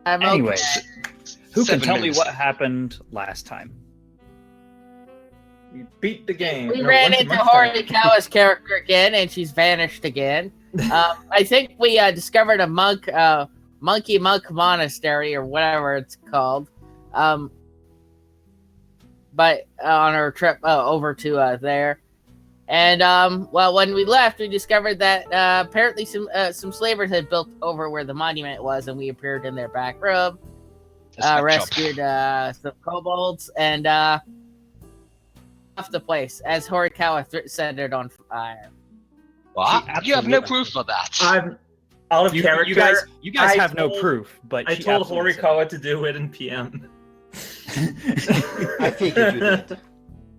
Anyways, who can 7 tell me minutes. what happened last time? We beat the game. We No, ran once a into month time. Horikawa's character again, and she's vanished again. I think we discovered a monkey monk monastery or whatever it's called. But on our trip over to there, and well, when we left, we discovered that apparently some slavers had built over where the monument was, and we appeared in their back room, rescued some kobolds, and left the place as Horikawa set it on fire. What? You have no proof for that. I'm out of character. You guys I have no told- proof, but I she told absolutely said Horikawa to do it in PM. I figured you did.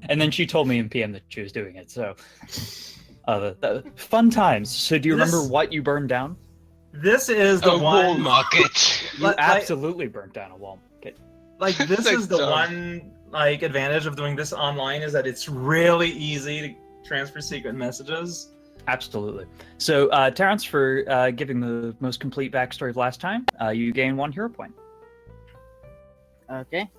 And then she told me in PM that she was doing it. So, fun times. So, do you remember what you burned down? This is the A wall one. market. You absolutely burnt down a wall market. Like this Like is the dumb. one advantage of doing this online is that it's really easy to transfer secret messages. Absolutely. So, Terrence, for giving the most complete backstory of last time, you gain 1 hero point. Okay.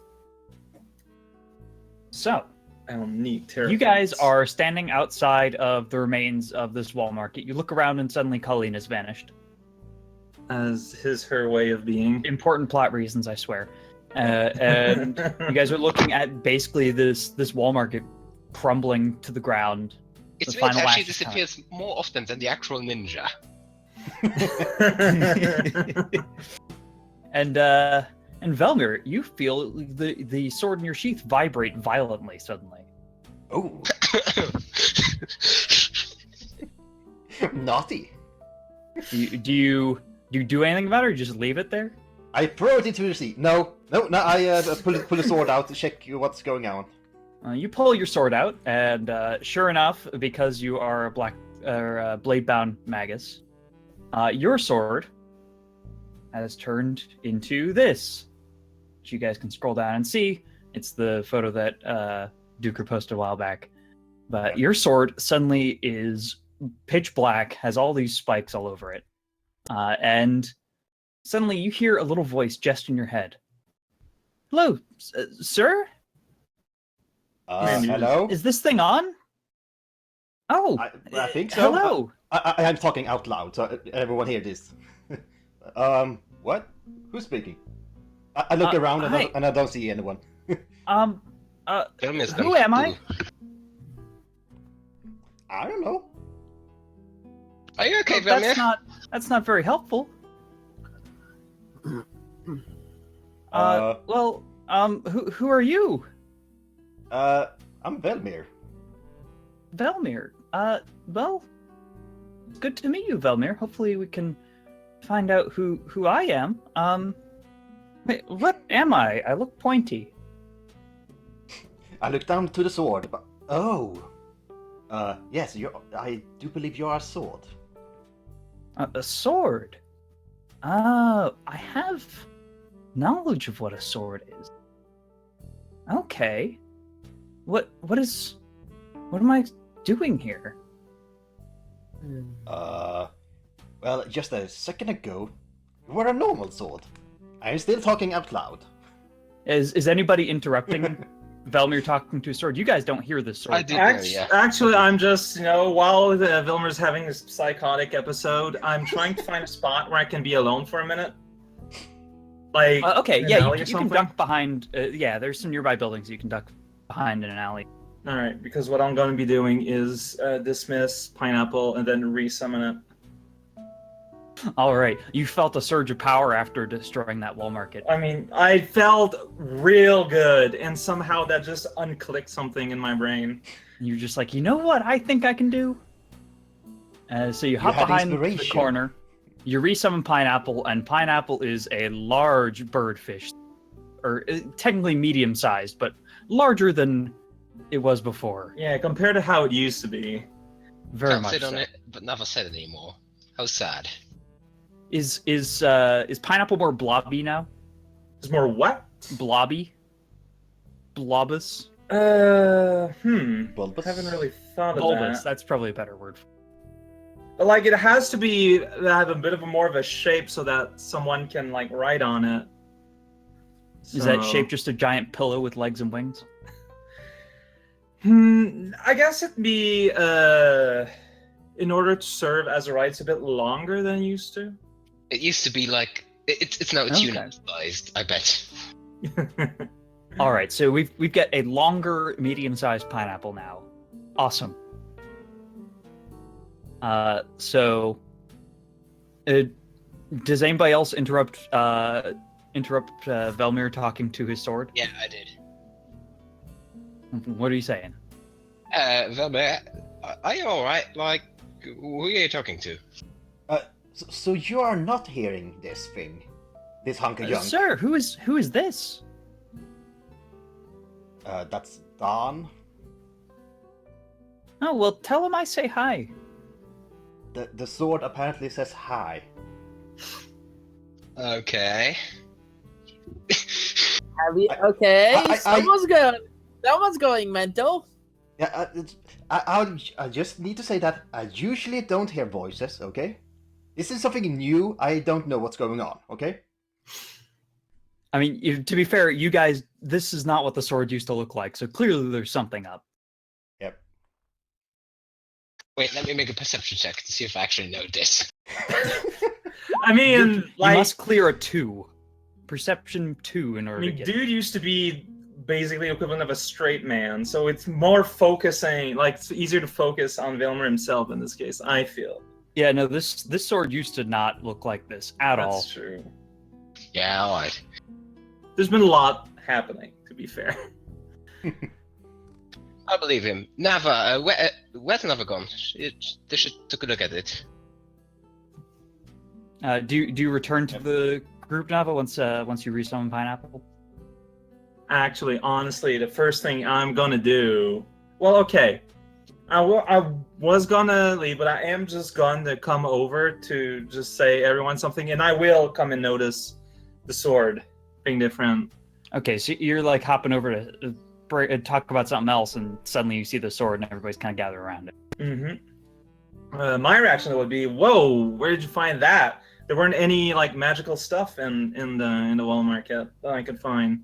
So, I don't need terror. you guys are standing outside of the remains of this wall market. You look around and suddenly Colleen has vanished. as her way of being. Important plot reasons, I swear. And you guys are looking at basically this wall market crumbling to the ground. It's The weird final how she act is disappears more often than the actual ninja. And Velmir, you feel the sword in your sheath vibrate violently suddenly. Oh, naughty. Do you do anything about it, or you just leave it there? I throw it into the sea. No. I pull the sword out to check what's going on. You pull your sword out, and sure enough, because you are a blade-bound magus, your sword has turned into this, which you guys can scroll down and see. It's the photo that Duker posted a while back. But your sword suddenly is pitch black, has all these spikes all over it, and suddenly you hear a little voice just in your head. Hello, sir? Hello? Is this thing on? Oh, I think so. Hello. I'm talking out loud, so everyone hear this. What? Who's speaking? I look around hi. and I don't see anyone. Film is Who am I? I don't know. Are you okay, Well, Velmir? that's not very helpful. Who are you? I'm Velmir. Velmir. Well, it's good to meet you, Velmir. Hopefully we can find out who I am. Wait, what am I? I look pointy. I look down to the sword, but yes, I do believe you are a sword. A sword? I have knowledge of what a sword is. Okay. What am I doing here? Well, just a second ago, you were a normal sword. I'm still talking out loud. Is anybody interrupting Velmir talking to a sword? You guys don't hear this sword. I do. Yeah. Actually, I'm just, while Vilmer's having this psychotic episode, I'm trying to find a spot where I can be alone for a minute. Like, Okay, in an yeah, alley you or can something? duck behind. Yeah, there's some nearby buildings you can duck behind in an alley. Alright, because what I'm going to be doing is dismiss Pineapple and then resummon it. All right, you felt a surge of power after destroying that wall market. I mean, I felt real good, and somehow that just unclicked something in my brain. You're just like, you know what I think I can do? So you hop had behind the inspiration. corner, you resummon Pineapple, and Pineapple is a large birdfish. Or technically medium-sized, but larger than it was before. Yeah, compared to how it used to be. Very Can't much sit on so. it, but never said it anymore. How sad. Is Pineapple more blobby now? It's more what? Blobby? Blobus? Bulbous? I haven't really thought of Bulbous, that. that's probably a better word. But, like, it has to be have a bit of a more of a shape so that someone can, like, write on it. Is that So- shape just a giant pillow with legs and wings? I guess it'd be in order to serve as a ride, it's a bit longer than it used to. It used to be like it's now Okay. tuna sized. I bet. All right, so we've got a longer, medium-sized pineapple now. Awesome. So, does anybody else interrupt Velmir talking to his sword? Yeah, I did. What are you saying? Velmer, are you all right? Like, who are you talking to? So you are not hearing this thing, this hunk of junk. Sir, who is this? That's Don. Oh well, tell him I say hi. The sword apparently says hi. Okay. Okay, someone's going mental. Yeah, I just need to say that I usually don't hear voices. Okay, this is something new. I don't know what's going on. Okay. I mean, to be fair, you guys, this is not what the sword used to look like, so clearly there's something up. Yep. Wait, let me make a perception check to see if I actually know this. I mean, You like, must clear a 2. Perception 2 in I order to mean, get dude used to be basically equivalent of a straight man, so it's more focusing, like, it's easier to focus on Vilmer himself in this case, I feel. Yeah, no, this sword used to not look like this at all. That's true. Yeah, all right. There's been a lot happening, to be fair. I believe him. Nava, where's Nava gone? They should take a look at it. Do you return to the group, Nava, once you resummon Pineapple? Actually, honestly, the first thing I'm gonna do... Well, okay. I was gonna leave, but I am just going to come over to just say everyone something, and I will come and notice the sword being different. Okay, so you're like hopping over to talk about something else, and suddenly you see the sword, and everybody's kind of gathered around it. Mm-hmm. My reaction would be, "Whoa, where did you find that? There weren't any like magical stuff in the wall market that I could find."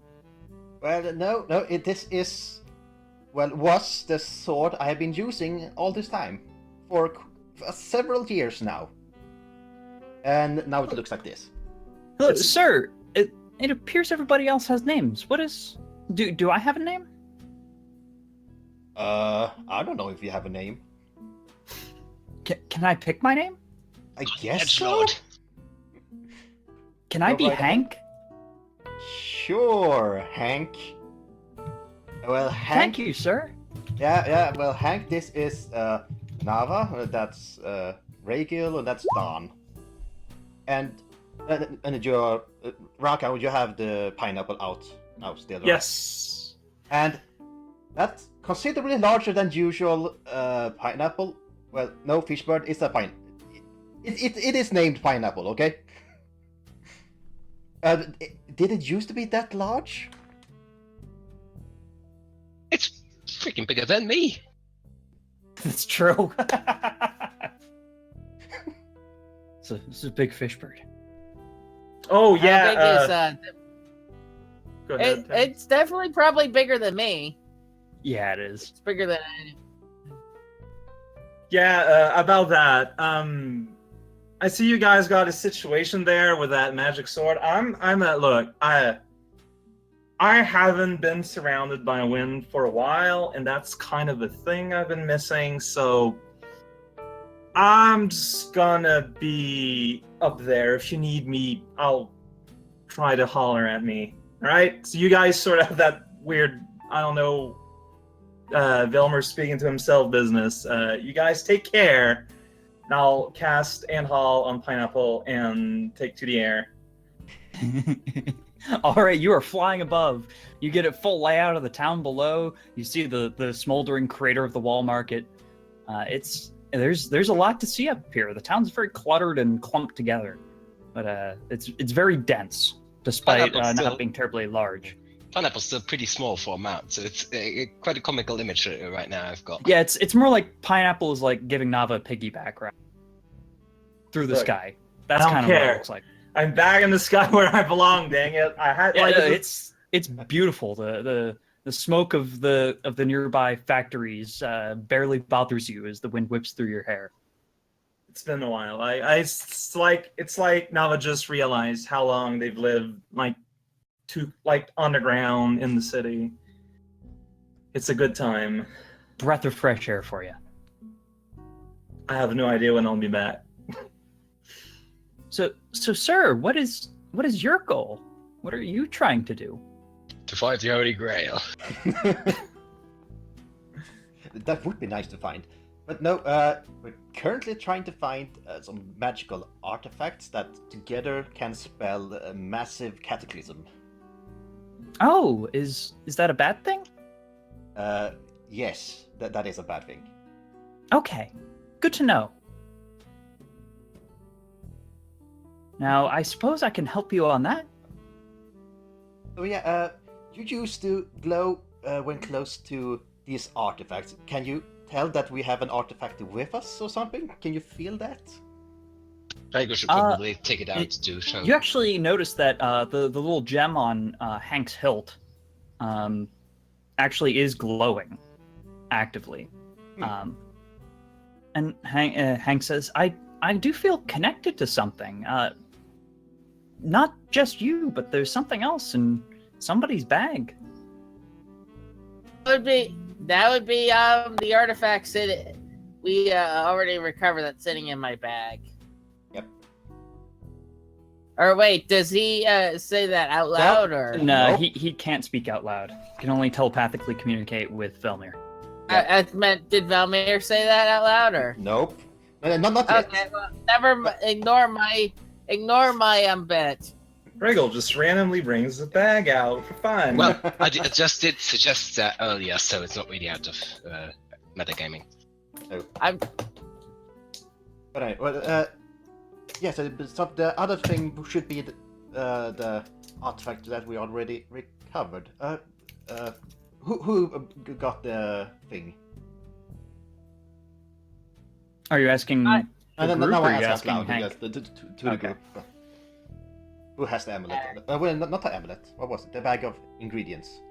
Well, no, this is, was the sword I have been using all this time for several years now, and now it looks like this. Look, sir, it appears everybody else has names. What is? Do I have a name? I don't know if you have a name. Can I pick my name? I guess so. Edgelord. Can I Go be right ahead. Hank? Sure, Hank. Well, Hank. Thank you, sir. Yeah. Well, Hank, this is Nava. That's Ragil, and that's Don. And your raocow, you have the pineapple out now still. Right? Yes. And that's considerably larger than usual pineapple. Well, no, fishbird. It's a pine. It is named pineapple. Okay. Did it used to be that large? It's freaking bigger than me. That's true. This is a big fish bird. Oh How yeah. big is, Go ahead. Tim. it's definitely probably bigger than me. Yeah, it is. It's bigger than. Yeah, about that. I see you guys got a situation there with that magic sword. Look, I haven't been surrounded by wind for a while, and that's kind of a thing I've been missing, so I'm just gonna be up there. If you need me, I'll try to holler at me. Alright? So you guys sort of have that weird, I don't know, Vilmer speaking to himself business. You guys take care. And I'll cast and haul on Pineapple and take to the air. All right, you are flying above. You get a full layout of the town below. You see the smoldering crater of the wall market. There's a lot to see up here. The town's very cluttered and clumped together, but it's very dense, despite not being terribly large. Pineapple's still pretty small for a mount, so it's quite a comical image right now I've got. Yeah, it's more like Pineapple is like giving Nava a piggyback ride through the Look, sky. That's I don't kind of what care. it looks like. I'm back in the sky where I belong. Dang it! I had Yeah, like no, it's beautiful. The smoke of the nearby factories barely bothers you as the wind whips through your hair. It's been a while. It's like Nava just realized how long they've lived like underground in the city. It's a good time. Breath of fresh air for you. I have no idea when I'll be back. So, sir, what is your goal? What are you trying to do? To find the Holy Grail. That would be nice to find. But no, we're currently trying to find some magical artifacts that together can spell a massive cataclysm. Oh, is that a bad thing? Yes, that is a bad thing. Okay, good to know. Now, I suppose I can help you on that. So yeah, you used to glow when close to these artifacts. Can you tell that we have an artifact with us or something? Can you feel that? Rhaegal should probably take it out to show. You actually notice that the little gem on Hank's hilt actually is glowing actively. And Hank says, I do feel connected to something. Not just you, but there's something else in somebody's bag. That would be the artifact we already recovered that's sitting in my bag. Yep. Or wait, does he say that out loud or? No, Nope. he can't speak out loud. He can only telepathically communicate with Velmir. I meant, did Valmir say that out loud or? Nope. Not yet. Okay, well, ignore my bet. Rhaegal just randomly brings the bag out for fun. Well, I just did suggest that earlier, so it's not really out of metagaming. I'm But anyway, well, yeah, so the other thing should be the artifact that we already recovered. Who got the thing? Are you asking the group, No, or I are you asked asking loud, Hank? yes, to the Okay. group. Who has the amulet? Well, not the amulet. What was it? The bag of ingredients.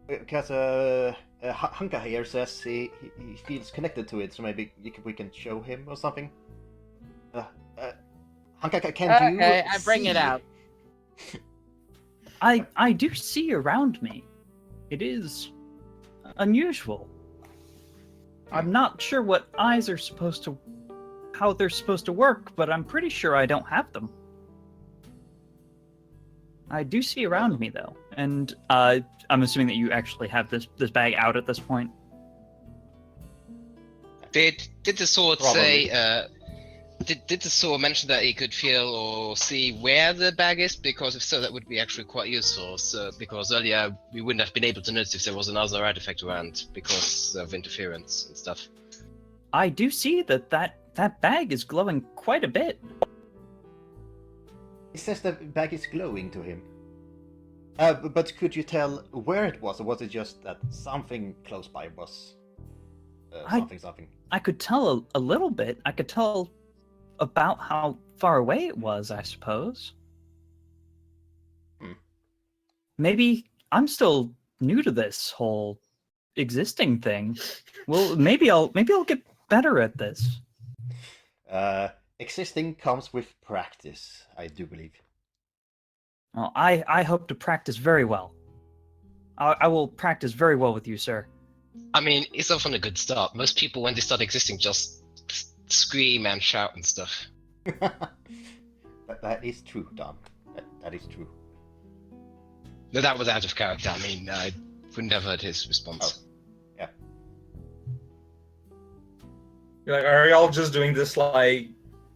Because Hanka here says he feels connected to it, so maybe we can show him or something. Hanka, can you? okay. I bring see? it out. I do see around me. It is unusual. I'm not sure what eyes are how they're supposed to work, but I'm pretty sure I don't have them. I do see around me though, and I'm assuming that you actually have this bag out at this point. Did the sword Probably. say? Did the sword mention that he could feel or see where the bag is? Because if so, that would be actually quite useful. So, because earlier we wouldn't have been able to notice if there was another artifact around because of interference and stuff. I do see that bag is glowing quite a bit. He says the bag is glowing to him. But could you tell where it was, or was it just that something close by was something? I could tell a little bit. I could tell about how far away it was, I suppose. Maybe I'm still new to this whole existing thing. Well, maybe I'll get better at this. Existing comes with practice, I do believe. Well, I hope to practice very well. I will practice very well with you, sir. I mean, it's often a good start. Most people, when they start existing, just scream and shout and stuff. That is true, Don. That is true. No, that was out of character. I mean, I wouldn't have heard his response. You're like, are y'all just doing this like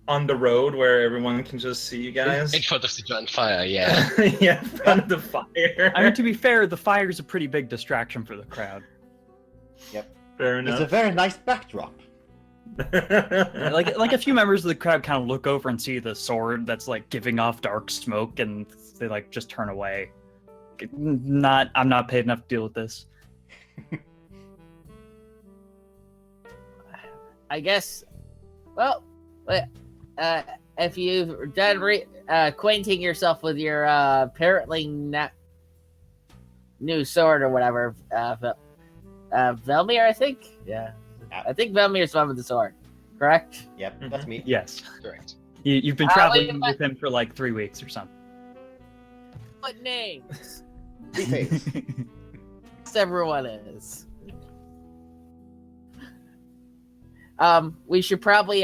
on the road where everyone can just see you guys? In front of the giant fire, yeah. Yeah, in front of the fire. I mean, to be fair, the fire's a pretty big distraction for the crowd. Fair It's a enough. very nice backdrop. Like a few members of the crowd kind of look over and see the sword that's like giving off dark smoke, and they like just turn away. I'm not paid enough to deal with this. I guess Well, if you've done acquainting yourself with your apparently new sword or whatever, Velmir, I think. Yeah, I think Velmir's one with the sword. Correct. Yep, that's me. Yes. Correct. You've been traveling with him for like 3 weeks or something. What names? Details. Everyone is. We should probably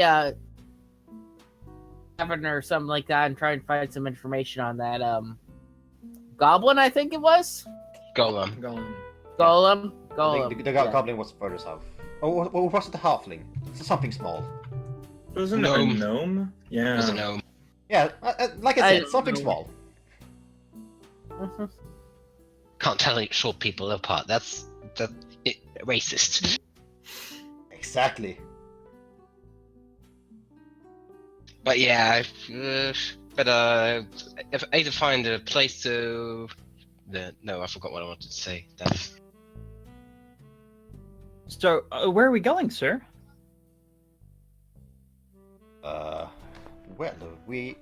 governor or something like that and try and find some information on that goblin, I think it was. Golem. Golem. The goblin was further south. Or was it the halfling? It's something small. Wasn't it a gnome? Yeah. It was a gnome. Yeah, like I said, something small. Mm-hmm. Can't tell short people apart. That's racist. Exactly. But yeah, better if either find a place to. No, I forgot what I wanted to say. So, where are we going, sir? Well, we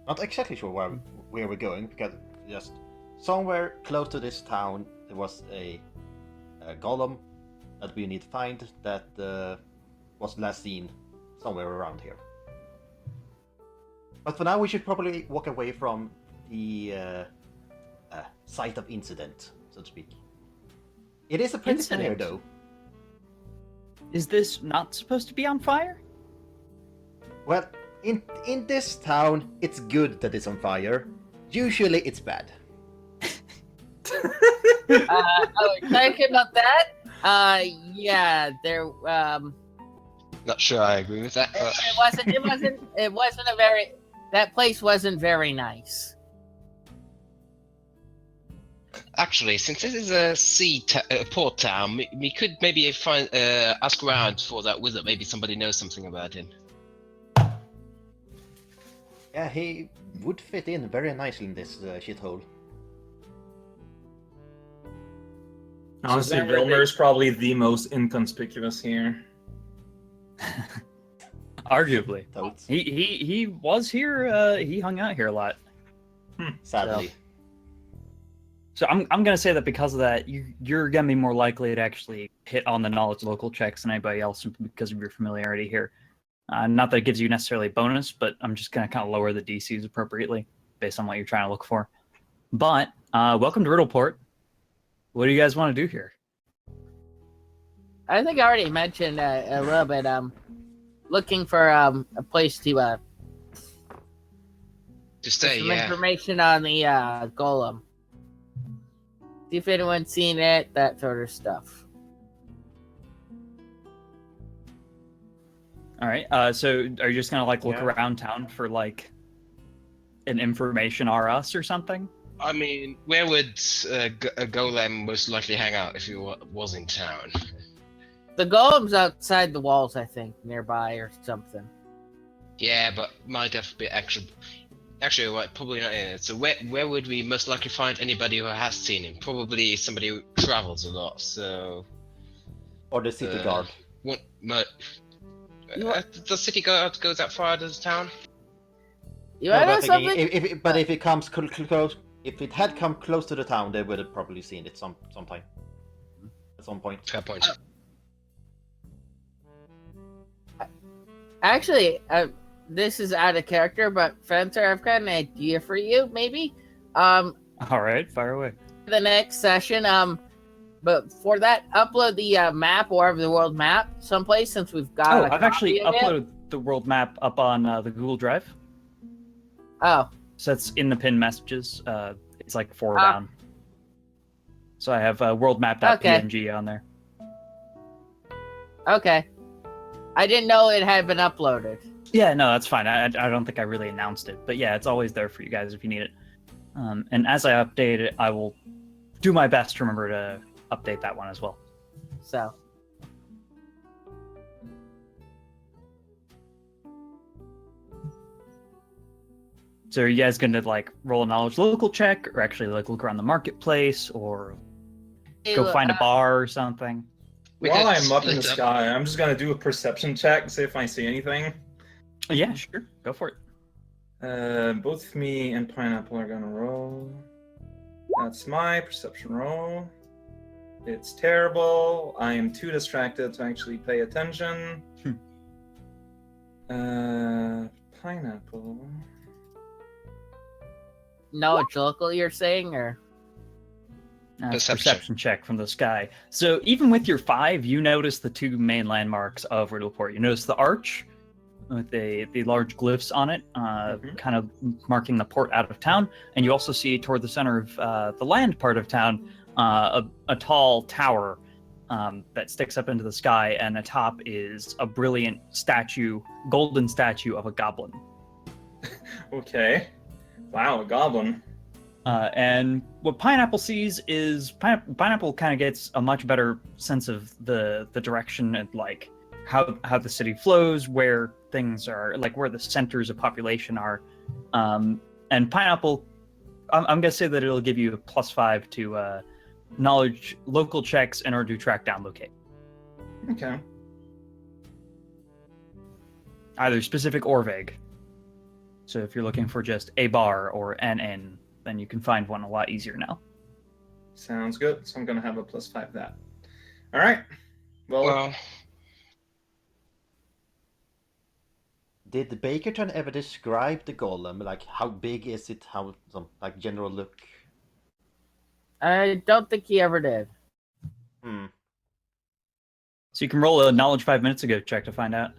not exactly sure where we're going, because just somewhere close to this town there was a golem that we need to find that was last seen somewhere around here. But for now, we should probably walk away from the site of incident, so to speak. It is a pretty fire, Incident? though. Is this not supposed to be on fire? Well, in this town, it's good that it's on fire. Usually, it's bad. Talking about that. Yeah, there. Not sure I agree with that. But... It wasn't a very. That place wasn't very nice. Actually, since this is a port town, we could maybe find ask around for that wizard. Maybe somebody knows something about him. Yeah, he would fit in very nicely in this shithole. Honestly, So that Vilmer is probably the most inconspicuous here. Arguably. Totes. He was here, he hung out here a lot. Sadly. So I'm gonna say that because of that, you're gonna be more likely to actually hit on the knowledge local checks than anybody else because of your familiarity here. Not that it gives you necessarily a bonus, but I'm just gonna kind of lower the DCs appropriately based on what you're trying to look for. But welcome to Riddleport. What do you guys want to do here? I think I already mentioned a little bit. Looking for a place to stay. some Yeah. information on the golem. See if anyone's seen it. That sort of stuff. All right. So are you just gonna like look Yeah. around town for like an information RS or something? I mean, where would a golem most likely hang out if he was in town? The golem's outside the walls, I think, nearby or something. Yeah, but might have to be actually, right, probably not in it. So where would we most likely find anybody who has seen him? Probably somebody who travels a lot. So Or the city guard. The city guard goes that far out of the town? You No, want but to know thinking, something? but if it comes close, if it had come close to the town, they would have probably seen it sometime. At some point. Fair point. Actually, this is out of character, but Fencer, I've got an idea for you, maybe. All right, fire away. The next session, but for that, upload the map or the world map someplace since we've got. Oh, a I've actually copy of it. uploaded the world map up on the Google Drive. Oh, So it's in the pinned messages. It's like 4 down. So I have worldmap.png on there. okay. I didn't know it had been uploaded. Yeah, no, that's fine. I don't think I really announced it, but yeah, it's always there for you guys if you need it. And as I update it, I will do my best to remember to update that one as well. So, So are you guys going to like roll a knowledge local check, or actually like look around the marketplace, or go find a bar or something? We While could I'm up in the split up. sky, I'm just gonna do a perception check, see if I see anything. Yeah, sure. Go for it. Both me and Pineapple are gonna roll. That's my perception roll. It's terrible. I am too distracted to actually pay attention. Pineapple. Knowledge local, you're saying, or It's Perception. perception check from the sky. So even with your 5, you notice the 2 main landmarks of Riddleport. You notice the arch with the large glyphs on it, kind of marking the port out of town. And you also see toward the center of the land part of town a tall tower that sticks up into the sky, and atop is a brilliant statue, golden statue of a goblin. Okay. Wow, a goblin. And what Pineapple sees is Pineapple kind of gets a much better sense of the direction and like how the city flows, where things are, like where the centers of population are. And Pineapple, I'm gonna say that it'll give you a +5 to knowledge local checks in order to track down locate. Okay. Either specific or vague. So if you're looking for just a bar or an inn, then you can find one a lot easier now. Sounds good. So I'm gonna have a +5 that. All right. Well, Did the Bakerton ever describe the golem? Like, how big is it? How some like general look? I don't think he ever did. So you can roll a knowledge 5 minutes ago check to find out.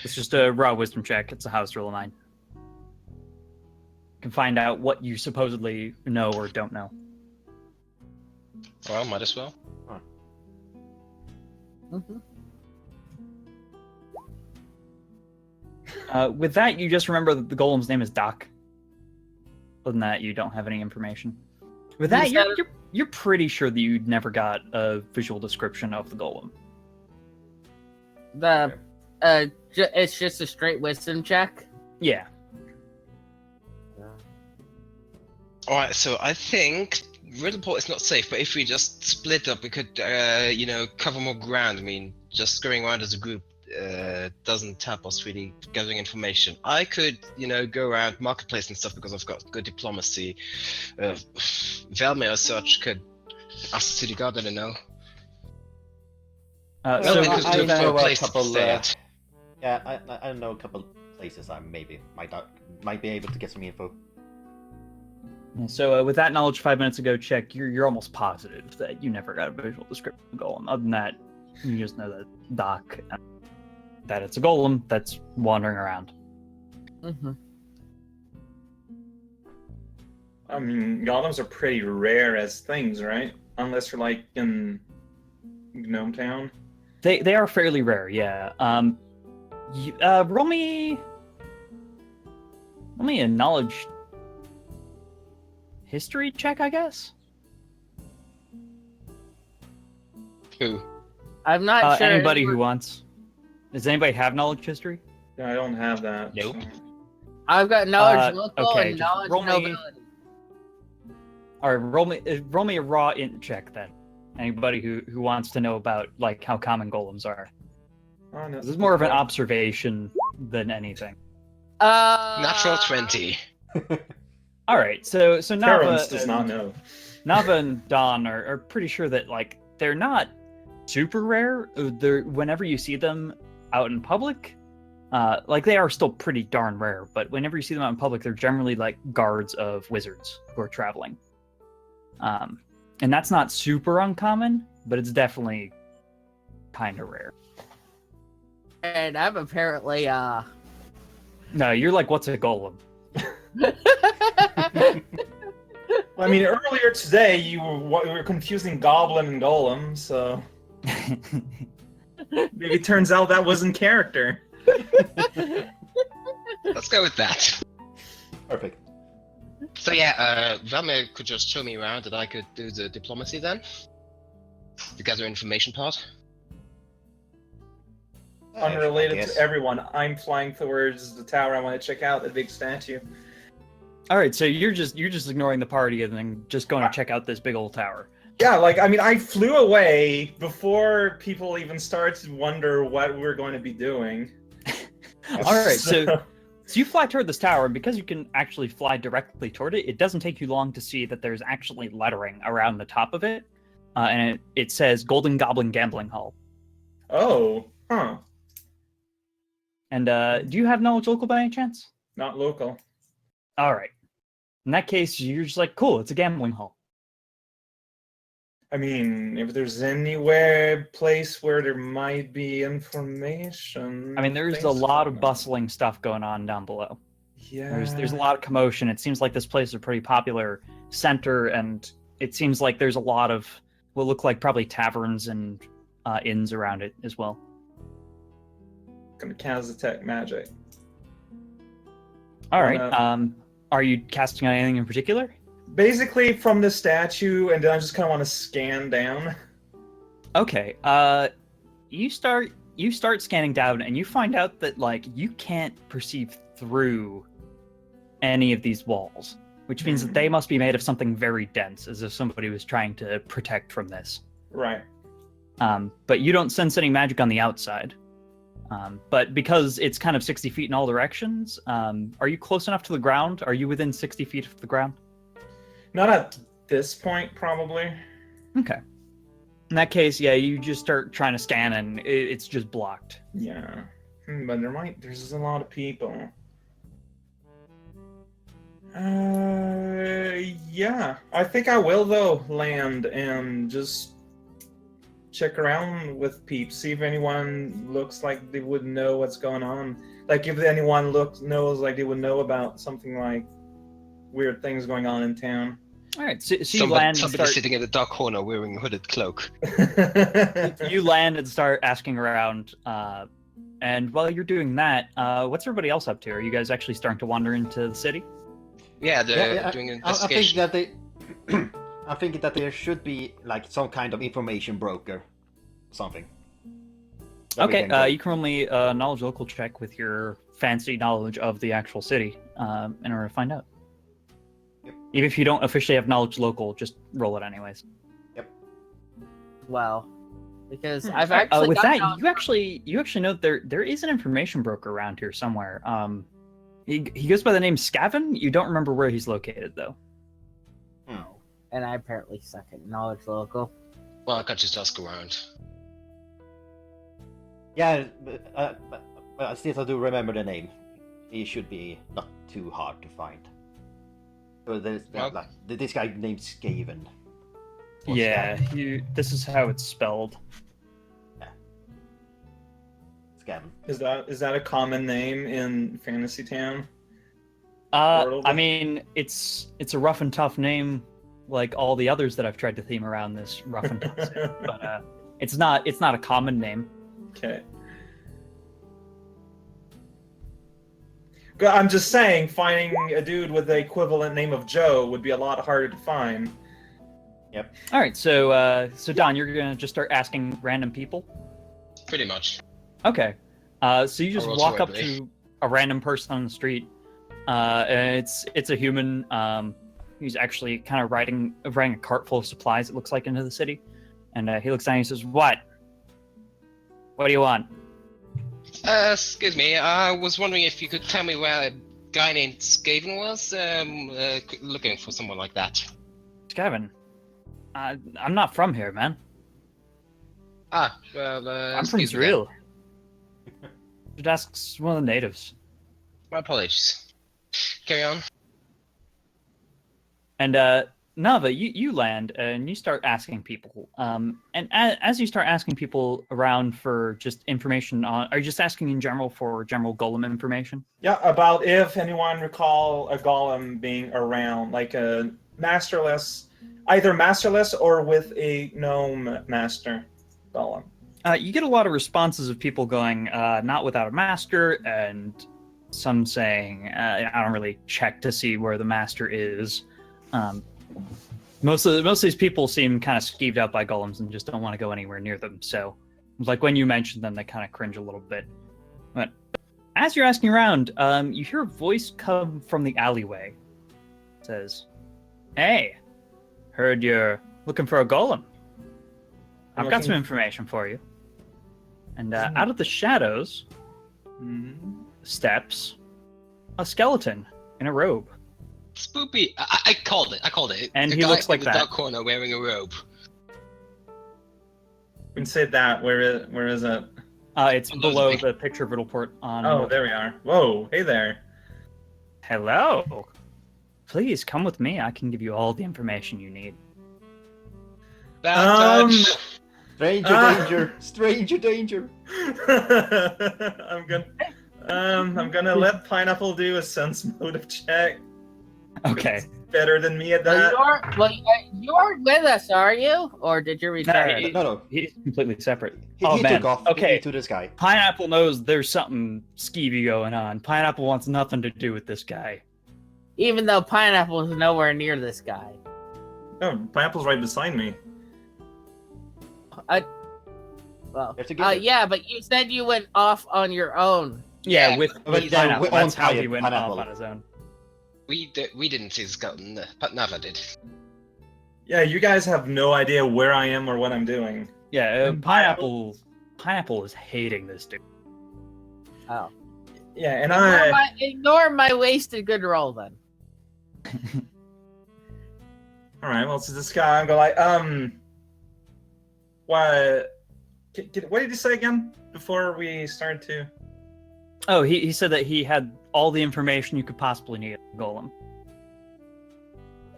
It's just a raw wisdom check. It's a house roll of 9. You can find out what you supposedly know or don't know. well, might as well. Mm-hmm. With that, you just remember that the golem's name is Doc. Other than that, you don't have any information. With that, you're pretty sure that you never got a visual description of the golem. It's just a straight wisdom check. Yeah. Alright, so I think Riddleport is not safe, but if we just split up, we could, cover more ground. I mean, just going around as a group doesn't help us really gathering information. I could, go around marketplace and stuff because I've got good diplomacy. Velma or such could ask the city guard, I don't know. So Well, we could I look for know a a place to couple. stay at. Yeah, I know a couple places I might be able to get some info. So with that knowledge 5 minutes ago check, you're almost positive that you never got a visual description of the golem. Other than that, you just know that Doc, that it's a golem that's wandering around. Mm-hmm. I mean, golems are pretty rare as things, right? Unless you're like in Gnome Town. They are fairly rare, yeah. Roll me a knowledge history check, I guess. Who? I'm not sure. Anybody who wants. Does anybody have knowledge history? Yeah, I don't have that. Nope. so- I've got knowledge local okay, and just knowledge roll me- nobility. All right, roll me a raw int check then. Anybody who wants to know about like how common golems are. Oh, no. This is more of an observation than anything. Natural 20. All right, so Terrence does Nava, not know. Nava and Dawn are pretty sure that like they're not super rare. They're whenever you see them out in public, like they are still pretty darn rare. But whenever you see them out in public, they're generally like guards of wizards who are traveling. And that's not super uncommon, but it's definitely kind of rare. And I'm apparently No, you're like, what's a golem? I mean, earlier today you were confusing goblin and golem, so maybe it turns out that wasn't character. Let's go with that. Perfect. So yeah, Velma could just show me around and I could do the diplomacy then? The gather information part? Unrelated I guess. to everyone, I'm flying towards the tower. I want to check out the big statue. All right, so you're just ignoring the party and then just going to check out this big old tower. Yeah, like, I mean, I flew away before people even started to wonder what we were going to be doing. All right, so you fly toward this tower, and because you can actually fly directly toward it, it doesn't take you long to see that there's actually lettering around the top of it, and it says Golden Goblin Gambling Hall. Oh, huh. And do you have knowledge local by any chance? Not local. All right. In that case, you're just like, cool, it's a gambling hall. I mean, if there's place where there might be information. I mean, there's a lot of bustling stuff going on down below. Yeah. There's a lot of commotion. It seems like this place is a pretty popular center, and it seems like there's a lot of what look like probably taverns and inns around it as well. Gonna cast detect magic. All right. Are you casting on anything in particular? Basically, from the statue, and then I just kind of want to scan down. Okay. You start scanning down, and you find out that like you can't perceive through any of these walls, which means that they must be made of something very dense, as if somebody was trying to protect from this. Right. But you don't sense any magic on the outside. But because it's kind of 60 feet in all directions, are you close enough to the ground? Are you within 60 feet of the ground? Not at this point, probably. Okay. In that case, yeah, you just start trying to scan, and it's just blocked. Yeah. But there's a lot of people. Yeah. I think I will, though, land and just check around with peeps, see if anyone looks like they would know what's going on. Like, if anyone knows like they would know about something like weird things going on in town. All right, so you land. Somebody sitting in the dark corner wearing a hooded cloak. You land and start asking around, and while you're doing that, what's everybody else up to? Are you guys actually starting to wander into the city? Yeah, they're doing an investigation. I think that there should be like some kind of information broker, something. Okay, you can only knowledge local check with your fancy knowledge of the actual city in order to find out. Yep. Even if you don't officially have knowledge local, just roll it anyways. Yep. Well, because I've actually with that, you actually know that there is an information broker around here somewhere. He goes by the name Scavin. You don't remember where he's located though. And I apparently suck at knowledge local. Well, I could just ask around. Yeah, but I still do remember the name. He should be not too hard to find. So there's like this guy named Skaven. Yeah, this is how it's spelled. Yeah. Skaven. Is that a common name in Fantasy Town? I mean, it's a rough and tough name, like all the others that I've tried to theme around this rough and tough city, but it's not a common name. Okay. I'm just saying, finding a dude with the equivalent name of Joe would be a lot harder to find. Yep. All right, so Don, you're gonna just start asking random people. Pretty much. Okay. So you just Or walk up horribly. to a random person on the street. And it's a human. He's actually kind of riding a cart full of supplies. It looks like into the city, and he looks down and he says, "What? What do you want?" Excuse me, I was wondering if you could tell me where a guy named Skaven was, looking for someone like that. Gavin, I'm not from here, man. Ah, well, I'm from excuse me then. Israel. Should ask one of the natives. My apologies. Carry on. And Nava, you land and you start asking people. And as you start asking people around for just information on, are you just asking in general for general golem information? Yeah, about if anyone recall a golem being around, like a masterless, either masterless or with a gnome master golem. You get a lot of responses of people going, not without a master, and some saying, I don't really check to see where the master is. Most of these people seem kind of skeeved out by golems and just don't want to go anywhere near them. So, like when you mention them, they kind of cringe a little bit. But as you're asking around, you hear a voice come from the alleyway. It says, "Hey, heard you're looking for a golem. I'm I've got some looking- information for you. And out of the shadows steps a skeleton in a robe. Spoopy. I called it. I called it. And A he guy looks like in the that. dark corner wearing a robe. When you say that, where is it? It's Oh, below those the picture of Riddleport on. Oh, there we are. Whoa, hey there. Hello. Please come with me. I can give you all the information you need. Bad touch. Stranger danger! Stranger danger! I'm gonna let Pineapple do a sense motive check. Okay. Better than me at Well, that. you aren't with us, are you? Or did you return? No. He's completely separate. He Oh, man. took off Okay. into the sky. Pineapple knows there's something skeevy going on. Pineapple wants nothing to do with this guy. Even though Pineapple is nowhere near this guy. No, Pineapple's right beside me. Well, They're together. yeah, but you said you went off on your own. Yeah, with But Pineapple. then That's on how he went Pineapple. off on his own. We didn't see the skeleton, but Nava did. Yeah, you guys have no idea where I am or what I'm doing. Yeah, And Pineapple is hating this dude. Oh. Yeah, and Ignore my wasted good roll then. All right, well, so this guy, I'm going like, what? What did you say again before we started to? Oh, he said that he had all the information you could possibly need, Golem.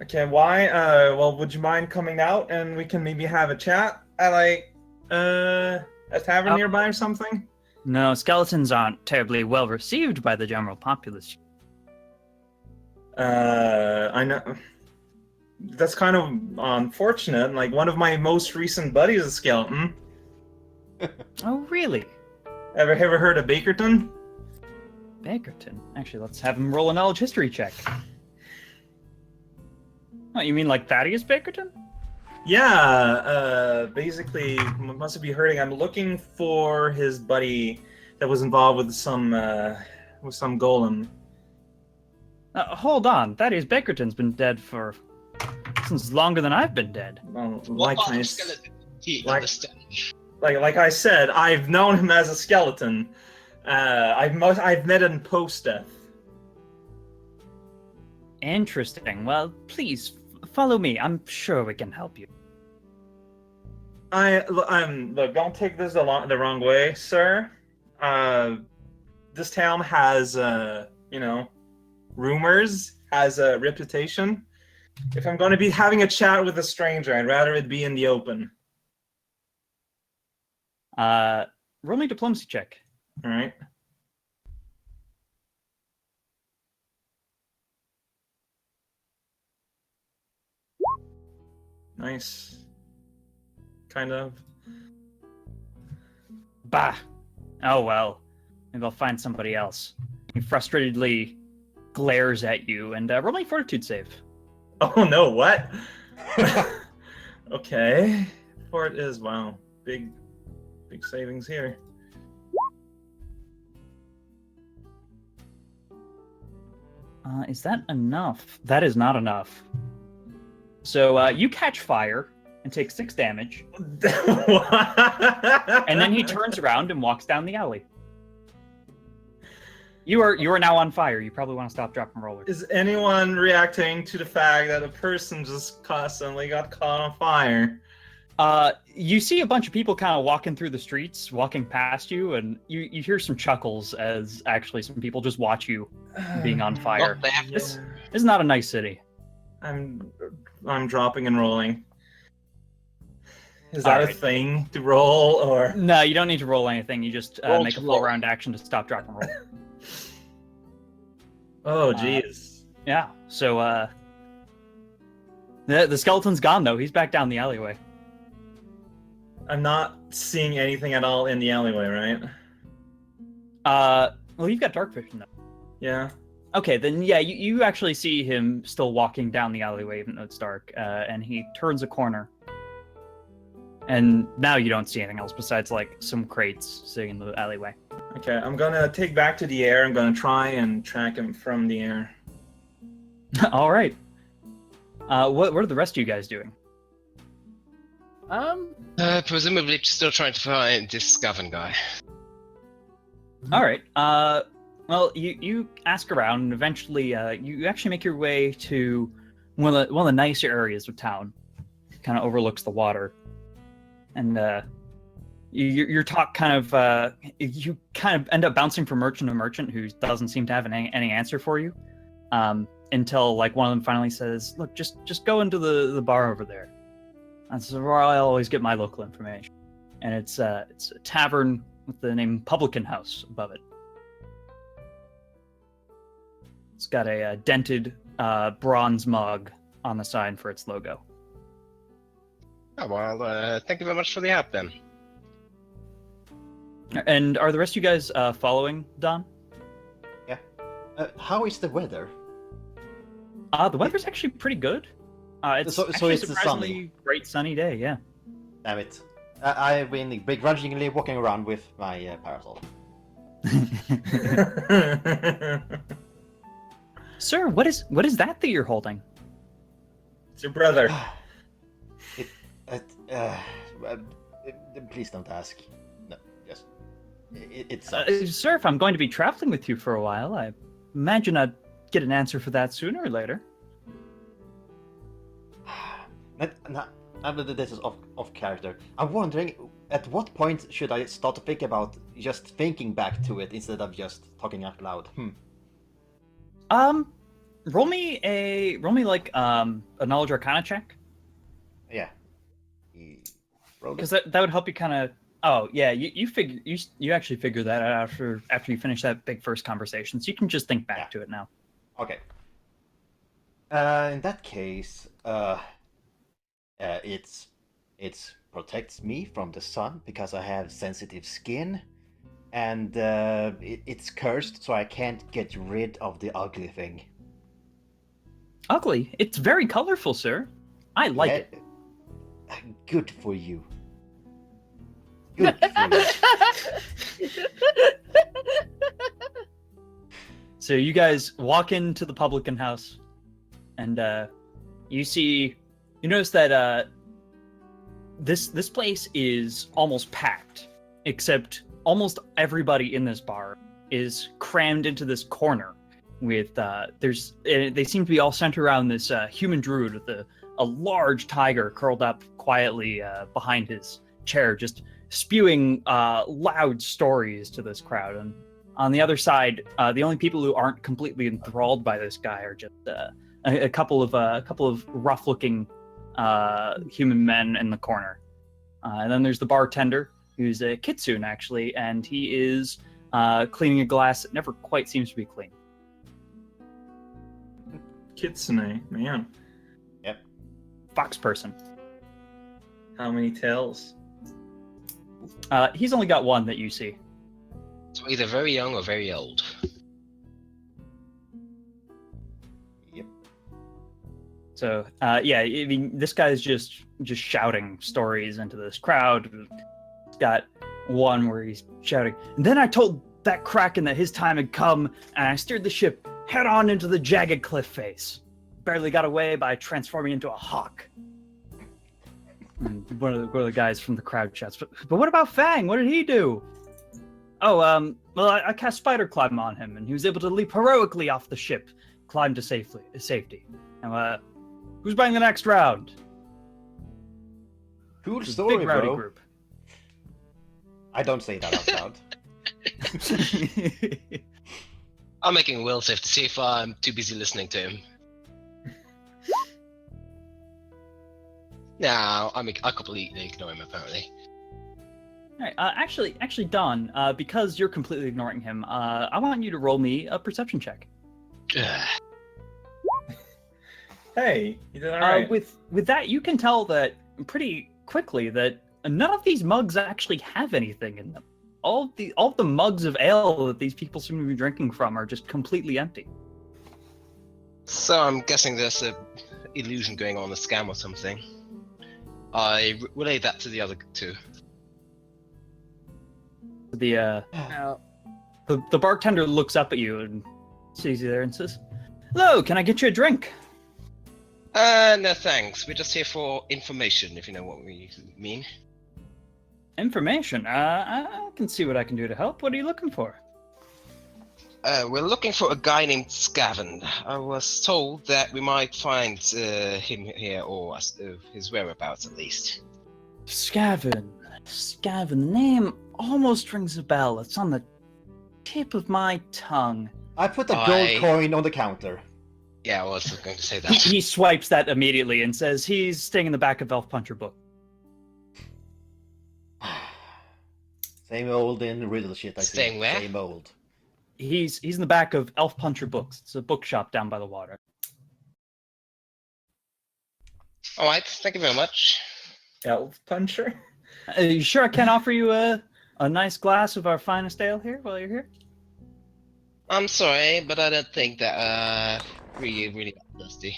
Okay, why? Well, would you mind coming out and we can maybe have a chat at like a tavern nearby or something? No, skeletons aren't terribly well received by the general populace. I know. That's kind of unfortunate. Like, one of my most recent buddies is a skeleton. Oh, really? Ever heard of Bakerton? Bakerton. Actually, let's have him roll a knowledge history check. Oh, you mean like Thaddeus Bakerton? Yeah, basically, must be hurting. I'm looking for his buddy that was involved with some golem. Hold on. Thaddeus Bakerton's been dead since longer than I've been dead. Well, What like part I, of skeleton did he like- understand? like I said, I've known him as a skeleton. I've met him post-death. Interesting. Well, please follow me. I'm sure we can help you. Look, don't take this the wrong way, sir. This town has, rumors, has a reputation. If I'm going to be having a chat with a stranger, I'd rather it be in the open. Roll me a diplomacy check. All right. Nice. Kind of. Bah. Oh well. Maybe I'll find somebody else. He frustratedly glares at you and roll me a fortitude save. Oh no, what? Okay. Fort is, wow, big savings here. Is that enough? That is not enough. So you catch fire and take 6 damage, and then he turns around and walks down the alley. You are now on fire. You probably want to stop, drop, and roll. Is anyone reacting to the fact that a person just constantly got caught on fire? You see a bunch of people kind of walking through the streets, walking past you, and you hear some chuckles as actually some people just watch you being on fire. Not there. This is not a nice city. I'm dropping and rolling. Is that a Alright. thing to roll, or? No, you don't need to roll anything. You just Roll make a to full roll. round action to stop, drop, and roll. Oh, jeez. Yeah. So the skeleton's gone though. He's back down the alleyway. I'm not seeing anything at all in the alleyway, right? Well, you've got dark vision though. Yeah. Okay, then yeah, you actually see him still walking down the alleyway even though it's dark, and he turns a corner. And now you don't see anything else besides like some crates sitting in the alleyway. Okay, I'm gonna take back to the air. I'm gonna try and track him from the air. All right. What are the rest of you guys doing? Presumably still trying to find this Gavin guy. All right. Well, you ask around, and eventually, you actually make your way to one of the nicer areas of town. Kind of overlooks the water, and your talk kind of you kind of end up bouncing from merchant to merchant who doesn't seem to have any answer for you, until like one of them finally says, "Look, just go into the bar over there. That's where I always get my local information." And it's a tavern with the name Publican House above it. It's got a dented bronze mug on the sign for its logo. Oh, well, thank you very much for the help then. And are the rest of you guys following Don? Yeah. How is the weather? The weather's actually pretty good. It's So actually it's a surprisingly great sunny day, yeah. Damn it. I've been begrudgingly walking around with my parasol. Sir, what is that you're holding? It's your brother. Please don't ask. No, yes. It sucks. Sir, if I'm going to be traveling with you for a while, I imagine I'd get an answer for that sooner or later. This is off character. I'm wondering, at what point should I start to think about just thinking back to it instead of just talking out loud? Roll me like a knowledge arcana check. Yeah. Because that would help you kind of. Oh yeah, you actually figure that out after you finish that big first conversation, so you can just think back to it now. Okay. In that case, it protects me from the sun because I have sensitive skin, and it's cursed, so I can't get rid of the ugly thing. Ugly? It's very colorful, sir. I like it. Good for you. Good for you. So you guys walk into the Publican House, and you notice that this place is almost packed, except almost everybody in this bar is crammed into this corner. With they seem to be all centered around this human druid with a large tiger curled up quietly behind his chair, just spewing loud stories to this crowd. And on the other side, the only people who aren't completely enthralled by this guy are just a couple of rough-looking human men in the corner. And then there's the bartender, who's a kitsune actually, and he is cleaning a glass that never quite seems to be clean. Kitsune, man. Yep. Fox person. How many tails? He's only got one that you see. So either very young or very old. Yep. So yeah, I mean, this guy's just shouting stories into this crowd. He's got one where he's shouting, and then I told that Kraken that his time had come, and I steered the ship head on into the jagged cliff face. Barely got away by transforming into a hawk. And one of the guys from the crowd shouts, but what about Fang? What did he do? Oh, well, I cast Spider Climb on him, and he was able to leap heroically off the ship, climb to safety. Now, who's buying the next round? Cool story, big rowdy bro. group. I don't say that out loud. I'm making a will save to see if I'm too busy listening to him. No, I completely ignore him apparently. All right, actually, Don, because you're completely ignoring him, I want you to roll me a perception check. Hey, you did all right. With that, you can tell that pretty quickly that none of these mugs actually have anything in them. All the mugs of ale that these people seem to be drinking from are just completely empty. So I'm guessing there's a illusion going on, a scam or something. I relay that to the other two. The bartender looks up at you and sees you there and says, "Hello, can I get you a drink?" No thanks. We're just here for information, if you know what we mean. Information. I can see what I can do to help. What are you looking for? We're looking for a guy named Scaven. I was told that we might find him here, or his whereabouts at least. Scaven. Scaven. The name almost rings a bell. It's on the tip of my tongue. I put a gold I- coin on the counter. Yeah, I was going to say that. He swipes that immediately and says he's staying in the back of Elf Puncher book. Same old in riddle shit, I think. Staying where? Same old. He's in the back of Elf Puncher books. It's a bookshop down by the water. All right, thank you very much. Elf puncher. You sure I can offer you a nice glass of our finest ale here while you're here? I'm sorry, but I don't think that really got thirsty.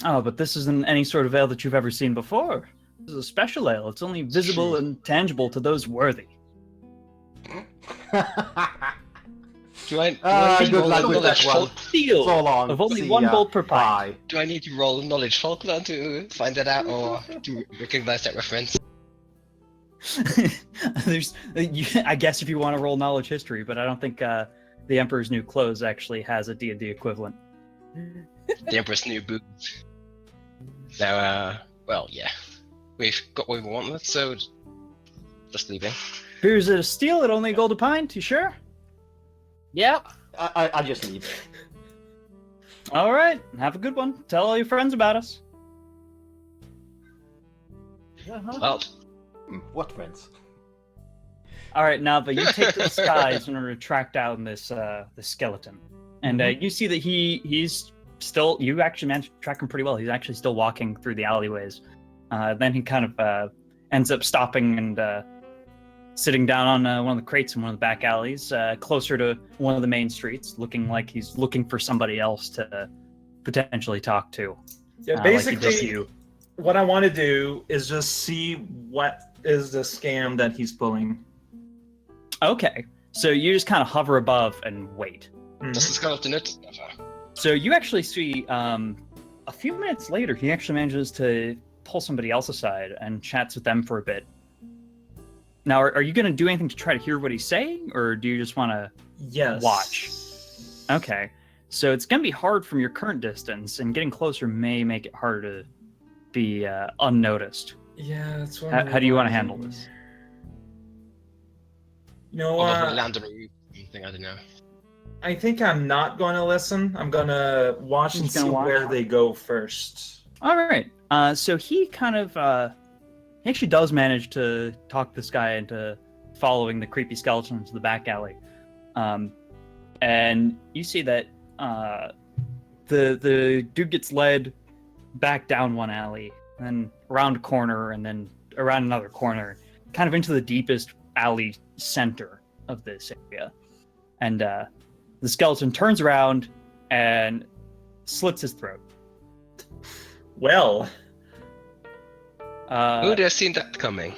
Oh, but this isn't any sort of ale that you've ever seen before. This is a special ale. It's only visible True. and tangible to those worthy. Do I Good need to roll luck with knowledge that one. Deal So long. of only See 1 ya. gold per pint. Bye. Do I need to roll knowledge folklore to find that out, or to recognize that reference? I guess if you want to roll knowledge history, but I don't think the Emperor's New Clothes actually has a D&D equivalent. The Emperor's New Boots. So, well, yeah. We've got what we wanted, so just leaving. Here's a steal at only a gold a pint. You sure? Yep. I just leave. All right. Have a good one. Tell all your friends about us. Well, What friends? All right, now, but you take to the skies in order to track down this the skeleton, and you see that he's still. You actually managed to track him pretty well. He's actually still walking through the alleyways. Then he kind of ends up stopping and sitting down on one of the crates in one of the back alleys, closer to one of the main streets, looking like he's looking for somebody else to potentially talk to. Yeah, like he does basically, you. what I want to do is just see what is the scam that he's pulling. Okay, so you just kind of hover above and wait. what's the skeleton it? So you actually see, a few minutes later, he actually manages to pull somebody else aside and chats with them for a bit. Now, are you going to do anything to try to hear what he's saying, or do you just want to Yes. watch? Okay, so it's going to be hard from your current distance, and getting closer may make it harder to be unnoticed. Yeah, that's what. How do you want to handle this? You know Or what? land on a roof or something, I don't know. I think I'm not going to listen. I'm going to watch and Just gonna see watch? where they go first. All right. So he kind of he actually does manage to talk this guy into following the creepy skeleton to the back alley, and you see that the dude gets led back down one alley, then around a corner, and then around another corner, kind of into the deepest alley center of this area, and the skeleton turns around and slits his throat. Well, Who'd have seen that coming?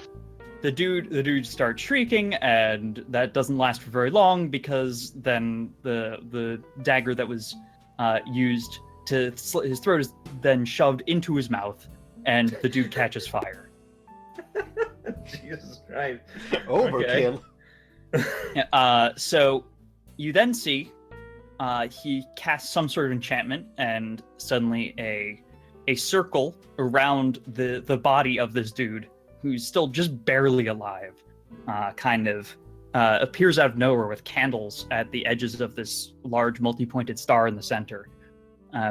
The dude starts shrieking, and that doesn't last for very long because then the dagger that was used to slit his throat is then shoved into his mouth, and the dude catches fire. Jesus Christ. Overkill. So you then see he casts some sort of enchantment, and suddenly a circle around the body of this dude, who's still just barely alive, kind of appears out of nowhere with candles at the edges of this large multi-pointed star in the center,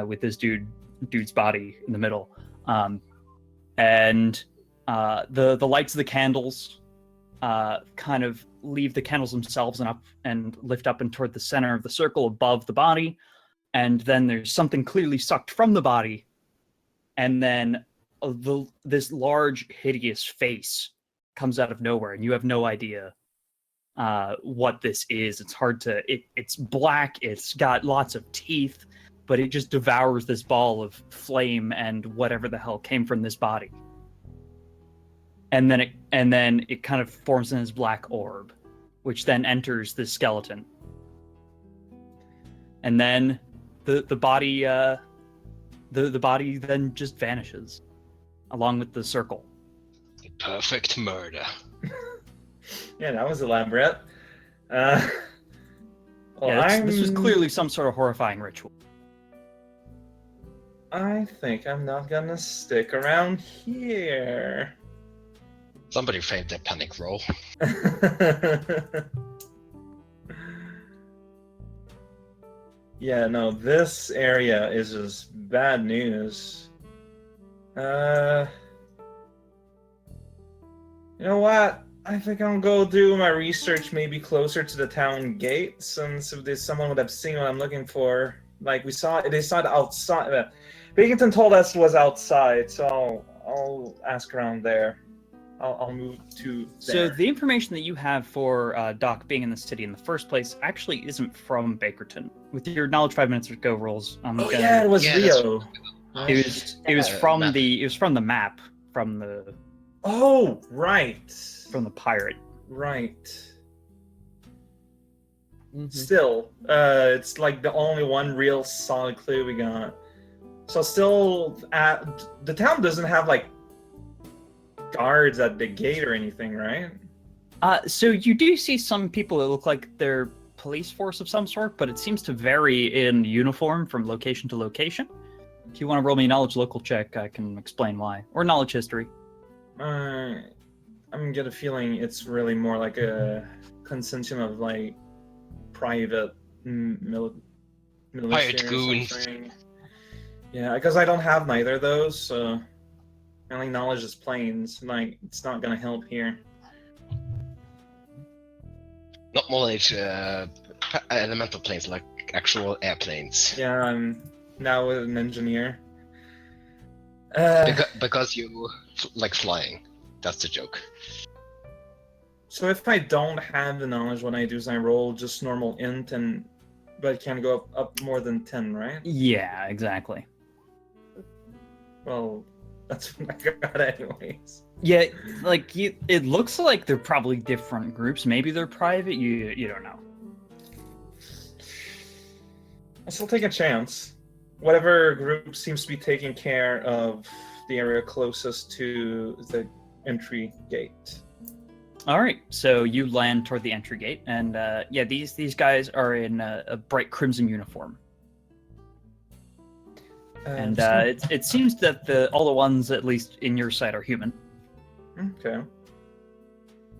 with this dude's body in the middle, and the lights of the candles kind of leave the candles themselves and lift up and toward the center of the circle above the body, and then there's something clearly sucked from the body, and then this large hideous face comes out of nowhere, and you have no idea what this is. It's hard to it's black, it's got lots of teeth, but it just devours this ball of flame and whatever the hell came from this body. And then it kind of forms in this black orb, which then enters the skeleton. And then the body the body then just vanishes, along with the circle. The perfect murder. Yeah, that was elaborate. Well, Yeah, this was clearly some sort of horrifying ritual. I think I'm not gonna stick around here. Somebody failed their panic roll. Yeah, no, this area is just bad news. You know what? I think I'll go do my research maybe closer to the town gate, since if there's someone would have seen what I'm looking for. Like they saw it outside. Bacon told us it was outside, so I'll ask around there. I'll move to So there. the information that you have for Doc being in the city in the first place actually isn't from Bakerton. With your knowledge 5 minutes ago rolls, Yeah, it was Yeah, that's Rio. it was from map. the map from the Oh, right. pirate. Right. Mhm. Still, it's like the only one real solid clue we got. So still, the town doesn't have like guards at the gate or anything, right? So you do see some people that look like they're police force of some sort, but it seems to vary in uniform from location to location. If you want to roll me a knowledge local check, I can explain why, or knowledge history. I'm get a feeling it's really more like a contingent of like private military Pirate or goons. something. Yeah, because I don't have neither of those, so my only knowledge is planes. Like, it's not gonna help here. Not more like elemental planes, like actual airplanes. Yeah, I'm now an engineer. Because you like flying. That's the joke. So if I don't have the knowledge, what I do is I roll just normal int, but it can't go up more than 10, right? Yeah, exactly. Well, that's what I got anyways. Yeah, like it looks like they're probably different groups. Maybe they're private. You don't know. I still take a chance. Whatever group seems to be taking care of the area closest to the entry gate. All right, so you land toward the entry gate, and yeah, these guys are in a bright crimson uniform, and it seems that all the ones at least in your sight are human. Okay.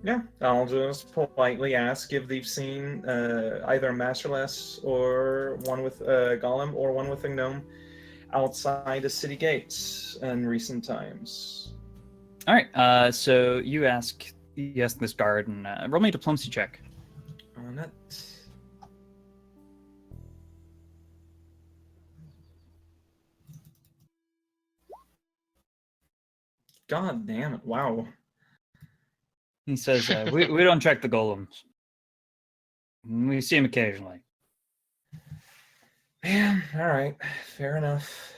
Yeah, I'll just politely ask if they've seen either a masterless or one with a golem or one with a gnome outside the city gates in recent times. All right, so you ask this guard, and roll me a diplomacy check. On it. God damn it! Wow. He says, we don't check the golems. We see them occasionally. Man, all right, fair enough.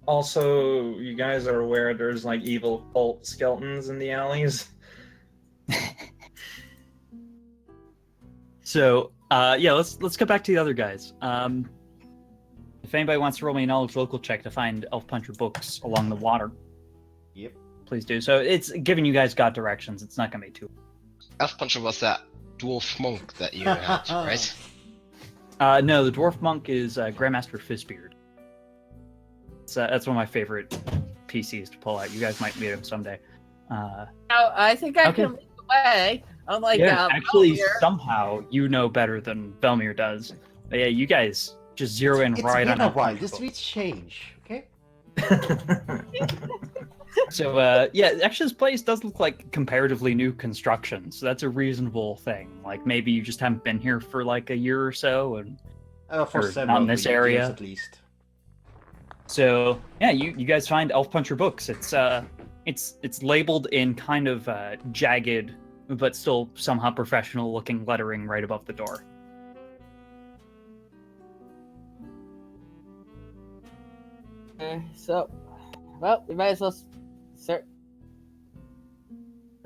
Also, you guys are aware there's like evil cult skeletons in the alleys. So, yeah, let's get back to the other guys. If anybody wants to roll me a knowledge local check to find elf puncher books along the water, Yep. please do. So it's giving you guys got directions. It's not gonna be too. Elf Puncher was that dwarf monk that you had, right? No, the dwarf monk is Grandmaster Fizzbeard. That's one of my favorite PCs to pull out. You guys might meet him someday. I think I can lead the way. I'm like, actually, Belmir. somehow you know better than Belmir does. But yeah, you guys just zero in It's right been on a while. Elf This Puncher will change, okay? So, yeah, actually, this place does look like comparatively new construction, so that's a reasonable thing. Like, maybe you just haven't been here for like a year or so, and For Or several not in this years area. at least. so yeah, you guys find Elf Puncher books. It's labeled in kind of jagged, but still somehow professional-looking lettering right above the door. So, well, we might as well start.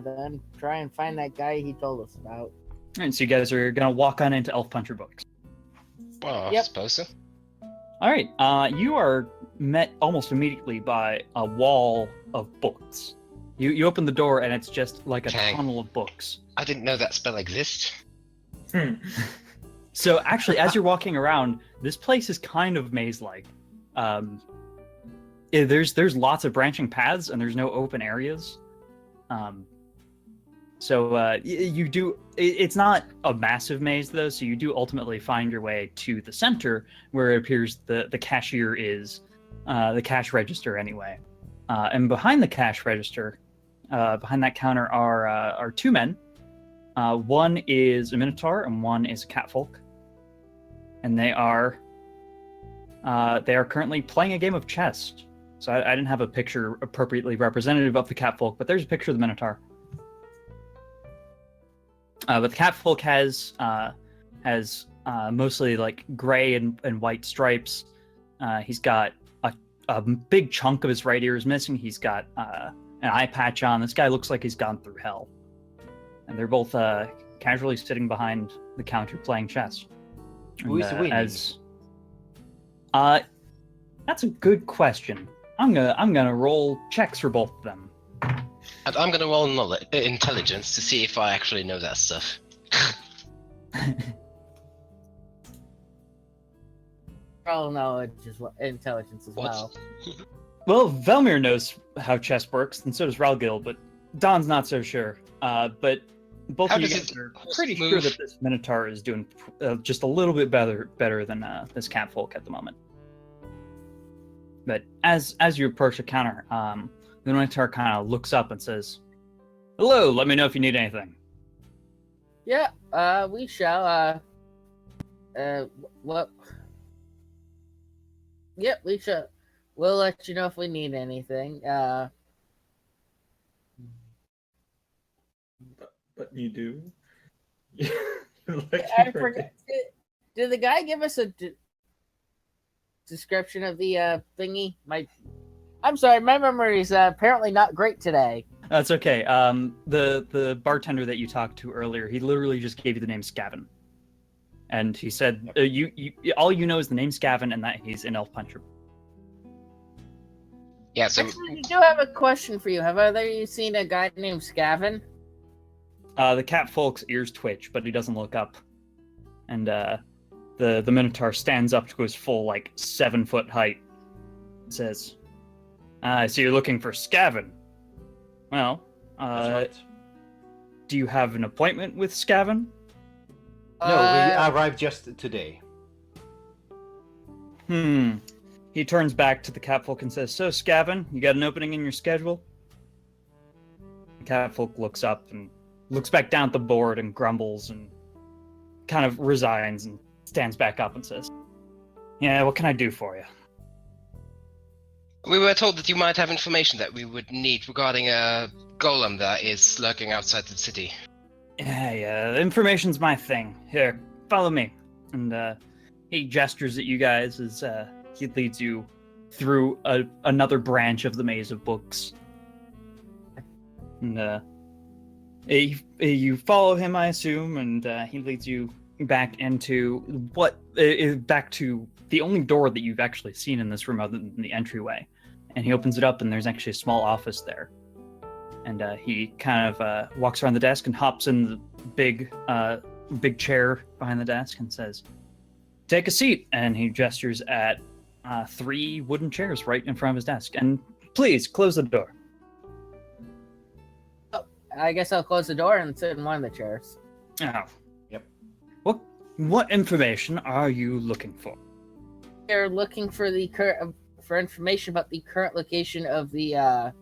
Then try and find that guy he told us about. And so you guys are gonna walk on into Elf Puncher books. Well, I Yep. suppose so. All right. You are met almost immediately by a wall of books. You open the door and it's just like a Okay. tunnel of books. I didn't know that spell exists. So actually, as you're walking around, this place is kind of maze-like. There's lots of branching paths and there's no open areas. You do. It's not a massive maze though, so you do ultimately find your way to the center, where it appears the cashier is, the cash register anyway. And behind the cash register, behind that counter are two men. One is a minotaur and one is a catfolk, and they are currently playing a game of chess. So I didn't have a picture appropriately representative of the catfolk, but there's a picture of the minotaur. But the catfolk has mostly like gray and white stripes. He's got a big chunk of his right ear is missing. He's got an eye patch on. This guy looks like he's gone through hell. And they're both casually sitting behind the counter playing chess. Who is winning? That's a good question. I'm gonna roll checks for both of them. And I'm gonna roll intelligence to see if I actually know that stuff. Roll knowledge as well, intelligence as What? well. Well, Velmir knows how chess works, and so does Ralgil, but Don's not so sure. But both How of you does guys it are pretty move? sure that this Minotaur is doing just a little bit better than this catfolk at the moment. But as you approach the counter, the Minotaur kind of looks up and says, "Hello, let me know if you need anything." Yeah, we shall. What? Yep, we shall. We'll let you know if we need anything. But you do. Like I you forgot. Did the guy give us a description of the thingy? I'm sorry, my memory is apparently not great today. That's okay. The bartender that you talked to earlier, he literally just gave you the name Scavin, and he said you all you know is the name Scavin and that he's an elf puncher. Yeah, so Actually, we do have a question for you. Have either of you seen a guy named Scavin? The catfolk's ears twitch, but he doesn't look up, and the Minotaur stands up to his full 7-foot height. And says, "I see you're looking for Scavin. Well, That's right. do you have an appointment with Scavin?" No, we arrived just today. He turns back to the catfolk and says, "So, Scavin, you got an opening in your schedule?" The catfolk looks up and looks back down at the board and grumbles and kind of resigns and stands back up and says, "Yeah, what can I do for you?" we were told that you might have information that we would need regarding a golem that is lurking outside the city. Yeah, information's my thing. Here, follow me. And he gestures at you guys as he leads you through another branch of the maze of books. And you follow him, I assume, and he leads you back into back to the only door that you've actually seen in this room other than the entryway. And he opens it up, and there's actually a small office there. And he kind of walks around the desk and hops in the big chair behind the desk and says, "Take a seat." And he gestures at 3 wooden chairs right in front of his desk. "And please close the door." I guess I'll close the door and sit in one of the chairs. Oh. Yep. What information are you looking for? They're looking for for information about the current location of the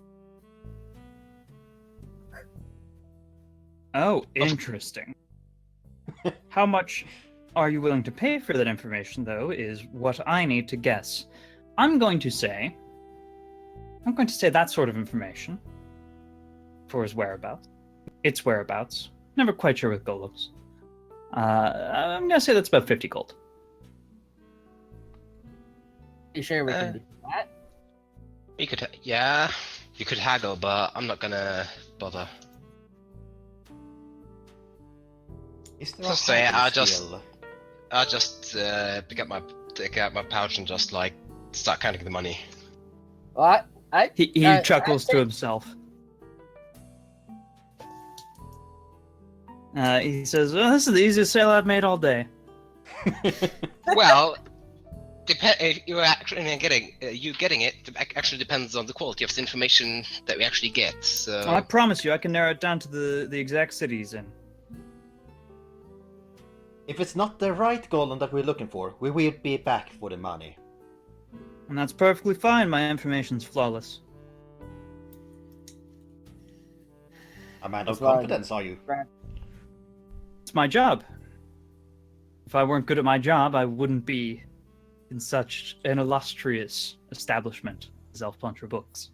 Oh, interesting. How much are you willing to pay for that information, though, is what I need to guess. I'm going to say that sort of information for his whereabouts. Its whereabouts. Never quite sure with golems. I'm going to say that's about 50 gold. You sure we can do that? You could haggle, but I'm not gonna bother. Is there Just a say hacking I'll just- skill I just take out my pouch and just like start counting the money. Well, He I chuckles to think- himself. He says, "Oh, this is the easiest sale I've made all day." Well, if you're actually getting it actually depends on the quality of the information that we actually get. So Well, I promise you, I can narrow it down to the exact city he's in. If it's not the right golem that we're looking for, we will be back for the money. And that's perfectly fine. My information's flawless. A man That's of why- confidence, are you? It's my job. If I weren't good at my job, I wouldn't be in such an illustrious establishment as Elf Puncher Books.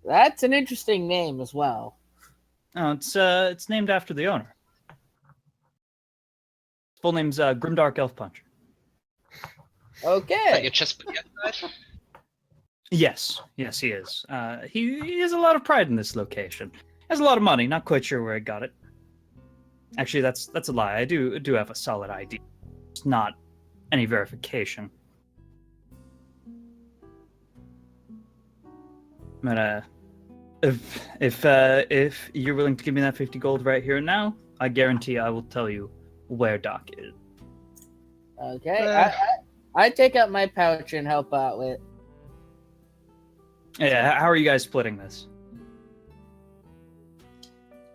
That's an interesting name as well. Oh, it's named after the owner. His full name's Grimdark Elf Puncher. Okay. your chest outside? Yes, he is. He has a lot of pride in this location. Has a lot of money. Not quite sure where he got it. Actually, that's a lie. I do have a solid ID. It's not any verification. But if you're willing to give me that 50 gold right here and now, I guarantee I will tell you where Doc is. Okay. I take out my pouch and help out with. Yeah, how are you guys splitting this?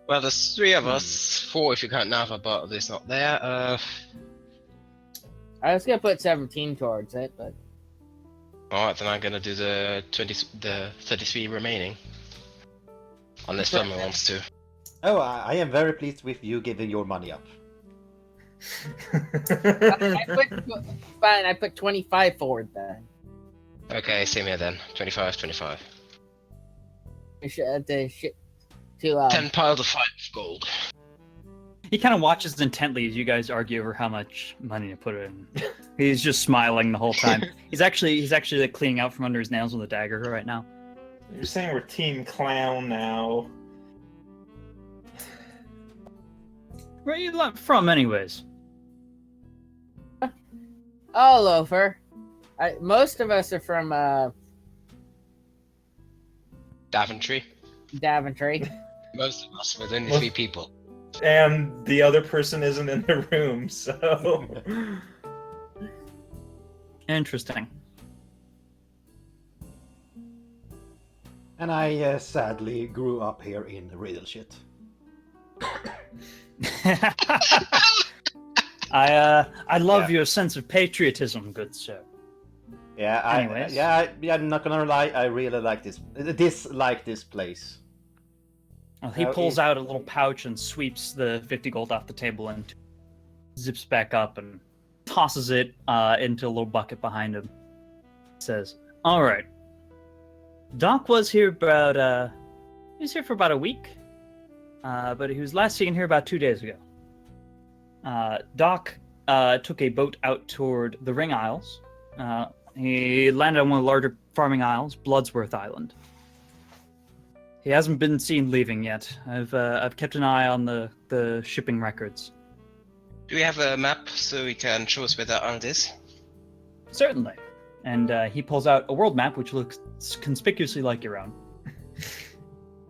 Well, there's 3 of us, 4 if you count Nava, but there's not there. I was gonna put 17 towards it, but Alright, then I'm gonna do the 33 remaining. Unless someone wants to. Oh, I am very pleased with you giving your money up. fine. I put 25 forward then. Okay, same here then. 25. To 10 piles of 5 gold. He kind of watches intently as you guys argue over how much money to put in. He's just smiling the whole time. He's actually like cleaning out from under his nails with a dagger right now. You're saying we're Team Clown now. Where are you from, anyways? all over. Most of us are from Daventry. Daventry. Most of us with only Well- 3 people. And the other person isn't in the room, so. Interesting. And I sadly grew up here in Riddle shit. I love Yeah. your sense of patriotism, good sir. Yeah, Anyways. I'm not gonna lie. I really like this place. Well, he Oh, pulls he- out a little pouch and sweeps the 50 gold off the table and zips back up and tosses it into a little bucket behind him. Says, "All right. Doc was here about he was here for about a week, but he was last seen here about 2 days ago. Doc took a boat out toward the Ring Isles. He landed on one of the larger farming isles, Bloodsworth Island. He hasn't been seen leaving yet. I've kept an eye on the shipping records. Do we have a map so we can show us where that island is? Certainly." And he pulls out a world map, which looks conspicuously like your own.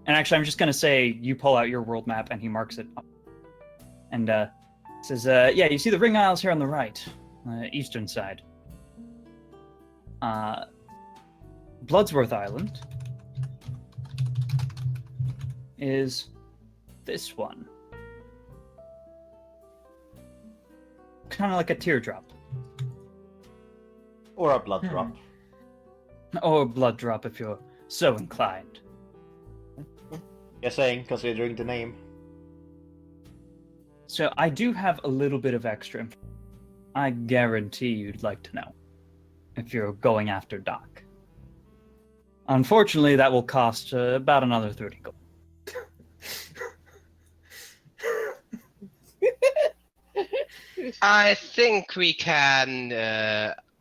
And actually, I'm just going to say you pull out your world map, and he marks it up. And says, "Yeah, you see the Ring Isles here on the right, eastern side. Bloodsworth Island is this one. Kind of like a teardrop. Or a blood drop. Or a blood drop if you're so inclined. Just saying, considering the name. So I do have a little bit of extra info. I guarantee you'd like to know if you're going after Doc. Unfortunately, that will cost about another 30 gold. I think we can.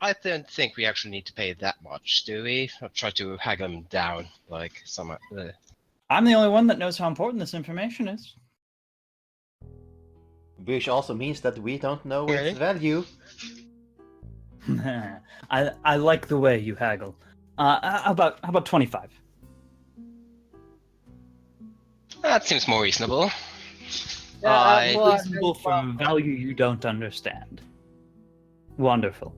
I don't think we actually need to pay that much, do we? I'll try to haggle them down, like some. I'm the only one that knows how important this information is. Which also means that we don't know Okay. its value. I like the way you haggle. How about 25? That seems more reasonable. I Well, Reasonable for a value you don't understand. Wonderful.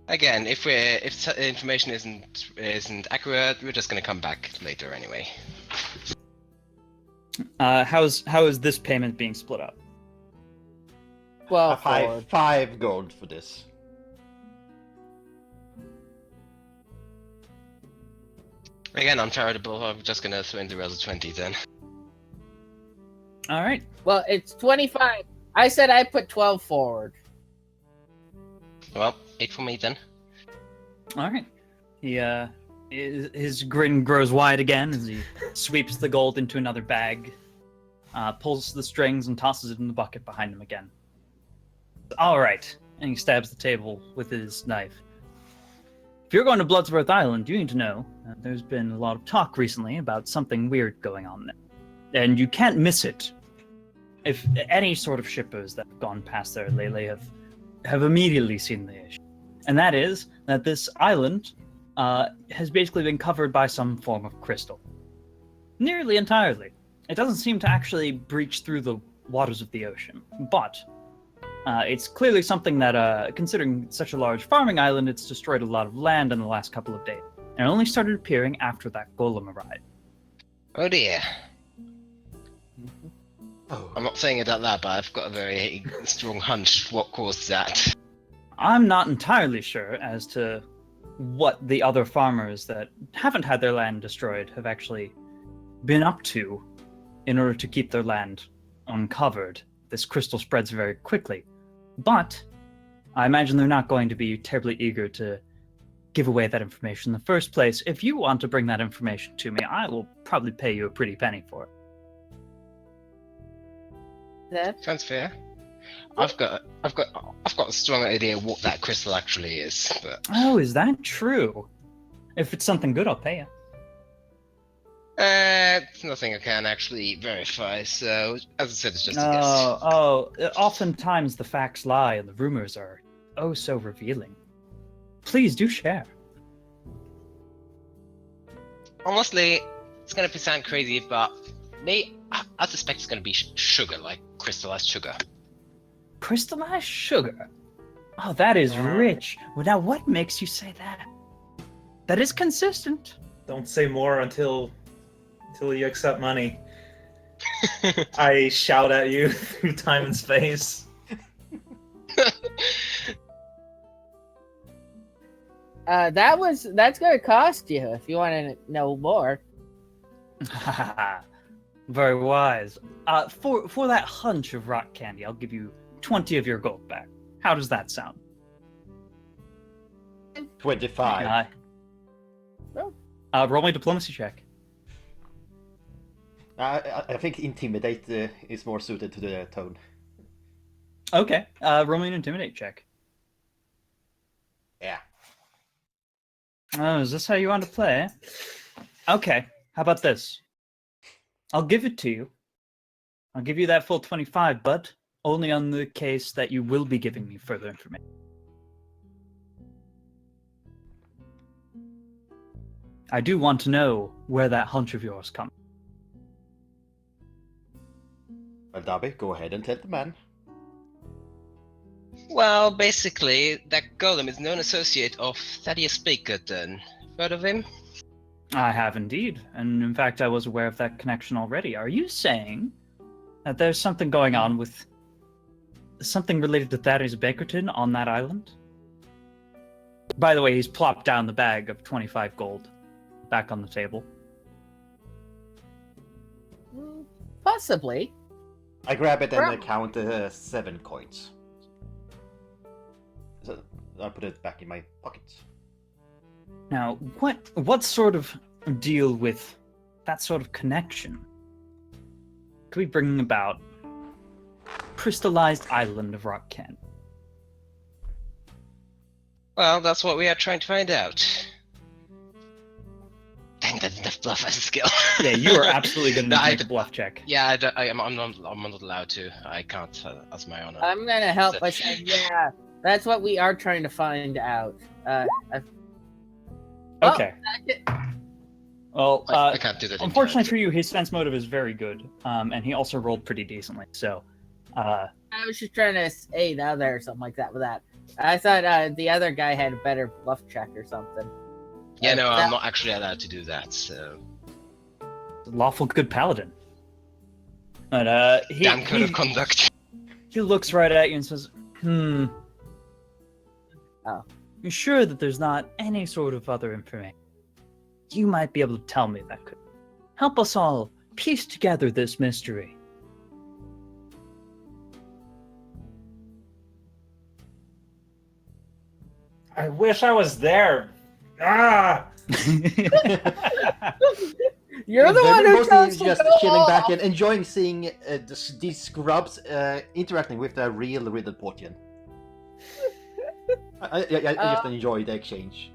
Again, if the information isn't accurate, we're just gonna come back later anyway. How is this payment being split up? well, Five gold for this. Again, uncharitable. I'm just gonna throw in the other 20 then. All right. Well, it's 25. I said I put 12 forward. Well, 8 for me then. All right. His grin grows wide again as he sweeps the gold into another bag, pulls the strings and tosses it in the bucket behind him again. All right. And he stabs the table with his knife. If you're going to Bloodsworth Island, you need to know there's been a lot of talk recently about something weird going on there. And you can't miss it. If any sort of shippers that have gone past there lately have immediately seen the issue. And that is that this island has basically been covered by some form of crystal. Nearly entirely. It doesn't seem to actually breach through the waters of the ocean. But it's clearly something that, considering such a large farming island, it's destroyed a lot of land in the last couple of days. And it only started appearing after that golem arrived. Oh dear. Oh. I'm not saying it like that, but I've got a very strong hunch what caused that. I'm not entirely sure as to what the other farmers that haven't had their land destroyed have actually been up to in order to keep their land uncovered. This crystal spreads very quickly. But I imagine they're not going to be terribly eager to give away that information in the first place. If you want to bring that information to me, I will probably pay you a pretty penny for it. That Sounds fair. I've got a strong idea what that crystal actually is, but Oh, is that true? If it's something good, I'll pay you. it's nothing I can actually verify. So, as I said, it's just a guess. Oftentimes the facts lie and the rumors are oh so revealing. Please do share. Honestly, it's gonna sound crazy, but I suspect it's gonna be sugar, like crystallized sugar. Crystallized sugar? Oh, that is rich. Well, now what makes you say that? That is consistent. Don't say more until you accept money. I shout at you through time and space. that's gonna cost you if you want to know more. Very wise. For that hunch of rock candy, I'll give you 20 of your gold back. How does that sound? 25. Roll me a diplomacy check. I think intimidate is more suited to the tone. Okay. Roll me an intimidate check. Yeah. Oh, is this how you want to play? Okay. How about this? I'll give it to you. I'll give you that full 25, but only on the case that you will be giving me further information. I do want to know where that hunch of yours comes. Well, Darby, go ahead and tell the man. Well, basically, that golem is known associate of Thaddeus Bakerton. Heard of him? I have indeed, and in fact I was aware of that connection already. Are you saying that there's something going on with something related to Thaddeus Bakerton on that island? By the way, he's plopped down the bag of 25 gold back on the table. Possibly. I grab it and count 7 coins. So I'll put it back in my pockets. Now, what sort of deal with that sort of connection could we bring about crystallized island of rock candy? Well, that's what we are trying to find out. think that enough bluff as a skill. Yeah, you are absolutely going No, to I make a d- bluff check. Yeah, I'm not allowed to. I can't. That's my honor. I'm gonna help So- by saying, yeah, that's what we are trying to find out. Okay. Well, I can't do that. unfortunately for you, his sense motive is very good, and he also rolled pretty decently. So, I was just trying to aid other or something like that with that. I thought the other guy had a better bluff check or something. Yeah, no, that- I'm not actually allowed to do that. So lawful good paladin. But damn code of conduct. he looks right at you and says, Oh. You sure that there's not any sort of other information you might be able to tell me that could help us all piece together this mystery? I wish I was there. Ah! You're the one who chose to just go chilling off. back and enjoying seeing these scrubs interacting with the real Ridderportian. I just enjoy the exchange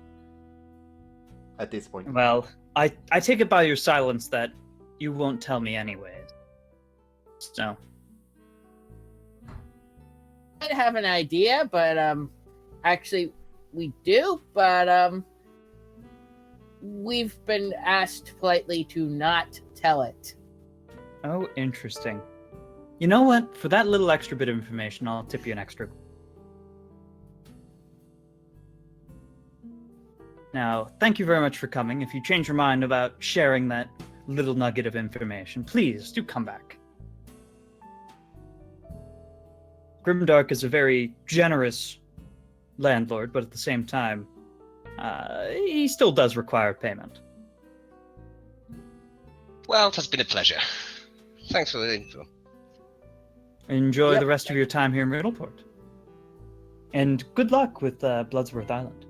at this point. Well, I take it by your silence that you won't tell me anyways. So, I have an idea, but actually we do, but we've been asked politely to not tell it. oh, interesting. You know what? For that little extra bit of information, I'll tip you an extra. Now, thank you very much for coming. If you change your mind about sharing that little nugget of information, please do come back. Grimdark is a very generous landlord, but at the same time, he still does require payment. Well, it has been a pleasure. Thanks for the info. Enjoy Yep. the rest of your time here in Riddleport. And good luck with Bloodsworth Island.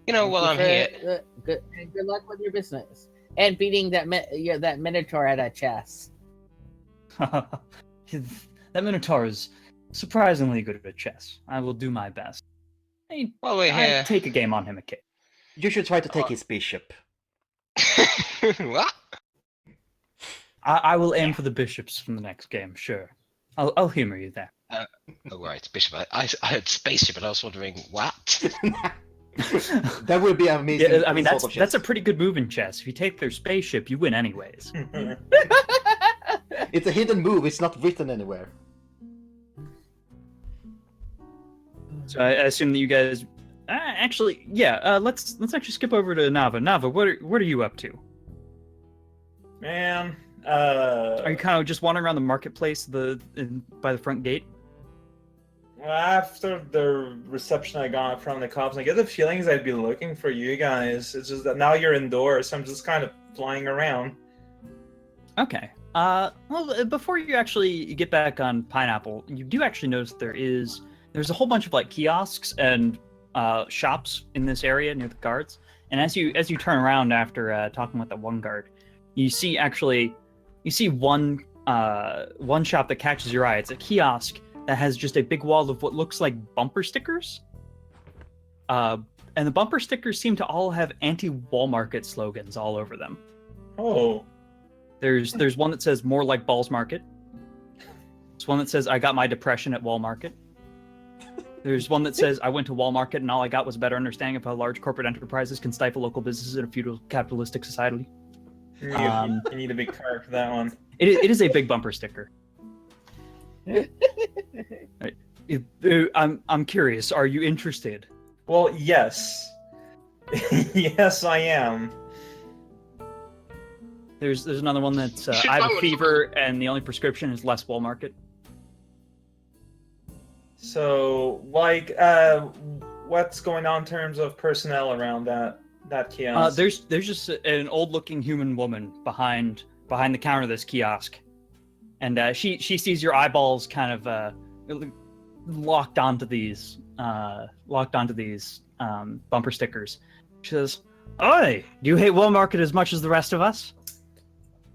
You know, while I'm here, Good luck with your business and beating that that Minotaur at a chess. That Minotaur is surprisingly good at chess. I will do my best. while we're I here. take a game on him a kid. You should try to take his bishop. What? I will aim for the bishops from the next game, sure. I'll humor you there. Oh right, bishop. I heard spaceship, but I was wondering what. That would be amazing. Yeah, I mean, sort of that's a chess. pretty good move in chess. If you take their spaceship, you win anyways. It's a hidden move. It's not written anywhere. So I assume that you guys, actually, yeah. Let's actually skip over to Nava. Nava, what are you up to? Man, Are you kind of just wandering around the marketplace by the front gate? after the reception I got from the cops, I get the feelings I'd be looking for you guys. It's just that now you're indoors, so I'm just kind of flying around. Okay. Well, before you actually get back on Pineapple, you do actually notice there's a whole bunch of like kiosks and shops in this area near the guards. And as you turn around after talking with that one guard, you see one shop that catches your eye. It's a kiosk that has just a big wall of what looks like bumper stickers. And the bumper stickers seem to all have anti-Walmarket slogans all over them. Oh, There's one that says "More like Balls Market." There's one that says "I got my depression at Walmarket." There's one that says "I went to Walmarket and all I got was a better understanding of how large corporate enterprises can stifle local businesses in a feudal capitalistic society." you Um, need a big card for that one. It is a big bumper sticker. I'm curious. Are you interested? Well, yes. Yes, I am. There's another one that's You should I have buy a one. fever and the only prescription is less Walmarket. So, like, what's going on in terms of personnel around that kiosk? There's just an old-looking human woman behind the counter of this kiosk, and she sees your eyeballs kind of locked onto these bumper stickers. She says, "Oi, do you hate Walmart as much as the rest of us?"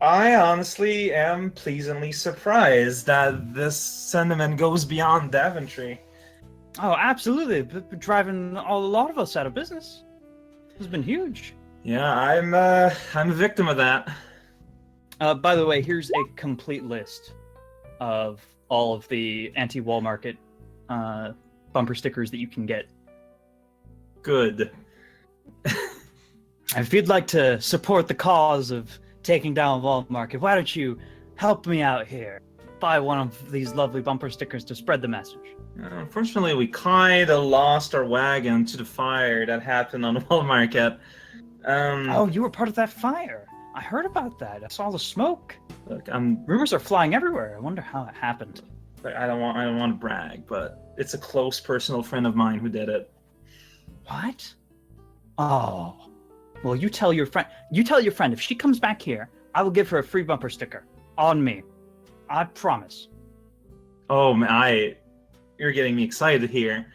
I honestly am pleasantly surprised that this sentiment goes beyond Daventry. Oh, absolutely. Driving a lot of us out of business. has been huge. Yeah, I'm a victim of that. By the way, here's a complete list of all of the anti-wall market bumper stickers that you can get. Good. If you'd like to support the cause of taking down wall market, why don't you help me out here? Buy one of these lovely bumper stickers to spread the message. Unfortunately, we kind of lost our wagon to the fire that happened on the wall market. Oh, you were part of that fire. I heard about that. I saw the smoke. Look, Rumors are flying everywhere. I wonder how it happened. I don't want to brag, but it's a close personal friend of mine who did it. What? Oh. Well, you tell your friend. You tell your friend if she comes back here, I will give her a free bumper sticker on me. I promise. Oh man, you're getting me excited here.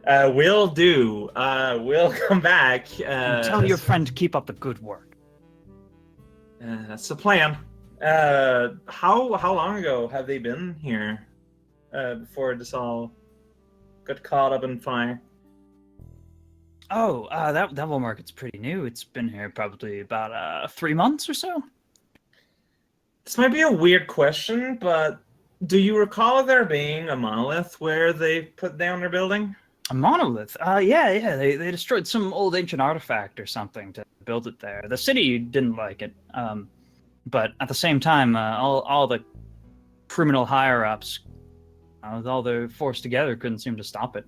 Will do. We'll come back. And tell your friend to keep up the good work. That's the plan. How long ago have they been here? Before this all got caught up in fire. Oh, that wall market's pretty new. It's been here probably about 3 months or so. This might be a weird question, but do you recall there being a monolith where they put down their building? A monolith? Yeah. They destroyed some old ancient artifact or something to build it there. The city didn't like it, but at the same time, all the criminal higher-ups, with all their force together, couldn't seem to stop it.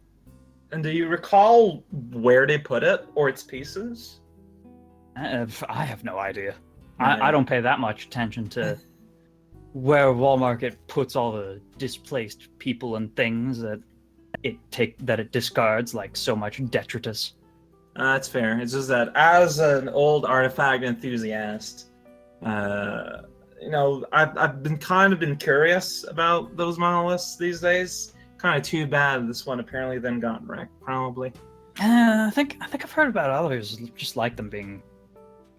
And do you recall where they put it or its pieces? I have no idea. Yeah. I don't pay that much attention to where Wall Market puts all the displaced people and things that it discards like so much detritus. That's fair. It's just that as an old artifact enthusiast, I've been curious about those monoliths these days. Kind of too bad this one apparently then got wrecked. Probably. I think I've heard about others just like them being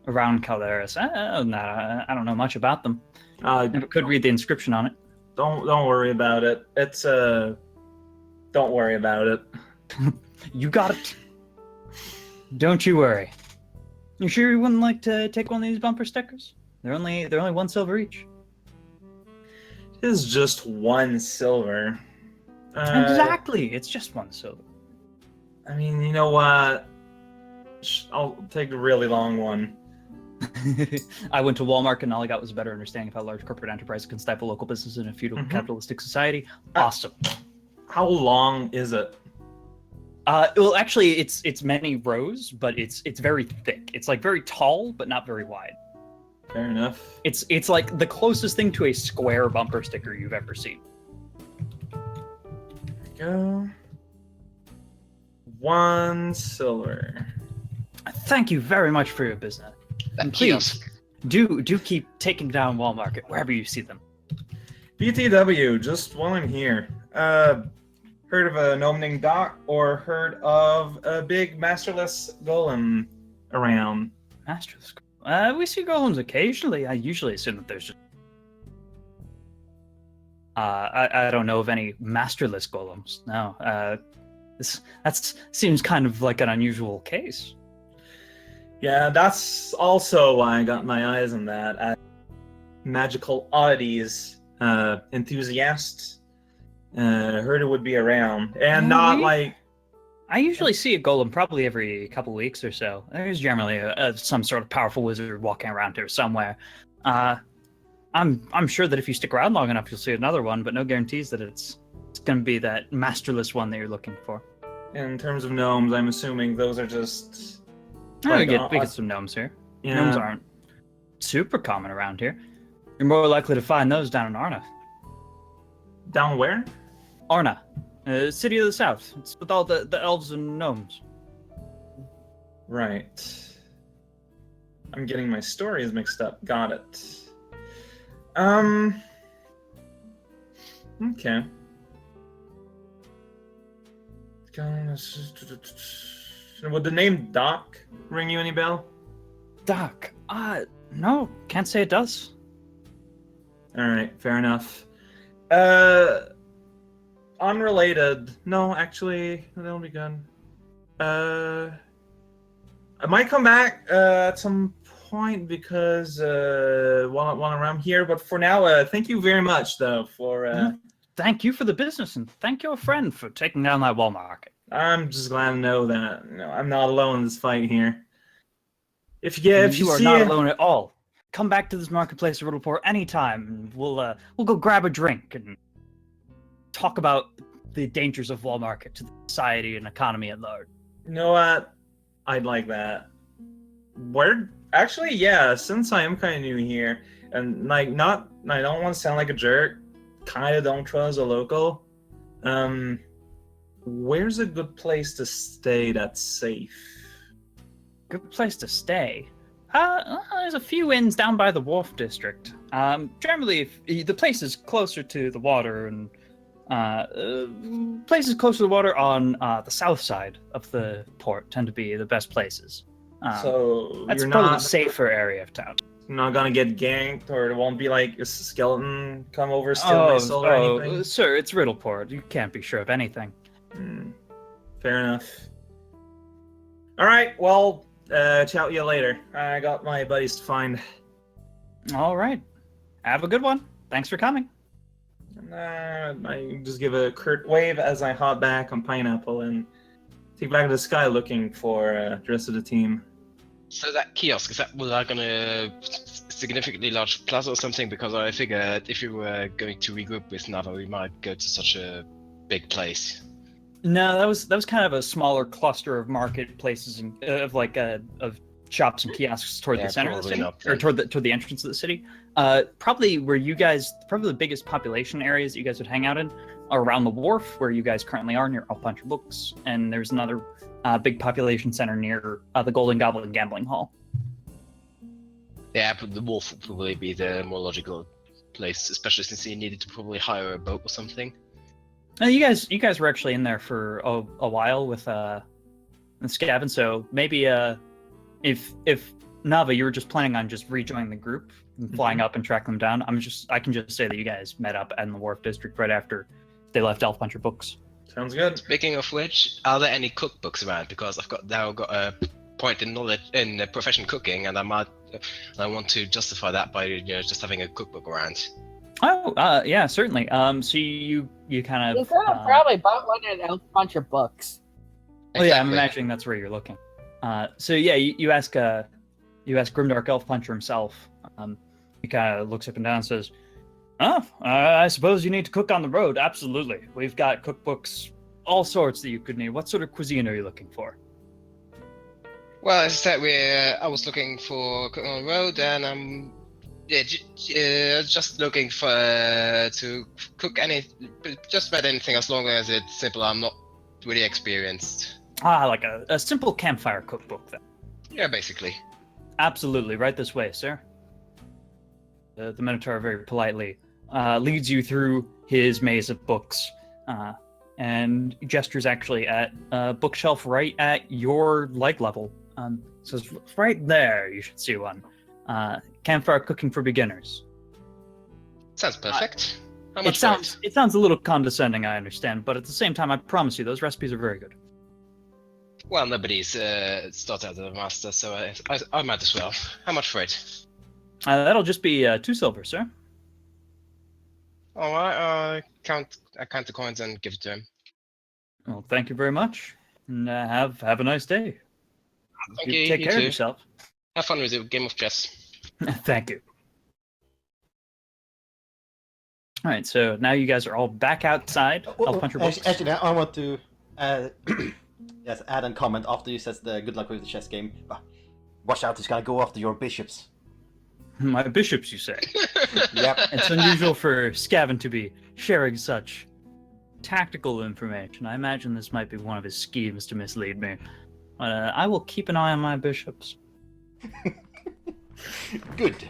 around Calderas. I don't know much about them. Never could read the inscription on it. Don't worry about it. It's don't worry about it. You got it. Don't you worry. You sure you wouldn't like to take one of these bumper stickers? They're only 1 silver each. It is just 1 silver. Exactly. It's just 1 silver. I mean, you know what? I'll take the really long one. I went to Walmart and all I got was a better understanding of how large corporate enterprise can stifle local business in a feudal capitalistic society. Awesome. How long is it? Well, actually, it's many rows, but it's very thick. It's like very tall, but not very wide. Fair enough. It's like the closest thing to a square bumper sticker you've ever seen. There we go. 1 silver. Thank you very much for your business. And please do keep taking down Wall Market wherever you see them. BTW, just while I'm here, heard of a gnome named Doc or heard of a big masterless golem around? Masterless. We see golems occasionally. I usually assume that there's just. I don't know of any masterless golems. No. That seems kind of like an unusual case. Yeah, that's also why I got my eyes on that. Magical oddities enthusiast. Heard it would be around, and not like. I usually see a golem probably every couple weeks or so. There's generally some sort of powerful wizard walking around here somewhere. I'm sure that if you stick around long enough, you'll see another one, but no guarantees that it's going to be that masterless one that you're looking for. In terms of gnomes, I'm assuming those are just. We get some gnomes here. Yeah. Gnomes aren't super common around here. You're more likely to find those down in Arna. Down where? Arna, city of the south. It's with all the elves and gnomes. Right. I'm getting my stories mixed up. Got it. Okay. Would the name Doc ring you any bell? Doc? No, can't say it does. Alright, fair enough. Unrelated. No, actually, that'll be good. I might come back at some point because while I'm here. But for now, thank you very much, though. Thank you for the business, and thank your friend for taking down that wall market. I'm just glad to know that I'm not alone in this fight here. If You you are see not it, alone at all. Come back to this marketplace of Riddleport anytime, and we'll go grab a drink and talk about the dangers of wall market to the society and economy at large. you know what? I'd like that. Where actually, yeah. Since I am kind of new here, and like not, I don't want to sound like a jerk. Kind of don't trust a local. Where's a good place to stay that's safe? Good place to stay. There's a few inns down by the wharf district. Generally, if the place is closer to the water, and places closer to the water on the south side of the port tend to be the best places. So That's you're probably not the safer area of town. gonna get ganked, or it won't be like a skeleton come over steal my soul or anything. Sir, it's Riddleport. You can't be sure of anything. Fair enough. All right, well, chat with you later. I got my buddies to find. All right. Have a good one. Thanks for coming. I just give a curt wave as I hop back on Pineapple and take back to the sky looking for the rest of the team. So that kiosk, is that like on a significantly large plaza or something? Because I figured if you were going to regroup with Nava, we might go to such a big place. No, that was kind of a smaller cluster of marketplaces and of shops and kiosks toward the center of the city, or toward the entrance of the city. Probably the biggest population areas that you guys would hang out in are around the wharf, where you guys currently are near Elfpuncher Books, and there's another big population center near the Golden Goblin Gambling Hall. Yeah, but the wharf would probably be the more logical place, especially since you needed to probably hire a boat or something. You guys were actually in there for a while with Scavin, so maybe if Nava, you were just planning on just rejoining the group and flying up and tracking them down, I can just say that you guys met up in the Wharf District right after they left Elfpuncher Books. Sounds good. Speaking of which, are there any cookbooks around? Because I've now got a point in knowledge in profession cooking, and I want to justify that by just having a cookbook around. Oh, yeah, certainly. So you kind of You could have probably bought one at Elfpuncher Books. Oh yeah, I'm imagining that's where you're looking. So yeah, you ask Grimdark Elfpuncher himself. He kind of looks up and down and says, "Oh, I suppose you need to cook on the road. Absolutely, we've got cookbooks, all sorts that you could need. What sort of cuisine are you looking for?" Well, as I said, I was looking for cooking on the road, and I'm just looking for to cook just about anything as long as it's simple. I'm not really experienced. Like a simple campfire cookbook, then. Yeah, basically. Absolutely, right this way, sir. The Minotaur very politely leads you through his maze of books, and gestures actually at a bookshelf right at your leg level. Says, right there, you should see one. Campfire cooking for beginners. Sounds perfect. How much for it? It sounds a little condescending, I understand, but at the same time, I promise you, those recipes are very good. Well, nobody's started as a master, so I might as well. How much for it? That'll just be 2 silver, sir. All right, I count the coins and give it to him. Well, thank you very much, and have a nice day. Thank you. Take You care too. of yourself. Have fun with your game of chess. Thank you. All right, so now you guys are all back outside. Elfpuncher Books. Actually, I want to add and comment after you says the good luck with the chess game. Watch out, he's gonna go after your bishops. My bishops, you say? Yep. It's unusual for Scavin to be sharing such tactical information. I imagine this might be one of his schemes to mislead me. But I will keep an eye on my bishops. Good.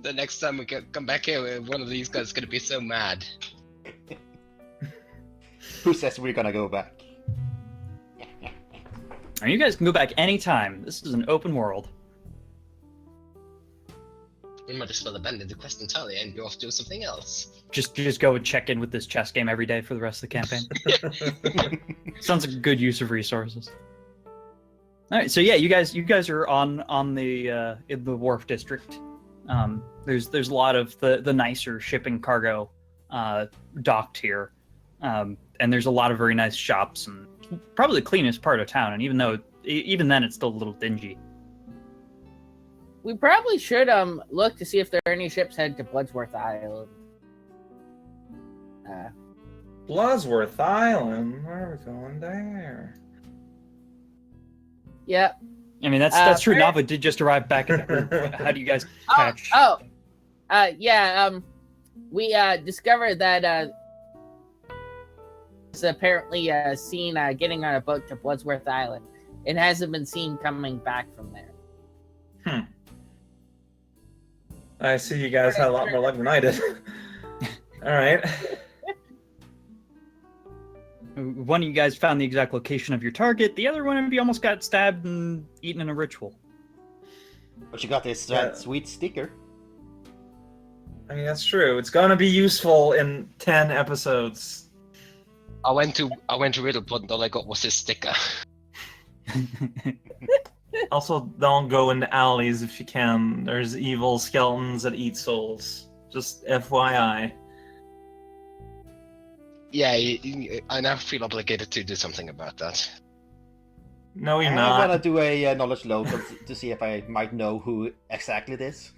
The next time we come back here, one of these guys is gonna be so mad. Who says we're gonna go back? And you guys can go back anytime. This is an open world. We might as well abandon the quest entirely and go off to something else. Just go and check in with this chess game every day for the rest of the campaign. Sounds like a good use of resources. All right, so yeah, you guys are on the in the wharf district. There's a lot of the nicer shipping cargo docked here, and there's a lot of very nice shops and probably the cleanest part of town. And even then, it's still a little dingy. We probably should look to see if there are any ships headed to Bloodsworth Island. Bloodsworth Island? Where are we going there? Yeah. I mean, that's true. Nava did just arrive back at the group. How do you guys catch? We discovered that it's apparently seen getting on a boat to Bloodsworth Island. It hasn't been seen coming back from there. I see you guys had a lot more luck than I did. All right. One of you guys found the exact location of your target. The other one of you almost got stabbed and eaten in a ritual. But you got this sweet sticker. I mean, that's true. It's gonna be useful in 10 episodes. I went to Riddleport and all I got was his sticker. Also, don't go into alleys if you can. There's evil skeletons that eat souls. Just FYI. Yeah, I now feel obligated to do something about that. No, you're I not. want to do a knowledge load to see if I might know who exactly it is.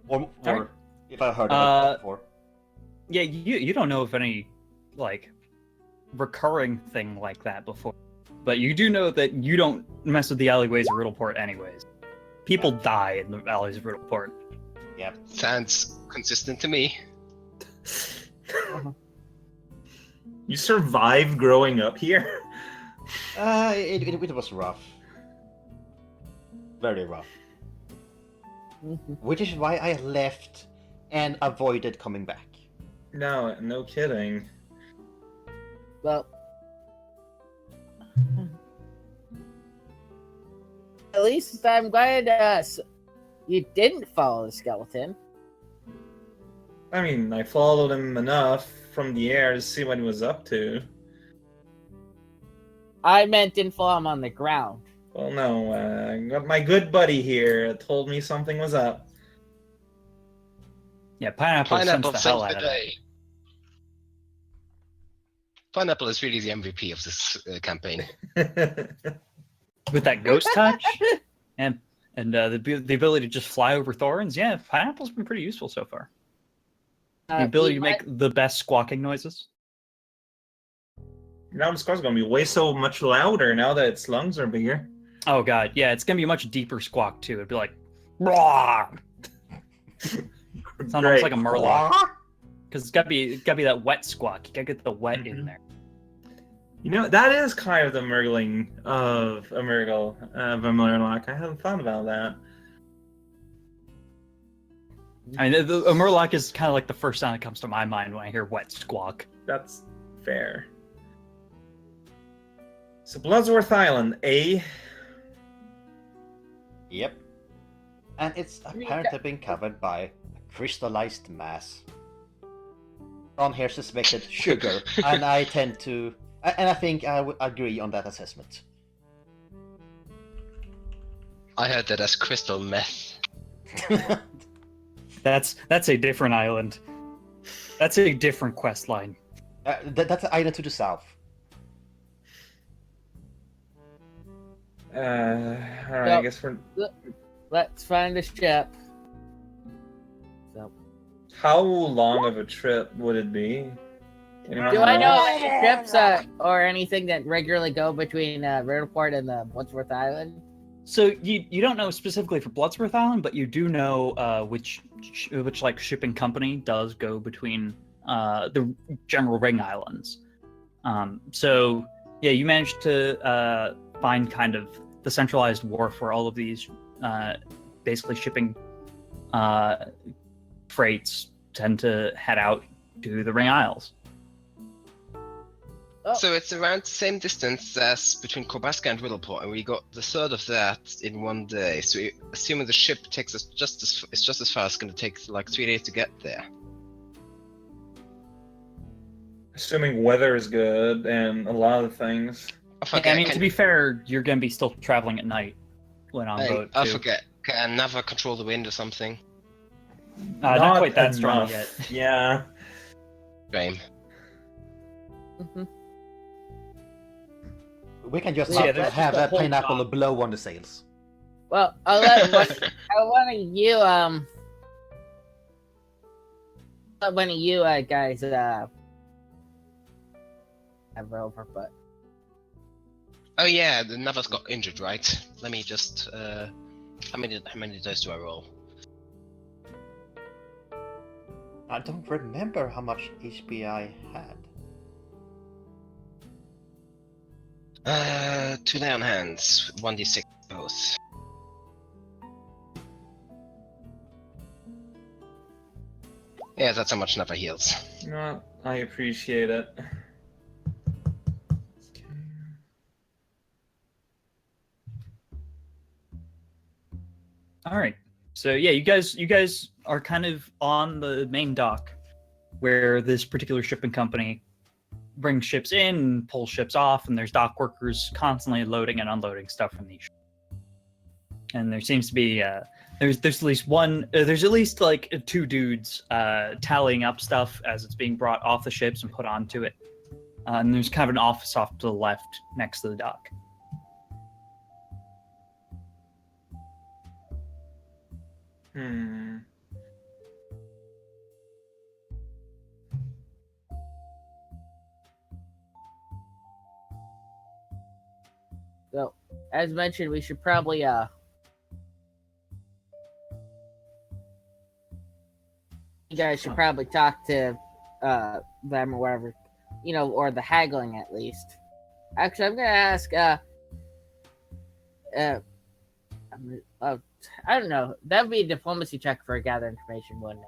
or Alright. if I heard of it before. Yeah, you don't know of any like recurring thing like that before, but you do know that you don't mess with the alleyways of Riddleport anyways. People die in the alleys of Riddleport. Yep. Sounds consistent to me. You survived growing up here? It was rough. Very rough. Which is why I left and avoided coming back. No kidding. Well, at least I'm glad you didn't follow the skeleton. I mean, I followed him enough from the air to see what he was up to. I meant didn't follow him on the ground. Well, no, my good buddy here told me something was up. Yeah, Pineapple sensed the hell out of it. day. Pineapple is really the MVP of this campaign. With that ghost touch and the ability to just fly over thorns. Yeah, Pineapple's been pretty useful so far. The ability to make the best squawking noises. Now the squawk's gonna be way so much louder now that its lungs are bigger. Oh god, yeah, it's gonna be a much deeper squawk too. It'd be like, roar. Sounds almost like a murloc. Because it's gotta be that wet squawk. You gotta get the wet in there. You know, that is kind of the murgling of a murloc. I hadn't thought about that. I mean, a murloc is kind of like the first sound that comes to my mind when I hear wet squawk. That's fair. So Bloodsworth Island, eh? Yep. And it's apparently been covered by a crystallized mass. On here suspected sugar, and I think I would agree on that assessment. I heard that as crystal meth. That's a different island. That's a different quest line. That's an island to the south. Alright, I Yep. guess we're... Let's find a ship. So, How long of a trip would it be? Anyone do I know knows? any ships or anything that regularly go between Riddleport and Bloodsworth Island? So you don't know specifically for Bloodsworth Island, but you do know which like shipping company does go between the general Ring Islands. So yeah, you managed to find kind of the centralized wharf where all of these basically shipping freights tend to head out to the Ring Isles. Oh. So it's around the same distance as between Corbaska and Riddleport, and we got the third of that in one day. So assuming the ship takes us just as far, it's going to take like 3 days to get there. Assuming weather is good and a lot of things. Yeah, I mean, to be fair, you're gonna be still traveling at night when on boat. I too. forget. Can Nava control the wind or something? Not quite that strong yet. Yeah. Shame. Mhm. We can just Yeah, there's have just a a whole pineapple dock. blow on the sails. Well, I'll let one of you guys have over, but Oh yeah, the Nava's got injured, right? Let me just. How many dice do I roll? I don't remember how much HP I had. 2 lay on hands, 1d6 both. Yeah, that's how much Nava heals. No, I appreciate it. All right. So yeah, you guys are kind of on the main dock where this particular shipping company brings ships in and pulls ships off, and there's dock workers constantly loading and unloading stuff from these ships. And there seems to be there's at least one there's at least like 2 dudes tallying up stuff as it's being brought off the ships and put onto it. And there's kind of an office off to the left next to the dock. Hmm. so as mentioned, we should probably you guys should probably talk to them or whatever, or the haggling at least. Actually, I'm gonna ask I don't know. That would be a diplomacy check for a gather information, wouldn't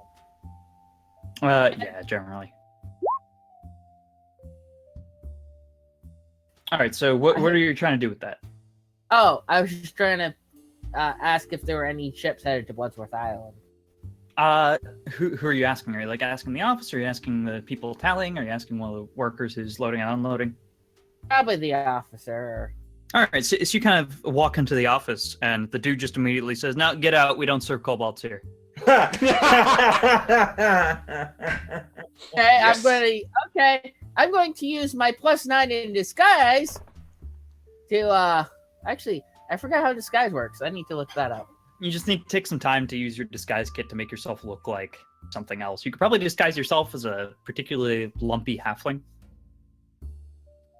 it? Yeah, generally. All right. So what are you trying to do with that? Oh, I was just trying to ask if there were any ships headed to Bloodsworth Island. Who are you asking? Are you like asking the office? Or are you asking the people tallying? Are you asking one of the workers who's loading and unloading? Probably the officer. All right, so you kind of walk into the office, and the dude just immediately says, "No, get out. We don't serve kobolds here." Okay, Yes. I'm going to use my +9 in disguise to actually, I forgot how disguise works. I need to look that up. You just need to take some time to use your disguise kit to make yourself look like something else. You could probably disguise yourself as a particularly lumpy halfling.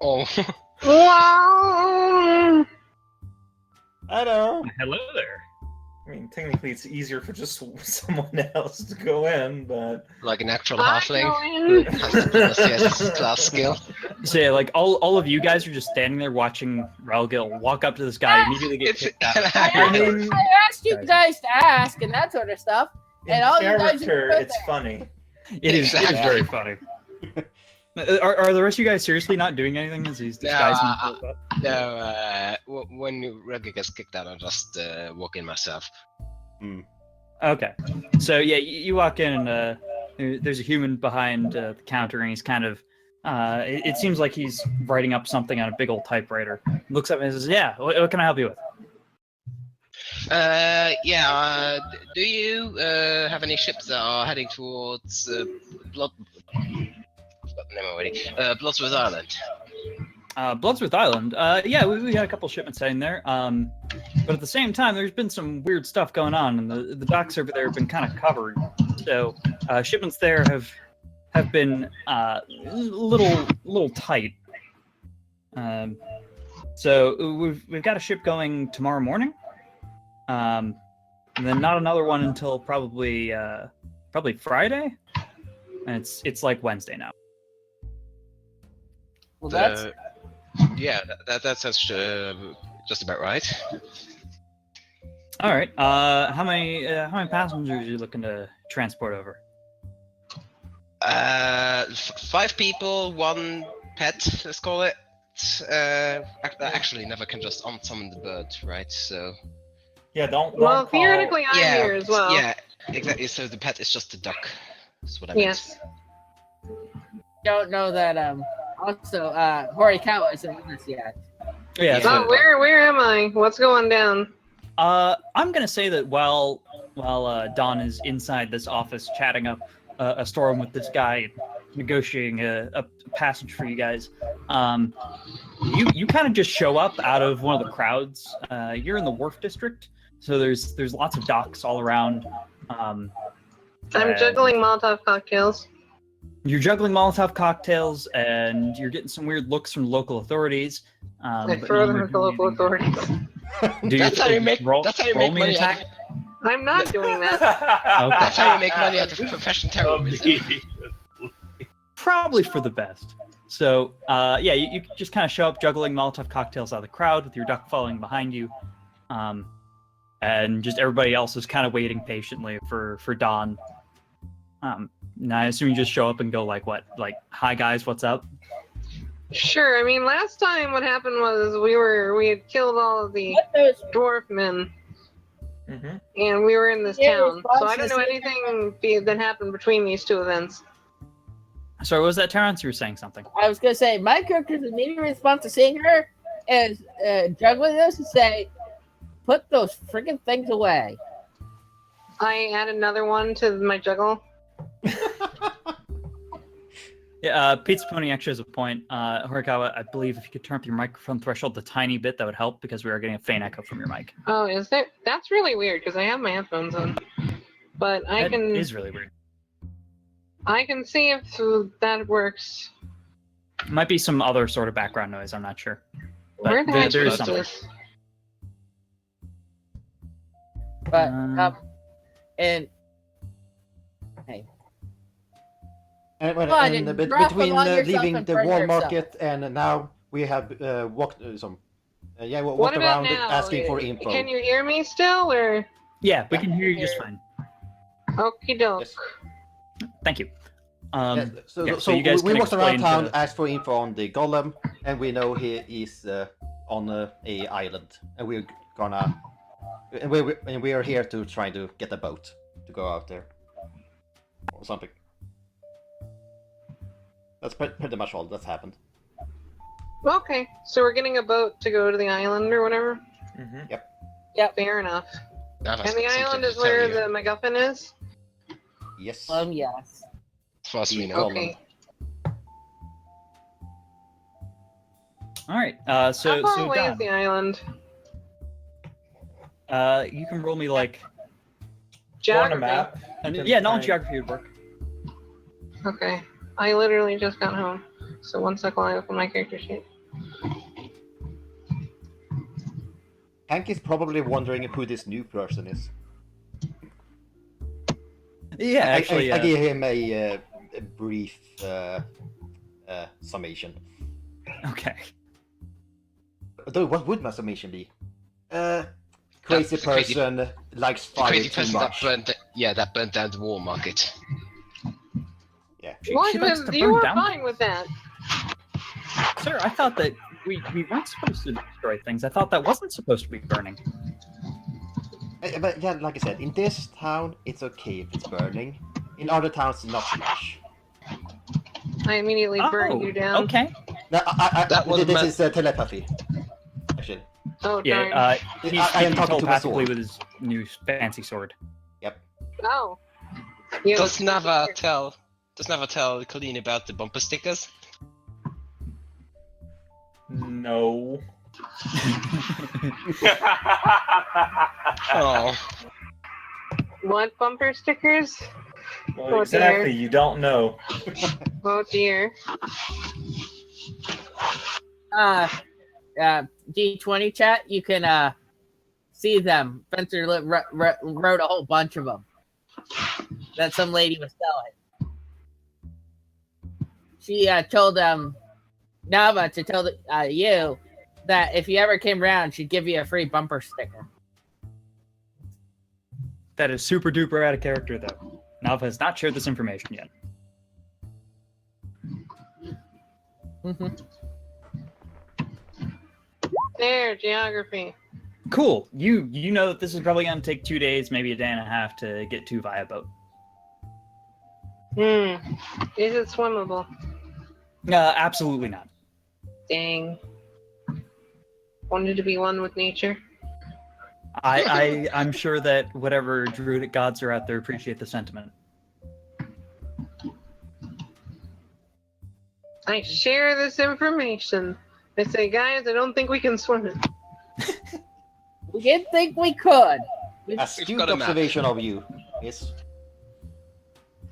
Oh. Hello. Hello there. I mean, technically, it's easier for just someone else to go in, but Like an actual halfling who has diplomacy as his class skill. So yeah, like all of you guys are just standing there watching Ralgil walk up to this guy, immediately get kicked out. I mean, I asked you guys to ask and that sort of stuff. in And all you guys character, are it's funny. It is Exactly. very funny. Are the rest of you guys seriously not doing anything as he's disguising himself up? No, when Rugger gets kicked out, I'll just walk in myself. Okay. So yeah, you walk in and there's a human behind the counter, and he's kind of it seems like he's writing up something on a big old typewriter. Looks up and says, "Yeah, what can I help you with?" Do you have any ships that are heading towards Bloodsworth Island? Bloodsworth Island. Yeah, we got a couple shipments heading there. But at the same time, there's been some weird stuff going on, and the docks over there have been kind of covered. So shipments there have been little tight. So we've got a ship going tomorrow morning, and then not another one until probably Friday, and it's like Wednesday now. Well, that's That sounds just about right. All right. How many passengers are you looking to transport over? 5 people, 1 pet. Let's call it. Actually, never can just unsummon the bird, right? So. Yeah, don't Well, call... theoretically, I'm here as well. Yeah, exactly. So the pet is just a duck. That's what I meant. Yes. don't know that also raocow isn't with us yet. Yeah. Yeah. Oh, where am I? What's going down? I'm gonna say that while Don is inside this office chatting up a storm with this guy, negotiating a passage for you guys, you kind of just show up out of one of the crowds. You're in the wharf district, so there's lots of docks all around. I'm and juggling Molotov cocktails. You're juggling Molotov cocktails, and you're getting some weird looks from local authorities. I but throw none them are at the local doing anything. authorities. Do That's how you make. roll, That's how you roll make me an money. attack. I'm not doing that. Okay. That's how you make money out of professional terrorism. Probably for the best. So, yeah, you just kind of show up juggling Molotov cocktails out of the crowd with your duck falling behind you. And just everybody else is kind of waiting patiently for Don. Now I assume you just show up and go like, what? Like, hi guys, what's up? Sure. I mean, last time what happened was we had killed all of the What those dwarf men, Mhm. and we were in this Yeah, town. So I response don't know is- anything that happened between these two events. Sorry, what was that, Terrence? You were saying something. I was gonna say my character's immediate response to seeing her is juggling this and say, "Put those freaking things away." I add another one to my juggle. Yeah, Pizza Pony actually has a point. Horikawa, I believe if you could turn up your microphone threshold a tiny bit, that would help because we are getting a faint echo from your mic. Oh, is there? That's really weird because I have my headphones on. But That is really weird. I can see if that works. Might be some other sort of background noise. I'm not sure. But Where the there- heck there is is something. this? But and And, Come on, and and bet- drop between along yourself leaving and the burn wall yourself. market and now we have walked some. What Walked about around now? asking for info. Can you hear me still, or Yeah, we can hear you just fine. okie doke? Yes. Thank you. Yes, so, yeah, so so you guys we can walked around explain town, to- asked for info on the golem, and we know he is on a island, and we're gonna, and we are here to try to get a boat to go out there, or something. That's pretty much all that's happened. Okay, so we're getting a boat to go to the island or whatever. Mhm. Fair enough. Now I've And the got something island to is tell where you. the MacGuffin is. Yes. yes. As far as we know. Okay. All right. How So far away Don, is the island? you can roll me like, Go on a Geography. map. and, You can yeah, knowledge find- geography would work. Okay. I literally just got home. So one sec while I open my character sheet. Hank is probably wondering who this new person is. Yeah, actually, I gave him a brief summation. okay. Though, what would my summation be? Crazy That's the crazy- person likes The fire crazy too person much. that burnt down the war market. What? She likes to You burn were down fine with that. Sir, I thought that we weren't supposed to destroy things. I thought that wasn't supposed to be burning. But yeah, like I said, in this town, it's okay if it's burning. In other towns, not so much. I immediately burned you down. Okay. No, That was this meant- is telepathy. Actually, Oh, darn. Yeah, he's I am speaking talking to my telepathically sword. with his new fancy sword. Oh. You Does Nava tell Colleen about the bumper stickers? No. Oh, What bumper stickers? Well, Oh, exactly. dear. You don't know. Oh dear. D20 chat, you can see them. Spencer wrote a whole bunch of them that some lady was selling. She told Nava to tell you that if you ever came around, she'd give you a free bumper sticker. That is super duper out of character, though. Nava has not shared this information yet. There, geography. Cool. You know that this is probably going to take 2 days, maybe a day and a half to get to via boat. Is it swimmable? Absolutely not. Dang. wanted to be one with nature. I'm sure that whatever druidic gods are out there appreciate the sentiment. I share this information. I say, guys, I don't think we can swim it. We didn't think we could. Astute got a map. observation of you. Yes.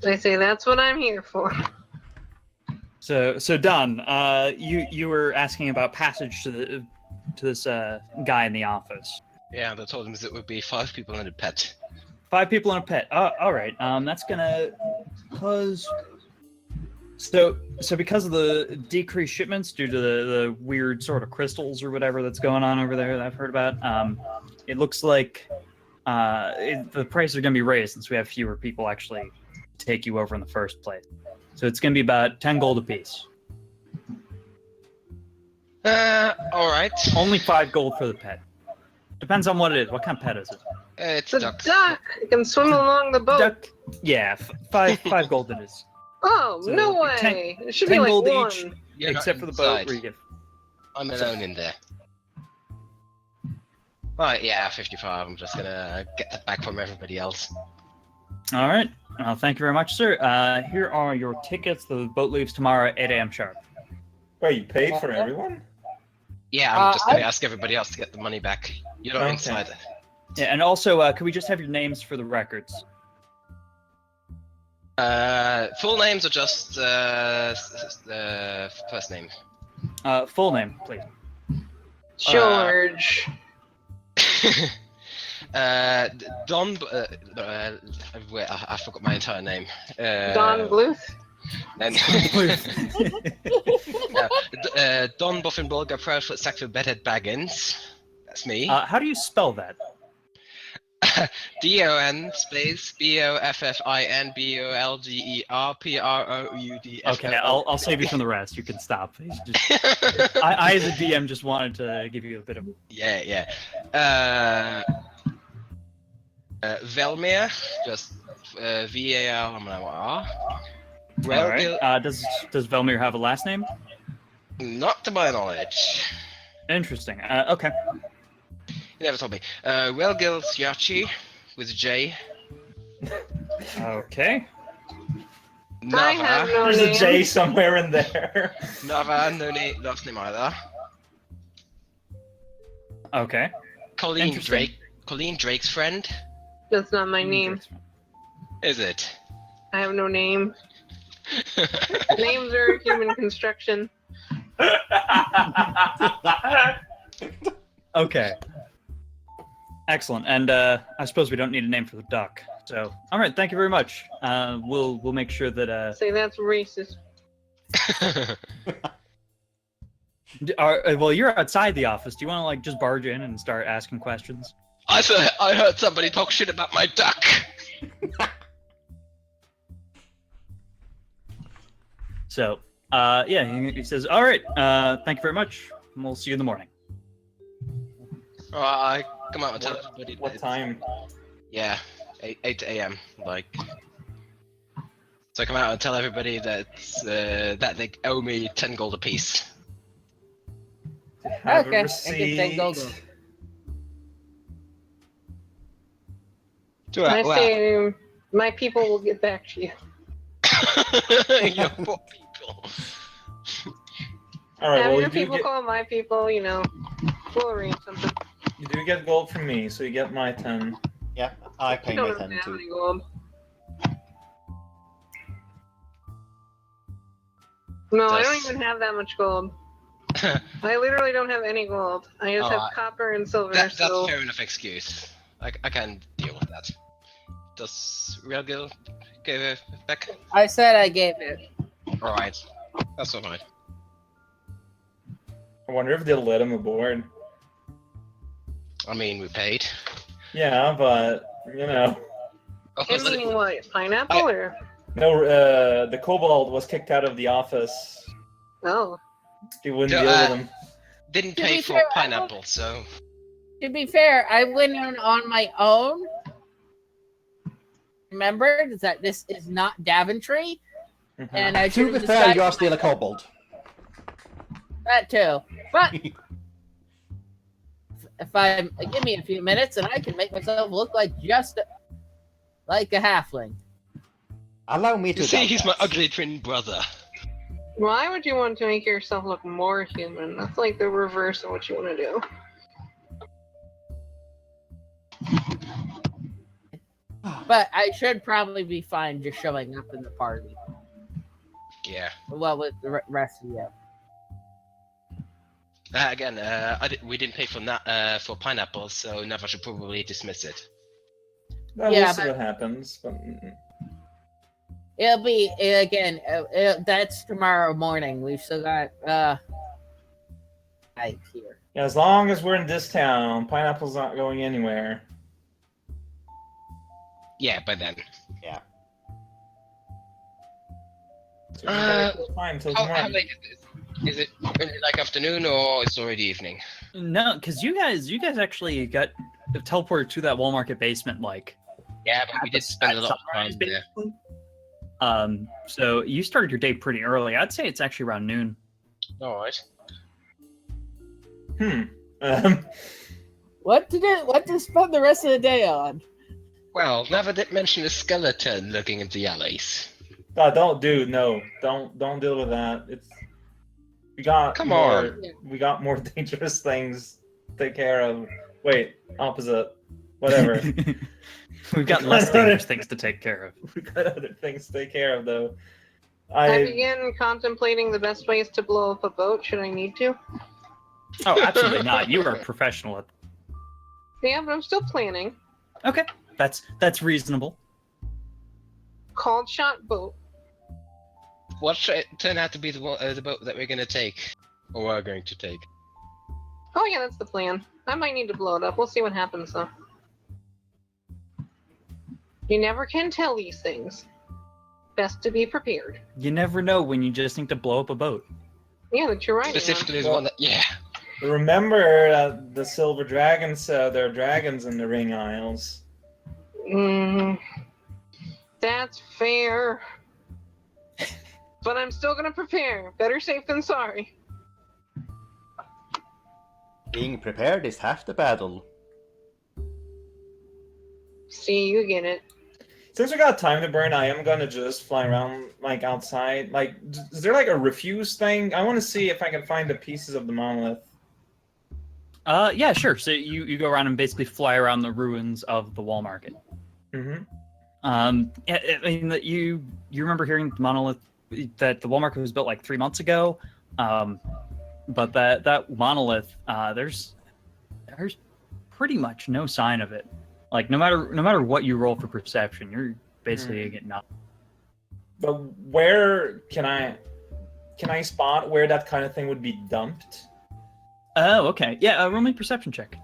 I say, that's what I'm here for. So Don, you were asking about passage to this guy in the office. Yeah, they told him that it would be 5 people and a pet. 5 people and a pet. All right. That's gonna cause. So because of the decreased shipments due to the weird sort of crystals or whatever that's going on over there that I've heard about, it looks like the prices are going to be raised since we have fewer people actually take you over in the first place. So it's going to be about 10 gold apiece. All right. Only 5 gold for the pet. Depends on what it is. What kind of pet is it? It's It's a a duck. duck. It can swim along the boat. Duck. Yeah, 5 gold it is. Oh, So, no 10 way. It should be 10 like gold one. each. You're not Except for the boat inside. where you get. I'm alone in there. Right, yeah, 55. I'm just gonna get that back from everybody else. All right. Well, thank you very much, sir. Here are your tickets. The boat leaves tomorrow at 8 a.m. sharp. Wait, you paid for everyone? Yeah, I'm just gonna I- ask everybody else to get the money back. You're not Okay. inside. Yeah, and also, could we just have your names for the records? Full names or just first name? Full name, please. George. Don. Wait, I forgot my entire name. Don Bluth. And Don Boffinbolga, Proudfoot, Sackville, Bedhead, Baggins. That's me. How do you spell that? D-O-N space B-O-F-F-I-N-B-O-L-G-E-R-P-R-O-U-D. Okay, I'll save you from the rest. You can stop. I as a DM, just wanted to give you a bit of. Yeah. Velmir, just V-A-L-M-I-R. All right. Does Velmir have a last name? Not to my knowledge. Interesting. Okay. He never told me. Welgil Syachi with a J. Okay. I have Nava. no There's name. a J somewhere in there. Nava, no last name either. Okay. Colleen Interesting. Drake. Colleen Drake's friend. That's not my name. Is it? I have no name. Names are human construction. Okay. Excellent. And I suppose we don't need a name for the duck. So, all right. Thank you very much. We'll make sure that. Say that's racist. Well, you're outside the office. Do you want to just barge in and start asking questions? I heard somebody talk shit about my duck. So, yeah, he says, all right. Thank you very much. And we'll see you in the morning. I come out and tell everybody. What time? Yeah, 8 a.m. So I come out and tell everybody that they owe me 10 gold apiece. Have Okay, a and get 10 gold. receipt. I say my people will get back to you. You poor people. All right. Have Well, your people call my people. We'll arrange something. you do get gold from me, so you get my 10. Yeah, I pay I my don't 10 have too. any gold. No, I don't Does- even have that much gold. I literally don't have any gold. I just Oh, have copper and silver. That's so a fair enough excuse. I can deal with that. Does Realgil give it back? I said I gave it. Alright. That's alright. I wonder if they'll let him aboard. I mean, we paid. Yeah, but And meaning what? Pineapple or? no. The kobold was kicked out of the office. Oh. He wouldn't No, deal with him. Didn't To pay be for fair, pineapple, so. To be fair, I went on my own. Remember that this is not Daventry, Mhm. and I To should be have fair, decided you are still a kobold. that too. But give me a few minutes, and I can make myself look like just like a halfling. Allow me to. You see, doubt he's my that. ugly twin brother. Why would you want to make yourself look more human? That's like the reverse of what you want to do. But I should probably be fine just showing up in the party. Yeah. Well, with the rest of you. Again, we didn't pay for pineapples, so Nava should probably dismiss it. Well, Yeah, we'll see but- what happens. But It'll be again. That's tomorrow morning. We've still got night here. yeah, as long as we're in this town, pineapple's not going anywhere. Yeah, by then. So we gotta keep fine until How tomorrow. late is this? Is it only like afternoon or it's already evening? No, because you guys actually got teleported to that Walmart basement like Yeah, but we did spend a lot of sunrise, time there. basically. So you started your day pretty early. I'd say it's actually around noon. Alright. What to spend the rest of the day on? Well, Nava did mention a skeleton looking into the alleys. Don't deal with that. We got Come more, on. We got more dangerous things to take care of. Wait, opposite. Whatever. We've got less dangerous things to take care of. We got other things to take care of, though. I begin contemplating the best ways to blow up a boat should I need to. Oh, absolutely not. You are a professional at. Yeah, but I'm still planning. Okay, that's reasonable. Called shot boat. What should it turn out to be the boat that we're going to take? Or are going to take? Oh yeah, that's the plan. I might need to blow it up. We'll see what happens though. You never can tell these things. Best to be prepared. You never know when you just need to blow up a boat. Yeah, that you're right. Specifically, the Well- one that. Yeah. Remember the silver dragons, there are dragons in the ring isles. That's fair. But I'm still gonna prepare. Better safe than sorry. Being prepared is half the battle. See, you get it. Since we got time to burn, I am gonna just fly around like outside. Like, is there like a refuse thing? I want to see if I can find the pieces of the monolith. Yeah, sure. So you go around and basically fly around the ruins of the wall market. Mm-hmm. Yeah, I mean, you remember hearing the monolith that the wall market was built like 3 months ago, but that monolith, there's pretty much no sign of it. Like no matter what you roll for perception, you're basically getting nothing. But where can I spot where that kind of thing would be dumped? Oh, okay. Yeah, roll me a perception check.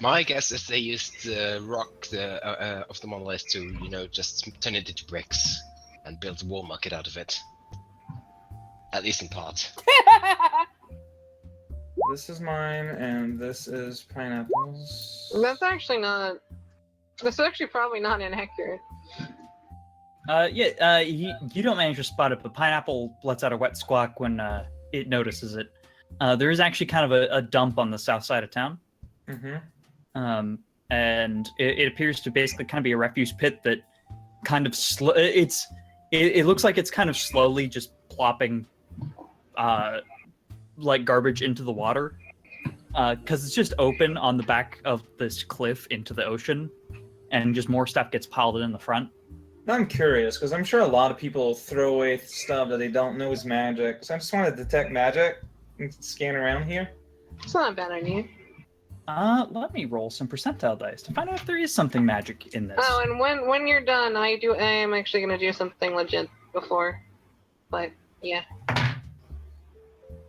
My guess is they used the rock of the monolith to, just turn it into bricks and build a wall market out of it. At least in part. This is mine, and this is pineapples. That's actually not. That's actually probably not inaccurate. You don't manage to spot it, but Pineapple lets out a wet squawk when it notices it. There is actually kind of a dump on the south side of town. Mm-hmm. And it appears to basically kind of be a refuse pit that kind of it looks like it's kind of slowly just plopping like garbage into the water because it's just open on the back of this cliff into the ocean, and just more stuff gets piled in the front. I'm curious because I'm sure a lot of people throw away stuff that they don't know is magic. So I just want to detect magic and scan around here. It's not a bad idea. Let me roll some percentile dice to find out if there is something magic in this. Oh, and when you're done, I am actually gonna do something legit before. But yeah,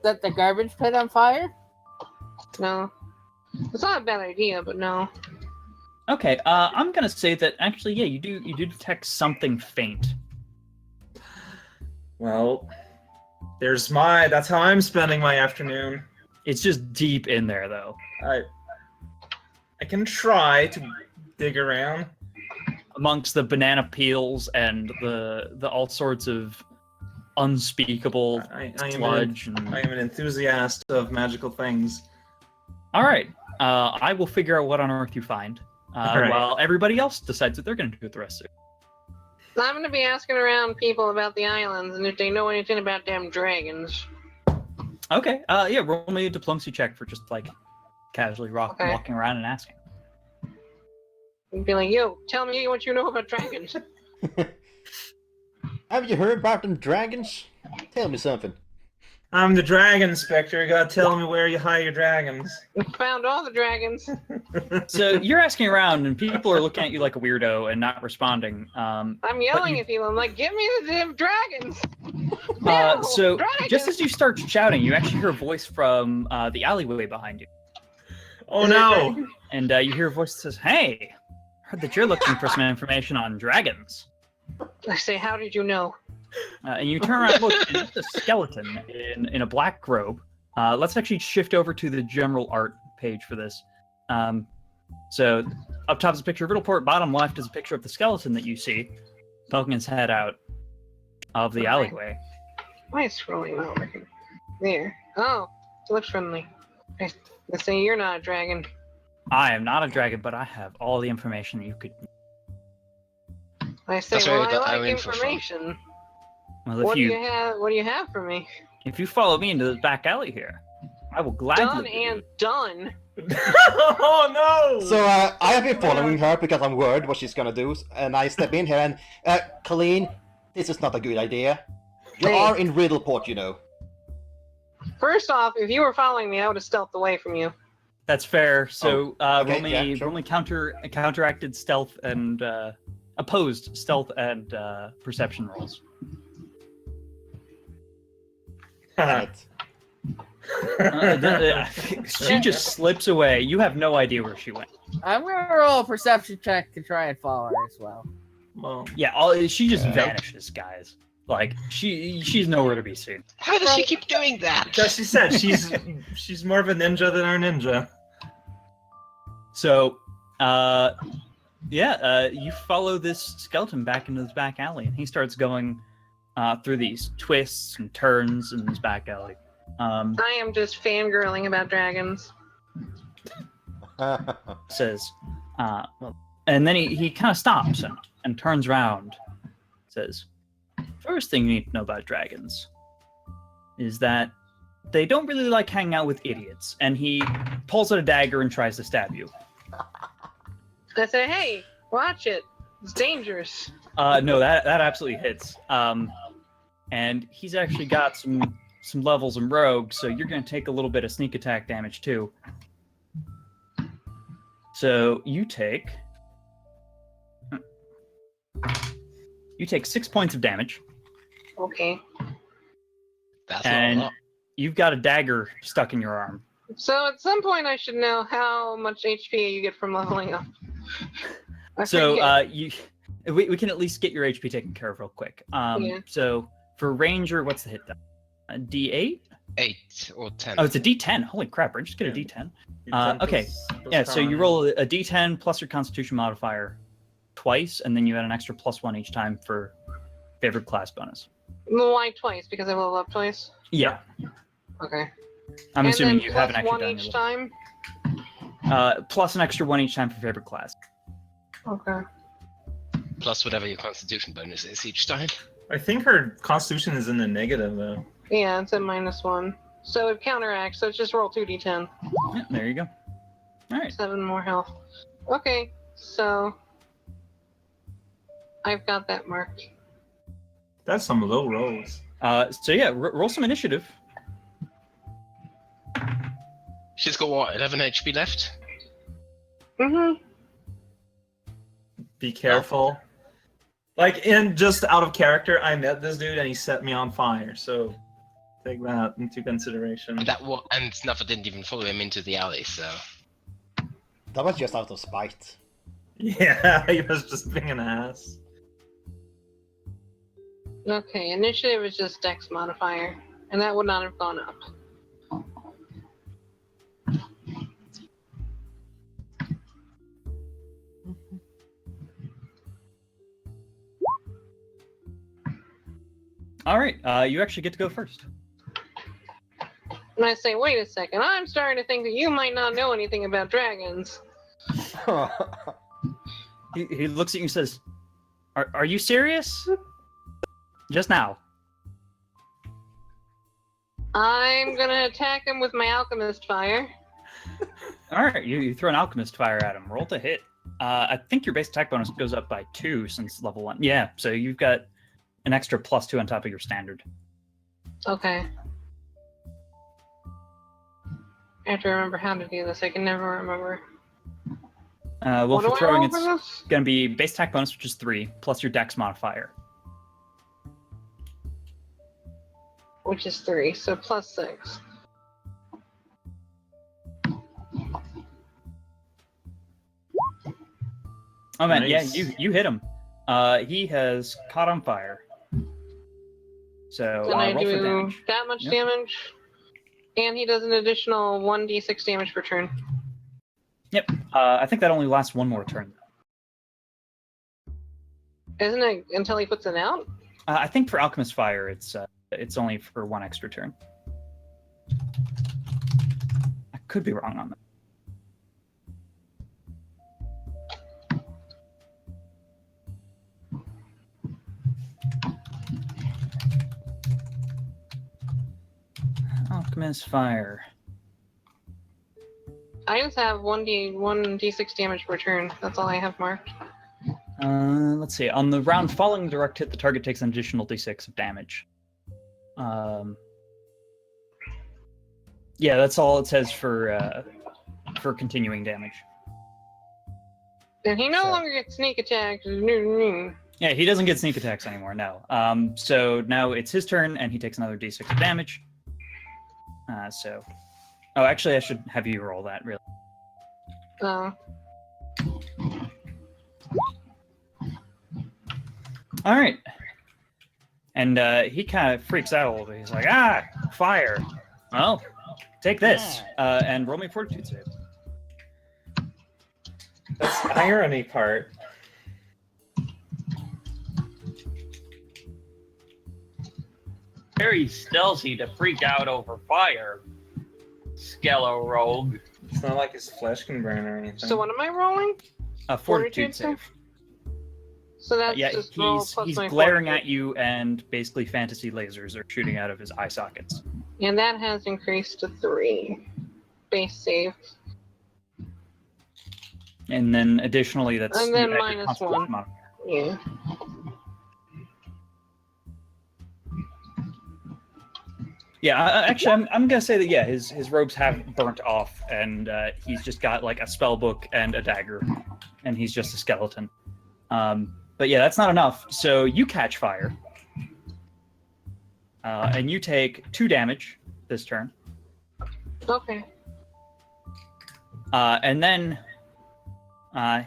Set the garbage pit on fire? no, it's not a bad idea, but no. Okay, I'm gonna say that actually, yeah, you do detect something faint. Well, that's how I'm spending my afternoon. It's just deep in there, though. I can try to dig around. Amongst the banana peels and the all sorts of unspeakable I sludge. am an enthusiast of magical things. All right. I will figure out what on earth you find, Alright. while everybody else decides what they're going to do with the rest of it. I'm gonna be asking around people about the islands and if they know anything about damn dragons. Okay. Yeah. Roll me a diplomacy check for just like casually Okay. walking around and asking. And be like, yo, tell me what you know about dragons. Have you heard about them dragons? Tell me something. I'm the dragon inspector. You gotta tell me where you hide your dragons. Found all the dragons. So you're asking around, and people are looking at you like a weirdo and not responding. I'm yelling you- at people. I'm like, give me the damn dragons. No, So dragons! just as you start shouting, you actually hear a voice from the alleyway behind you, Oh no! and you hear a voice that says, "Hey, heard that you're looking for some information on dragons." I say, how did you know? And you turn around and look, and it's a skeleton in a black robe. Let's actually shift over to the general art page for this. So up top is a picture of Riddleport. Bottom left is a picture of the skeleton that you see poking his head out of the Okay. alleyway. Why is scrolling over here? There. Oh, it looks friendly. I say you're not a dragon. I am not a dragon, but I have all the information that you could. I say, That's where well, we I got our like info from. information. Well, What if do you you have? What do you have for me? if you follow me into the back alley here, I will gladly. Done do and it. done. Oh no! So I have been following her because I'm worried what she's gonna do, and I step in here and Colleen, this is not a good idea. You Hey. are in Riddleport, you know. First off, if you were following me, I would have stealthed away from you. That's fair. So okay, roll me yeah, sure. roll me counteracted stealth and opposed stealth and perception rolls. Right. She just slips away. You have no idea where she went. I'm gonna roll a perception check to try and follow her as well. Well, Yeah, she just Yeah. vanishes, guys. Like she's nowhere to be seen. How does she keep doing that? as she said, she's more of a ninja than our ninja. So, you follow this skeleton back into this back alley, and he starts going through these twists and turns in this back alley. I am just fangirling about dragons. Says, and then he kind of stops and turns around. Says, first thing you need to know about dragons is that they don't really like hanging out with idiots. And he pulls out a dagger and tries to stab you. I say, hey, watch it. It's dangerous. No, that absolutely hits. And he's actually got some levels in rogue, so you're going to take a little bit of sneak attack damage too. So you take 6 points of damage, Okay. That's and not a lot. you've got a dagger stuck in your arm. So at some point, I should know how much HP you get from leveling up. I So forget. we can at least get your HP taken care of real quick. Yeah. So for ranger, what's the hit die? A D8? 8 or 10. Oh, it's a D10. Holy crap! Rangers get a D10. Okay. Plus Yeah, so you time. roll a D10 plus your Constitution modifier twice, and then you add an extra +1 each time for favorite class bonus. Why twice? Because I level up twice? Yeah, Okay. I'm And assuming then you haven't plus actually one done each your time? plus an extra 1 each time for favorite class. Okay. Plus whatever your constitution bonus is each time. I think her constitution is in the negative though. Yeah, it's at -1. So it counteracts, so it's just roll 2d10. Yeah, there you go. All right. 7 more health. Okay, so I've got that marked. That's some low rolls. So yeah, roll some initiative. She's got what, 11 HP left? Mm-hmm. Be careful. Like, in just out of character, I met this dude and he set me on fire. So take that into consideration. And and Snuffer didn't even follow him into the alley, so That was just out of spite. Yeah, he was just being an ass. Okay, initiative is just dex modifier, and that would not have gone up. All right, you actually get to go first. And I say, wait a second, I'm starting to think that you might not know anything about dragons. He looks at you and says, Are you serious? Just now. I'm gonna attack him with my alchemist fire. Alright, you throw an alchemist fire at him. Roll to hit. I think your base attack bonus goes up by 2 since level 1. Yeah, so you've got an extra +2 on top of your standard. Okay. I have to remember how to do this. I can never remember. Well, What do for I throwing, roll it's for this? going to be base attack bonus, which is 3, plus your dex modifier. Which is 3, so +6. Oh man, Nice. yeah, you hit him. He has caught on fire. So Can I roll for do damage. that much Yep. damage? And he does an additional 1d6 damage per turn. Yep. I think that only lasts one more turn. Isn't it until he puts it out? I think for alchemist fire, it's only for one extra turn. I could be wrong on that. Alchemist fire. I just have 1d6 damage per turn. That's all I have marked. Let's see. On the round following direct hit, the target takes an additional d6 of damage. Yeah, that's all it says for continuing damage. And he no So- longer gets sneak attacks. Yeah, he doesn't get sneak attacks anymore. No. So now it's his turn, and he takes another d6 of damage. Oh, actually, I should have you roll that. Really. All right. And he kind of freaks out a little bit. He's like, fire. Well, take this. And roll me a fortitude save. That's the irony part. Very stealthy to freak out over fire. Skello rogue. It's not like his flesh can burn or anything. So what am I rolling? A Fortitude fortitude save. So that's Yeah, just roll plus he's my glaring fortitude. at you, and basically fantasy lasers are shooting out of his eye sockets. And that has increased to 3. Base save. And then additionally, that's And then you add your minus constitution 1. modifier. Yeah. Yeah, actually, I'm gonna say that his robes have burnt off, and he's just got like a spell book and a dagger, and he's just a skeleton. But yeah, that's not enough. So you catch fire, and you take 2 damage this turn, Okay. and then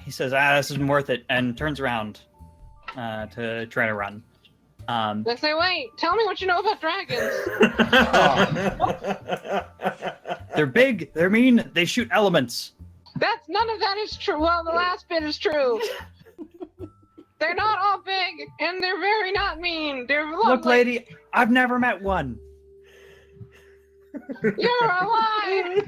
he says, "This isn't worth it," and turns around to try to run. I say, wait, tell me what you know about dragons. They're big, they're mean, they shoot elements. None of that is true. Well, the last bit is true. They're not all big, and they're very not mean. They're lovely. Look, lady, I've never met one. You're alive.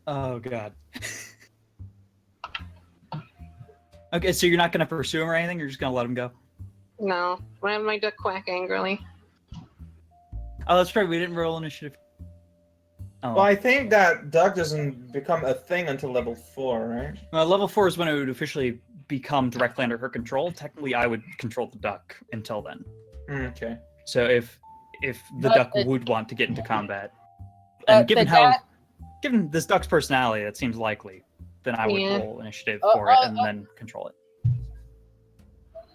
Oh god. Okay, so you're not gonna pursue him or anything? You're just gonna let him go? No, I have my duck quack angrily. Oh, that's right. We didn't roll initiative. Oh, Well, I think that duck doesn't become a thing until level 4, right? level 4 is when it would officially become directly under her control. Technically, I would control the duck until then. Okay. So if the But duck the- would want to get into combat, and given given this duck's personality, that seems likely, then I would Yeah. roll initiative Oh, for it oh, and oh. then control it.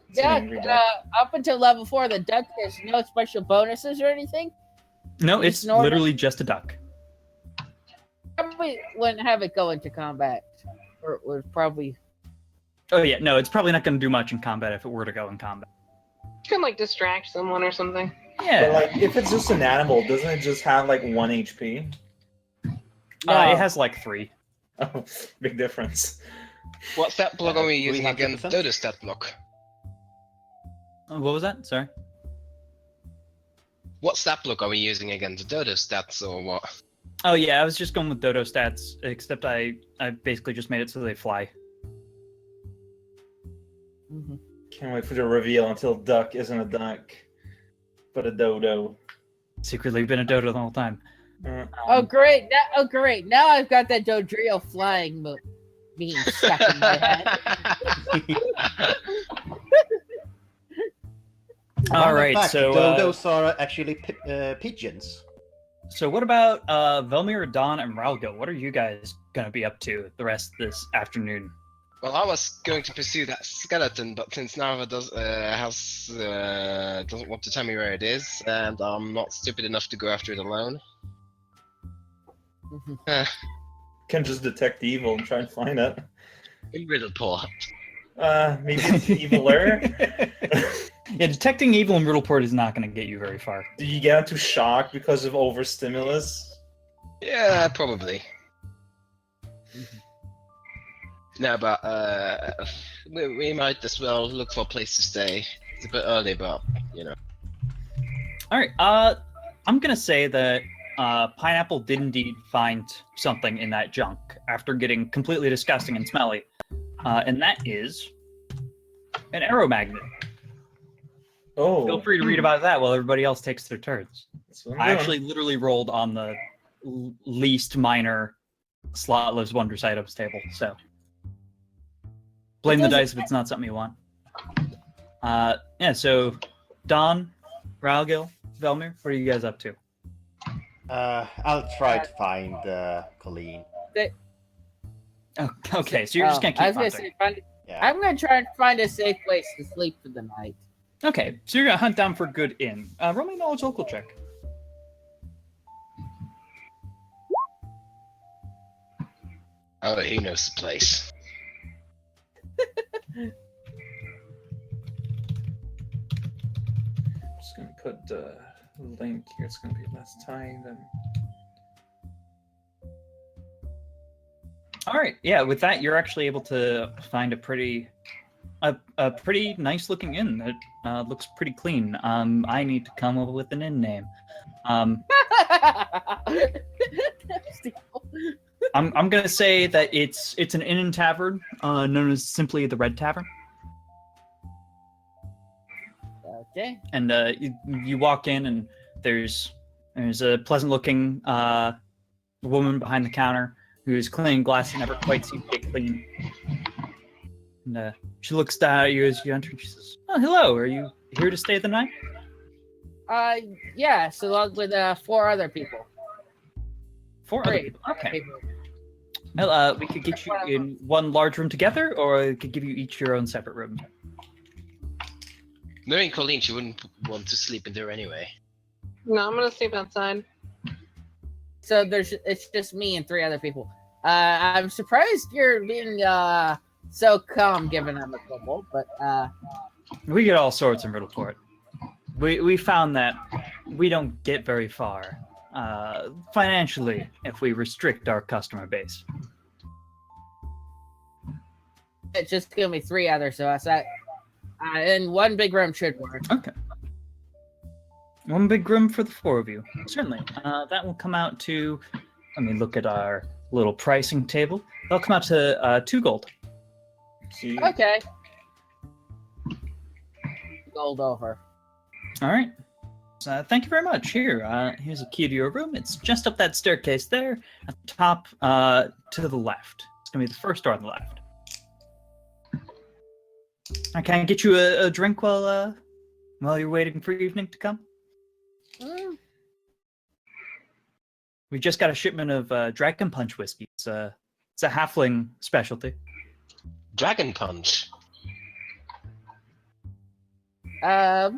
It's an Duck, angry duck. up until level 4, the duck has no special bonuses or anything. No, It's it's normal? literally just a duck. Probably wouldn't have it go into combat, or it would probably. Oh yeah, no, it's probably not going to do much in combat if it were to go in combat. You can like distract someone or something. Yeah, But like, if it's just an animal, doesn't it just have like 1 HP? No. it has like 3. Oh, big difference. What stat block are we using 300%? against Dodo stat block? What was that? Sorry. What stat block are we using against Dodo stats or what? Oh yeah, I was just going with Dodo stats, except I basically just made it so they fly. Mhm. Can't wait for the reveal until duck isn't a duck, but a dodo. Secretly been a Dodo the whole time. Oh great! Now I've got that Dodrio flying being stuck in my head. All Fun right, fact, so dodos are actually pigeons. so what about Velmir, Dawn, and Ralgo? What are you guys gonna be up to the rest of this afternoon? Well, I was going to pursue that skeleton, but since Narva doesn't want to tell me where it is, and I'm not stupid enough to go after it alone. Can just detect evil and try and find it. In Riddleport. Maybe it's eviler. Yeah, detecting evil in Riddleport is not going to get you very far. Do you get into shock because of overstimulus? Yeah, probably. No, but we might as well look for a place to stay. It's a bit early, but you know. All right, I'm going to say that Pineapple did indeed find something in that junk after getting completely disgusting and smelly, and that is an arrow magnet. Oh. Feel free to read about that while everybody else takes their turns. That's what I'm I doing. actually literally rolled on the least minor Slotless Wondrous Items table, so blame the dice if it's not something you want. Yeah, so Don, Ralgil, Velmir, what are you guys up to? I'll try to find Colleen. Oh, okay, so you're just gonna I keep was hunting. gonna say, Yeah. I'm gonna try and find a safe place to sleep for the night. Okay, so you're gonna hunt down for a good inn. Roll me a knowledge local check. Oh, he knows the place. Just gonna put the link here. It's gonna be less time than. All right, yeah. With that, you're actually able to find a pretty nice looking inn that looks pretty clean. I need to come up with an inn name. I'm gonna say that it's an inn and tavern known as simply the Red Tavern. Okay. And you walk in, and there's a pleasant looking woman behind the counter who's cleaning glass that never quite seems to get clean. And she looks down at you as you enter, and she says, "Oh, hello. Are you here to stay the night?" Yes, along with 4 other people. 4 other Three people. Okay. people. Well, we could get you in one large room together, or we could give you each your own separate room. Knowing Colleen, she wouldn't want to sleep in there anyway. No, I'm gonna sleep outside. So it's just me and 3 other people. I'm surprised you're being so calm given I'm a kobold, but We get all sorts in Riddleport. We found that we don't get very far financially if we restrict our customer base. it's just give me 3 others, so I said, and 1 big room should work. Okay. 1 big room for the 4 of you. Certainly. That will come out to, let me look at our little pricing table. That'll come out to 2 gold. See. Okay. Gold over. All right. Thank you very much. Here's a key to your room. It's just up that staircase there at the top to the left. It's going to be the first door on the left. Can I get you a drink while you're waiting for evening to come? We just got a shipment of Dragon Punch whiskey. It's a halfling specialty. Dragon Punch. How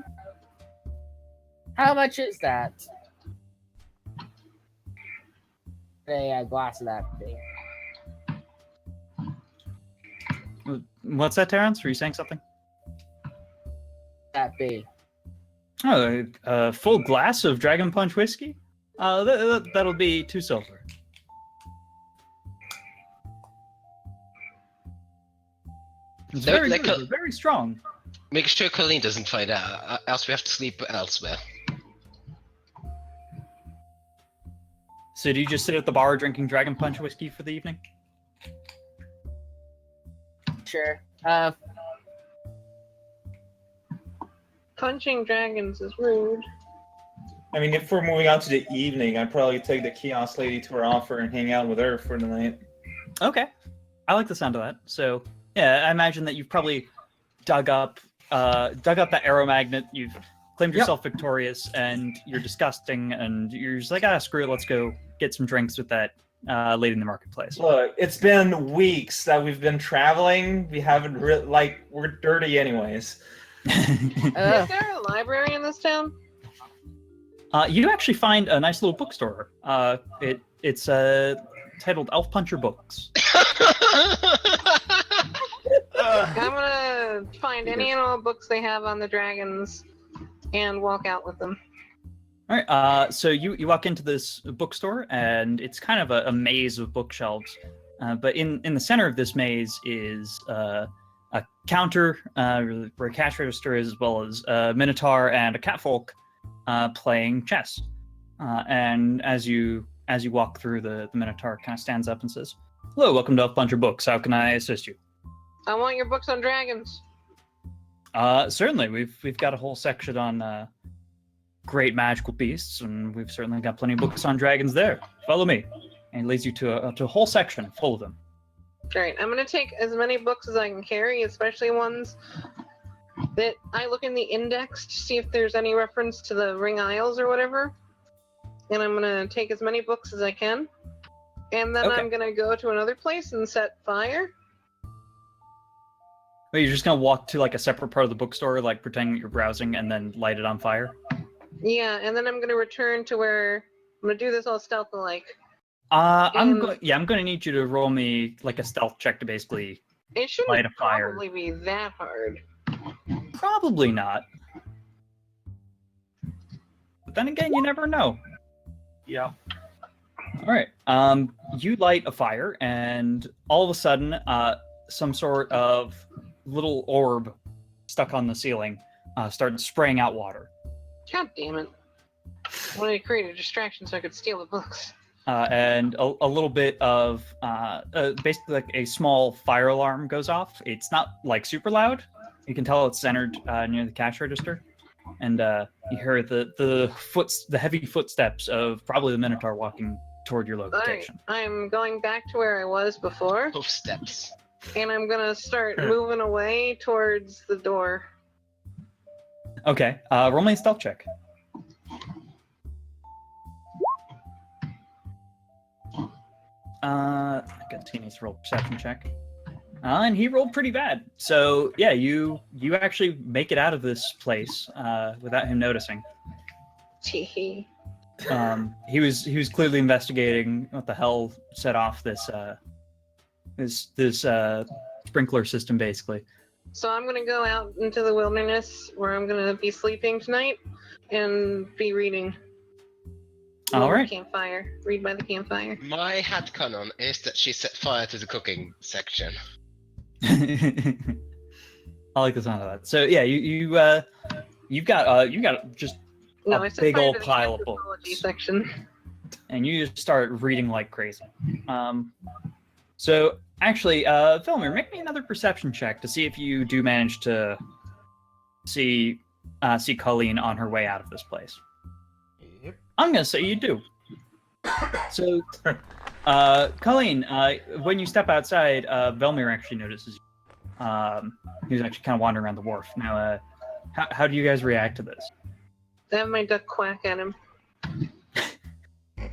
much is that? A glass of that. What's that, Terrence? Were you saying something? That be. Oh, a full glass of Dragon Punch whiskey? That'll be 2 silver. It's No, very like good, very strong. Make sure Colleen doesn't find out, else we have to sleep elsewhere. So do you just sit at the bar drinking Dragon Punch whiskey for the evening? Sure. Punching dragons is rude. I mean, if we're moving on to the evening, I'd probably take the kiosk lady to her offer and hang out with her for the night. Okay, I like the sound of that. So yeah, I imagine that you've probably dug up that arrow magnet. You've claimed yourself victorious, and you're disgusting, and you're just like, screw it, let's go get some drinks with that lady in the marketplace. Look, it's been weeks that we've been traveling. We haven't we're dirty anyways. Is there a library in this town? You actually find a nice little bookstore. It's titled Elf Puncher Books. I'm gonna find any and all books they have on the dragons and walk out with them. All right. So you walk into this bookstore, and it's kind of a maze of bookshelves. But in the center of this maze is a counter where a cash register is, as well as a minotaur and a catfolk playing chess. And as you walk through, the minotaur kind of stands up and says, "Hello, welcome to Elf Puncher Books. How can I assist you?" I want your books on dragons. Certainly. We've got a whole section on great magical beasts, and we've certainly got plenty of books on dragons there. Follow me. And it leads you to a whole section full of them. Alright, I'm gonna take as many books as I can carry, especially ones that I look in the index to see if there's any reference to the Ring Isles or whatever. And I'm gonna take as many books as I can. And then Okay. I'm gonna go to another place and set fire. Wait, you're just gonna walk to like a separate part of the bookstore, like pretending that you're browsing, and then light it on fire? Yeah, and then I'm gonna return to where I'm gonna do this all stealth-like. I'm gonna need you to roll me like a stealth check to basically It light shouldn't a fire. probably be that hard. Probably not. But then again, you never know. Yeah. All right. You light a fire, and all of a sudden, some sort of little orb stuck on the ceiling starts spraying out water. God damn it. I wanted to create a distraction so I could steal the books. And a little bit of basically like a small fire alarm goes off. It's not like super loud. You can tell it's centered near the cash register, and you hear the heavy footsteps of probably the Minotaur walking toward your location. I'm going back to where I was before, Hoof steps. and I'm gonna start moving away towards the door. Okay, roll me a stealth check. I guess he needs to roll a perception check. And he rolled pretty bad. So yeah, you actually make it out of this place without him noticing. Teehee. He was clearly investigating what the hell set off this sprinkler system, basically. So I'm gonna go out into the wilderness where I'm gonna be sleeping tonight and be reading. All Over right. the campfire. Read by the campfire. My headcanon is that she set fire to the cooking section. I like the sound of that. So yeah, you've got just No, a I said big fire old to the pile of anthropology books. section. And you just start reading like crazy. So actually, Filmer, make me another perception check to see if you do manage to see Colleen on her way out of this place. Yep. I'm gonna say you do. So, Colleen, when you step outside, Velmir actually notices you. He's actually kind of wandering around the wharf. Now, how do you guys react to this? I have my duck quack at him.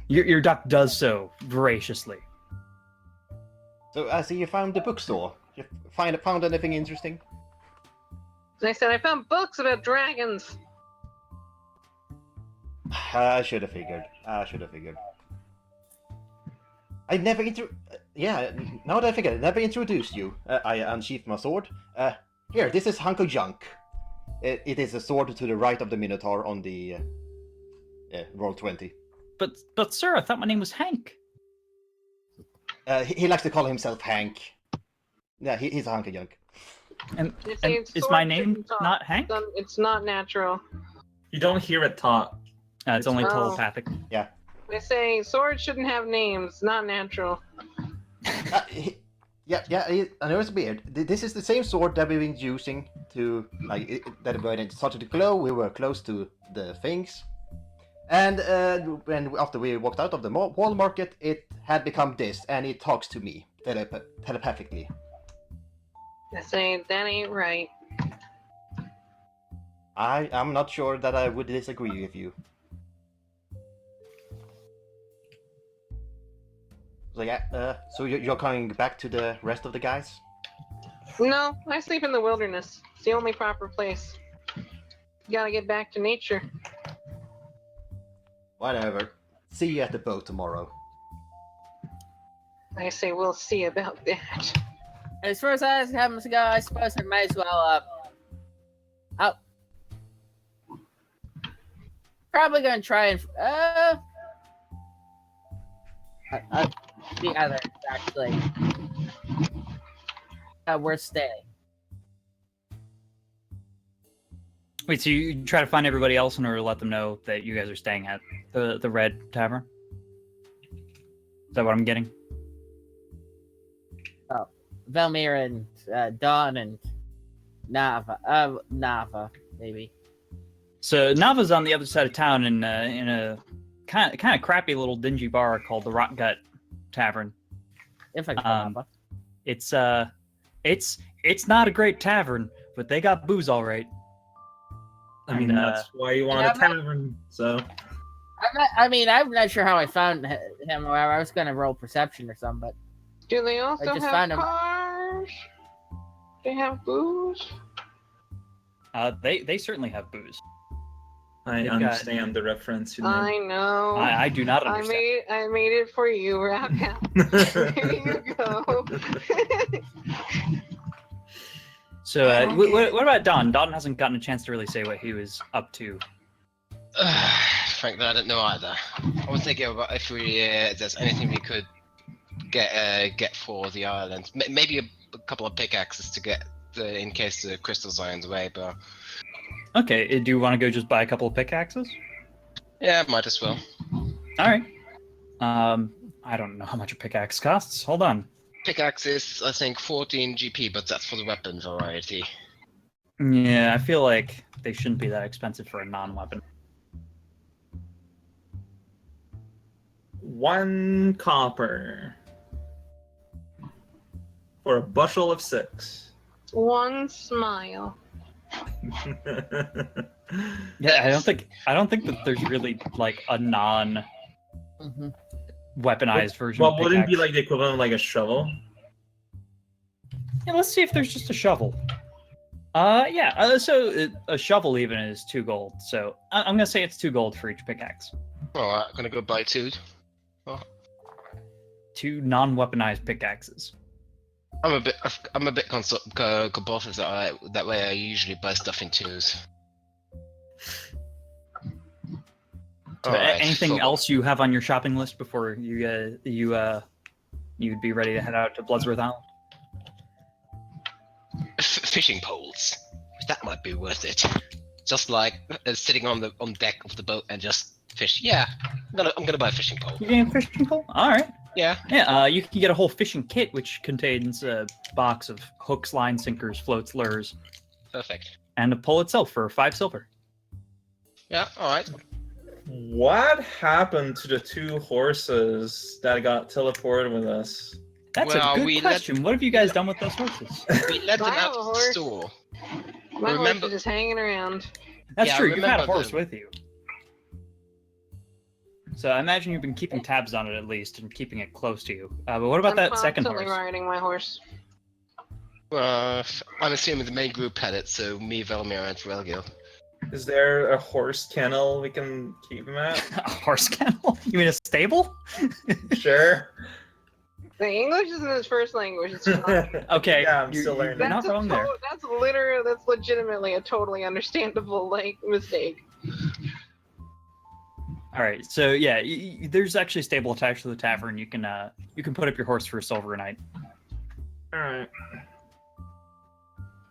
Your duck does so voraciously. So I see you found the bookstore. You found anything interesting? And I said, I found books about dragons. I should have figured. I never now that I think I never introduced you. I unsheathed my sword. Here, this is hunk of junk. It is a sword to the right of the Minotaur on the roll 20. But sir, I thought my name was Hank. He likes to call himself Hank. Yeah, he's a hunk of junk. And, They say and is sword my name shouldn't talk. not Hank? It's not natural. You don't hear it talk. It's only Oh. telepathic. They say swords shouldn't have names. Not natural. I know it's weird. This is the same sword that we've been using to, like, that when it started to glow, we were close to the things. And when after we walked out of the wall market, it had become this, and it talks to me telepathically. They say that ain't right. I'm not sure that I would disagree with you. So yeah, so you're coming back to the rest of the guys? No, I sleep in the wilderness. It's the only proper place. You gotta get back to nature. Whatever. See you at the boat tomorrow. I say we'll see about that. As far as I happens to go, I suppose I might as well. Probably gonna try and the other actually. We're staying. Wait, so you try to find everybody else in order to let them know that you guys are staying at the Red Tavern? Is that what I'm getting? Velmir and Dawn and Nava. Nava, maybe. So Nava's on the other side of town in a kind of crappy little dingy bar called the Rot Gut Tavern. If I can call Nava. It's not a great tavern, but they got booze all right. I mean, that's why you want a tavern. So. I'm not sure how I found him. I was gonna roll perception or something, but Do they also I just have found him. cars? They have booze? They certainly have booze. I They've understand the reference. You know. I know. I do not understand. I made it for you, raocow. There you go. So, what about Don? Don hasn't gotten a chance to really say what he was up to. Frankly, I don't know either. I was thinking about if there's anything we could get for the island. Maybe a couple of pickaxes to get in case the crystal's ironed away, but... Okay, do you want to go just buy a couple of pickaxes? Yeah, might as well. Alright. I don't know how much a pickaxe costs. Hold on. Pickaxe is, I think, 14 GP, but that's for the weapon variety. Yeah, I feel like they shouldn't be that expensive for a non-weapon. 1 copper. For a bushel of 6. 1 smile. Yeah, I don't think that there's really like a non weaponized version. Well, of wouldn't it be pickaxe. like the equivalent of like a shovel? Yeah, let's see if there's just a shovel. So a shovel even is 2 gold. So I'm gonna say it's 2 gold for each pickaxe. Alright, I'm gonna go buy 2. 2 non-weaponized pickaxes. I'm a bit compulsive that way. I usually buy stuff in 2s. So anything else you have on your shopping list before you'd be ready to head out to Bloodsworth Island? Fishing poles. That might be worth it. Just like sitting on deck of the boat and just fish. Yeah, I'm gonna buy a fishing pole. You getting a fishing pole? All right. Yeah. Yeah. You can get a whole fishing kit, which contains a box of hooks, line, sinkers, floats, lures, Perfect. and a pole itself for 5 silver. Yeah. All right. What happened to the 2 horses that got teleported with us? That's Well, a good we question. What have you guys done with those horses? We let them I have out a of the horse. store. My Remember- horse is just hanging around. That's Yeah, I true. You've had a remember horse the- with you. So I imagine you've been keeping tabs on it at least and keeping it close to you. But what about I'm that second constantly horse? riding my horse. I'm assuming the main group had it, so me, Velmir, and Relgil. Is there a horse kennel we can keep him at? A horse kennel? You mean a stable? Sure. The English isn't his first language. It's fine. Okay. Yeah, I'm you're- still you're learning. not wrong there. That's legitimately a totally understandable mistake. All right. So yeah, there's actually a stable attached to the tavern. You can put up your horse for a silver a night. All right.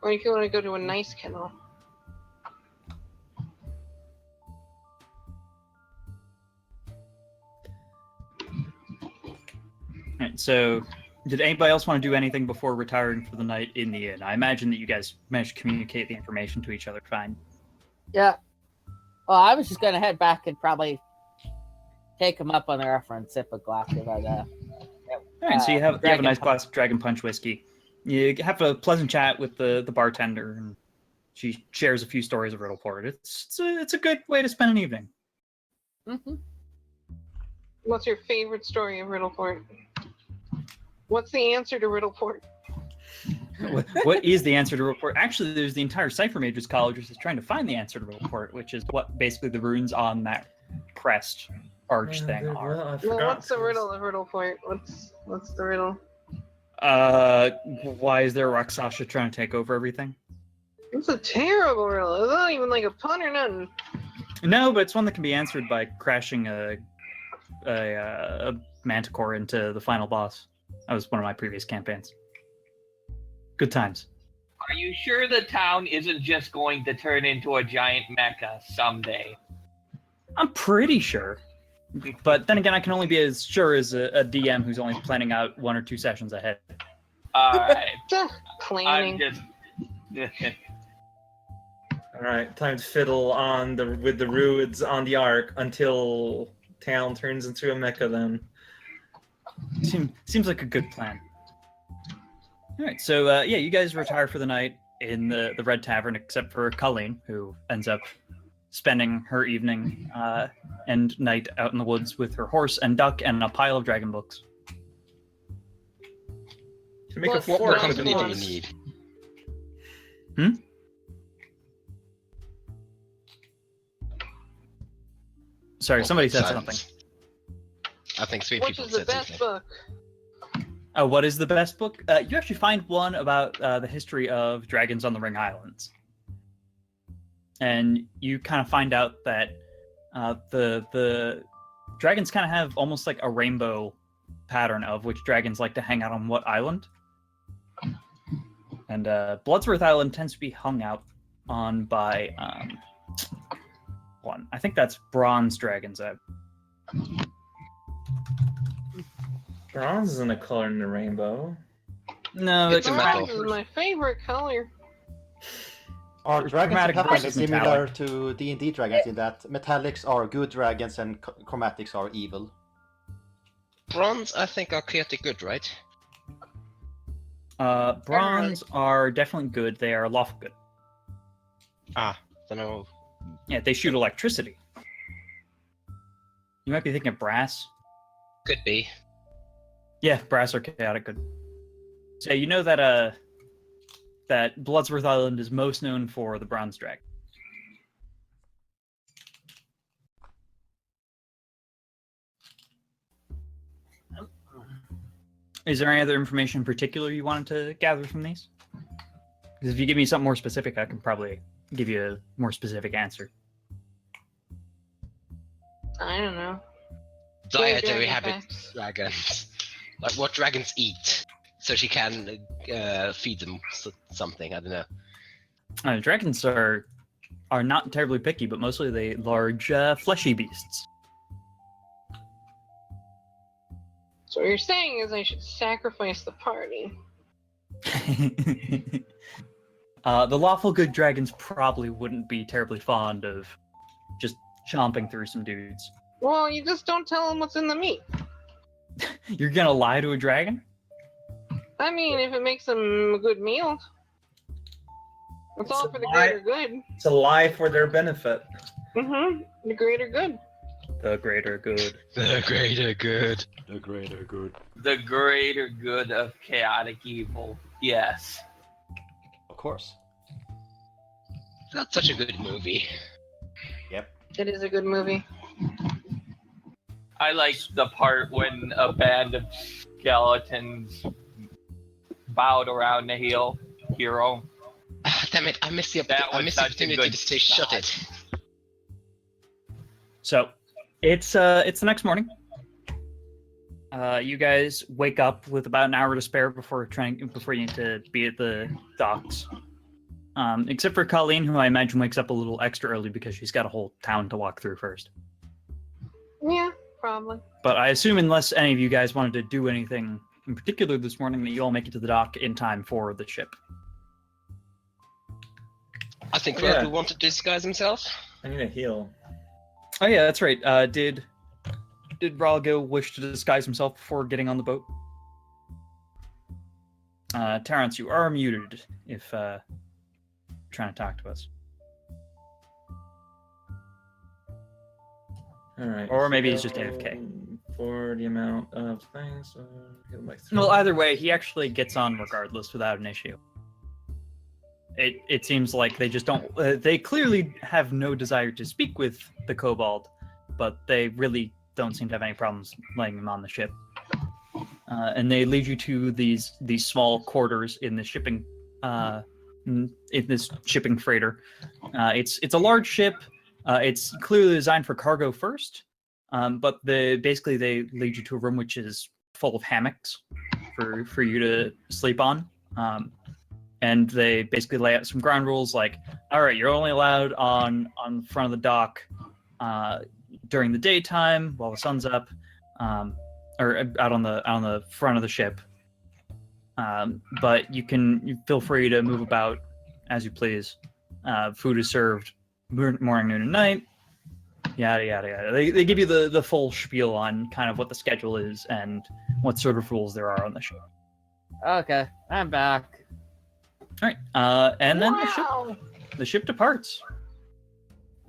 Or if you want to go to a nice kennel. Alright, so did anybody else want to do anything before retiring for the night in the inn? I imagine that you guys managed to communicate the information to each other fine. Yeah. Well, I was just gonna head back and probably take them up on their offer and sip a glass of that. Alright, so you have a Dragon nice Punch. glass of Dragon Punch whiskey. You have a pleasant chat with the bartender, and she shares a few stories of Riddleport. It's a good way to spend an evening. Mm-hmm. What's your favorite story of Riddleport? What's the answer to Riddleport? What is the answer to Riddleport? Actually, there's the entire Cypher Majors College which is trying to find the answer to Riddleport, which is what basically the runes on that crest arch thing are. Well, I Well, forgot what's the to- riddle of Riddleport? What's the riddle? Why is there Raksasha trying to take over everything? It's a terrible riddle. It's not even like a pun or nothing. No, but it's one that can be answered by crashing a manticore into the final boss. That was one of my previous campaigns. Good times. Are you sure the town isn't just going to turn into a giant mecha someday? I'm pretty sure. But then again, I can only be as sure as a DM who's only planning out 1 or 2 sessions ahead. Alright. Duh, I'm planning. just. All right, time to fiddle with the ruins on the ark until town turns into a mecha. Then Seems like a good plan. All right, so yeah, you guys retire for the night in the Red Tavern, except for Colleen, who ends up spending her evening and night out in the woods with her horse and duck and a pile of dragon books. to make Well, a what fort. kind for of the company do boss. need? Sorry, somebody said Silence. something. I think 3 Which people is the said best something. book? Oh, what is the best book? You actually find one about the history of dragons on the Ring Islands. And you kind of find out that the dragons kind of have almost like a rainbow pattern of which dragons like to hang out on what island. And Bloodsworth Island tends to be hung out on by one. I think that's bronze dragons. Bronze isn't a color in the rainbow. No, It's a metal. Bronze is my favorite color. Are There's dragons chromatic in Pathfinder versus similar metallic. to D&D dragons in that metallics are good dragons and chromatics are evil? Bronze, I think, are chaotic good, right? Bronze are definitely good. They are lawful good. Don't know. Yeah, they shoot electricity. You might be thinking of brass. Could be. Yeah, brass are chaotic good. So you know that that Bloodsworth Island is most known for the bronze dragon. Is there any other information in particular you wanted to gather from these? Because if you give me something more specific, I can probably give you a more specific answer. I don't know. Dietary dragon habits facts. dragons. Like what dragons eat. So she can feed them something, I don't know. Dragons are not terribly picky, but mostly they large, fleshy beasts. So what you're saying is I should sacrifice the party. The lawful good dragons probably wouldn't be terribly fond of just chomping through some dudes. Well, you just don't tell them what's in the meat. You're gonna lie to a dragon? I mean, if it makes them a good meal. It's all It's for a the lie. greater good. It's a lie for their benefit. Mm-hmm. The greater good. The greater good. The greater good. The greater good. The greater good of chaotic evil. Yes. Of course. That's such a good movie. It is a good movie. I like the part when a band of skeletons bowed around the hero. Damn it, I missed the That was such a opportunity good to say shut shot. it. So, it's the next morning. You guys wake up with about an hour to spare before you need to be at the docks. Except for Colleen, who I imagine wakes up a little extra early because she's got a whole town to walk through first. Yeah, probably. But I assume unless any of you guys wanted to do anything in particular this morning, that you all make it to the dock in time for the ship. I think Yeah. Raocow wanted to disguise himself. I need a heal. Oh yeah, that's right. Did Ralgo wish to disguise himself before getting on the boat? Terrence, you are muted if trying to talk to us. All right. Or maybe he's just AFK. For the amount of things. Well, either way, he actually gets on regardless without an issue. It seems like they just don't. They clearly have no desire to speak with the kobold, but they really don't seem to have any problems letting him on the ship. And they lead you to these small quarters in the shipping in this shipping freighter. It's a large ship. It's clearly designed for cargo first, but basically they lead you to a room which is full of hammocks for you to sleep on. And they basically lay out some ground rules like, all right, you're only allowed on front of the dock during the daytime while the sun's up, or out on the front of the ship. But you feel free to move about as you please. Food is served morning, noon, and night. Yada yada yada. They give you the full spiel on kind of what the schedule is and what sort of rules there are on the ship. Okay, I'm back. All right, and then the ship departs,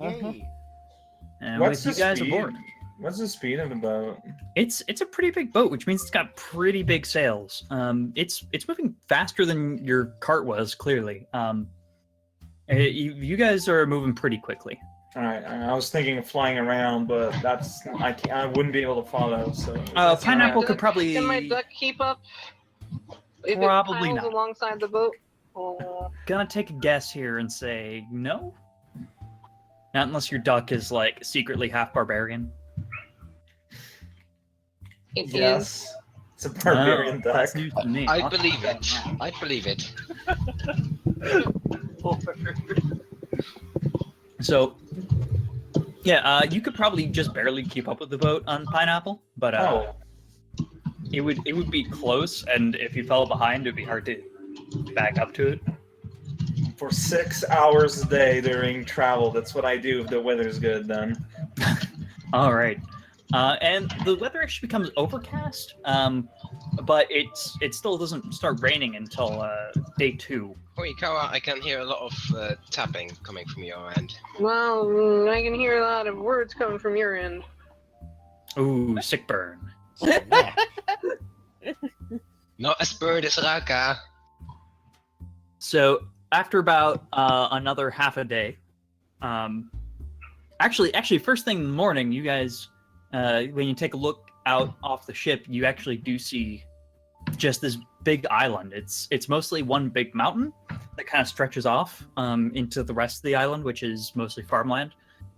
Yay. and What's with the you guys speed? aboard. What's the speed of the boat? It's a pretty big boat, which means it's got pretty big sails. It's moving faster than your cart was, clearly. You guys are moving pretty quickly. All right, I was thinking of flying around, but I wouldn't be able to follow. So Pineapple Duck- could probably Can my duck keep up? If Probably it not. piles alongside the boat? Oh. gonna take a guess here and say no. Not unless your duck is like secretly half barbarian. It is. yes, it's a barbarian Oh, duck. that's news to me. I believe it. I believe it. So, yeah, you could probably just barely keep up with the boat on Pineapple, but it would be close, and if you fell behind, it'd be hard to back up to it. For 6 hours a day during travel, that's what I do if the weather's good. Then All right, and the weather actually becomes overcast, but it still doesn't start raining until day 2. Kawa, I can hear a lot of tapping coming from your end. Well, I can hear a lot of words coming from your end. Ooh, sick burn. Yeah. Not as bird as Raka. So after about another half a day, actually, first thing in the morning, you guys, when you take a look out off the ship, you actually do see just this big island. It's mostly one big mountain that kind of stretches off into the rest of the island, which is mostly farmland.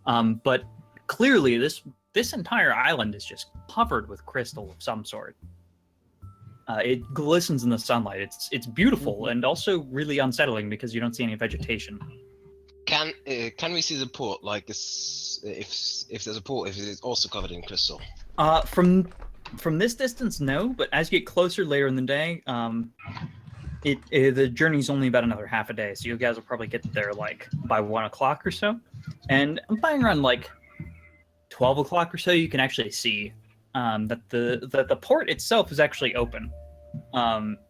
But clearly, this entire island is just covered with crystal of some sort. It glistens in the sunlight. It's beautiful and also really unsettling because you don't see any vegetation. Can we see the port? Like this, if there's a port, if it's also covered in crystal. From this distance, no. But as you get closer later in the day, the journey's only about another half a day, so you guys will probably get there like by 1 o'clock or so. And by around like 12 o'clock or so, you can actually see that the port itself is actually open.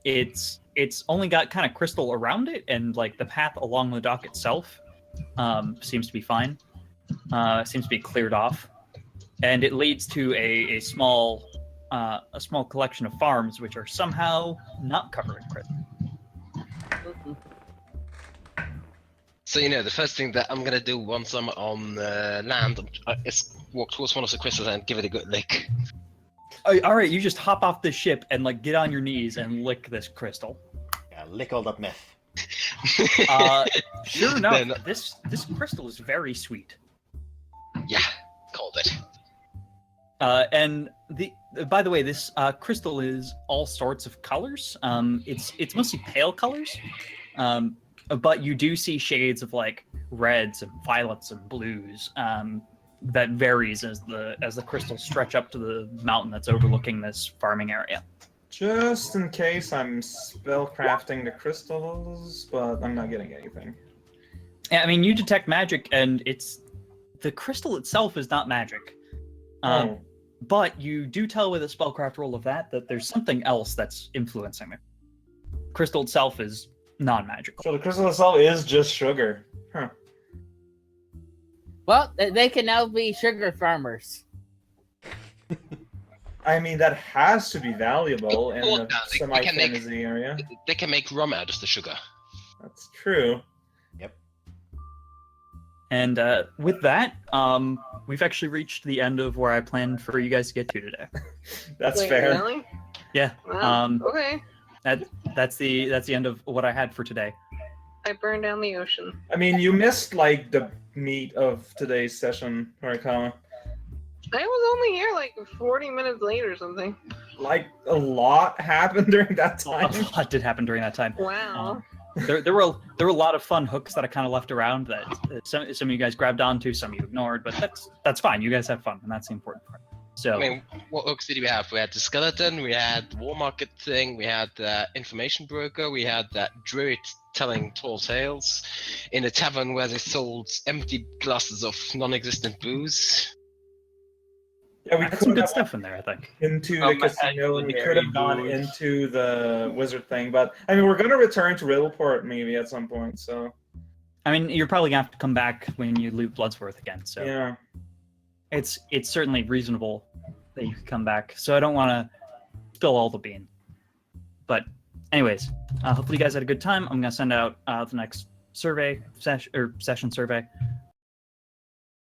It's only got kind of crystal around it, and like the path along the dock itself seems to be fine. Seems to be cleared off, and it leads to a small collection of farms which are somehow not covered in crystal. So the first thing that I'm gonna do once I'm on land is walk towards one of the crystals and give it a good lick. All right, you just hop off the ship and like get on your knees and lick this crystal. Yeah, lick all that meth. Sure enough, Then- this crystal is very sweet. Yeah, called it. And by the way, this crystal is all sorts of colors. It's mostly pale colors, but you do see shades of like reds and violets and blues that varies as the crystals stretch up to the mountain that's overlooking this farming area. Just in case I'm spellcrafting the crystals, but I'm not getting anything. Yeah, I mean, you detect magic, and the crystal itself is not magic. Oh. But you do tell with a spellcraft roll of that there's something else that's influencing it. Crystal itself is non-magical. So the crystal itself is just sugar. Huh. Well, they can now be sugar farmers. I mean, that has to be valuable in Well, a they can make- semi-fantasy area. They can make rum out of the sugar. That's true. And with that, we've actually reached the end of where I planned for you guys to get to today. That's Wait, fair. Really? Yeah. Wow. Okay. That's the end of what I had for today. I burned down the ocean. I mean, you missed like the meat of today's session, Raocow. I was only here like 40 minutes late or something. Like a lot happened during that A time. lot did happen during that time. Wow. There were a lot of fun hooks that I kind of left around that some of you guys grabbed onto, some you ignored, but that's fine. You guys had fun, and that's the important part. So I mean, what hooks did we have? We had the skeleton, we had the war market thing, we had the information broker, we had that druid telling tall tales in a tavern where they sold empty glasses of non-existent booze. Yeah, we I had could some good have stuff in there, I think. into the casino and we could have gone legendary into the wizard thing, but I mean, we're gonna return to Riddleport maybe at some point. So I mean, you're probably gonna have to come back when you loot Bloodsworth again. So yeah. it's certainly reasonable that you could come back. So I don't want to spill all the bean. But anyways, hopefully you guys had a good time. I'm gonna send out the next session survey.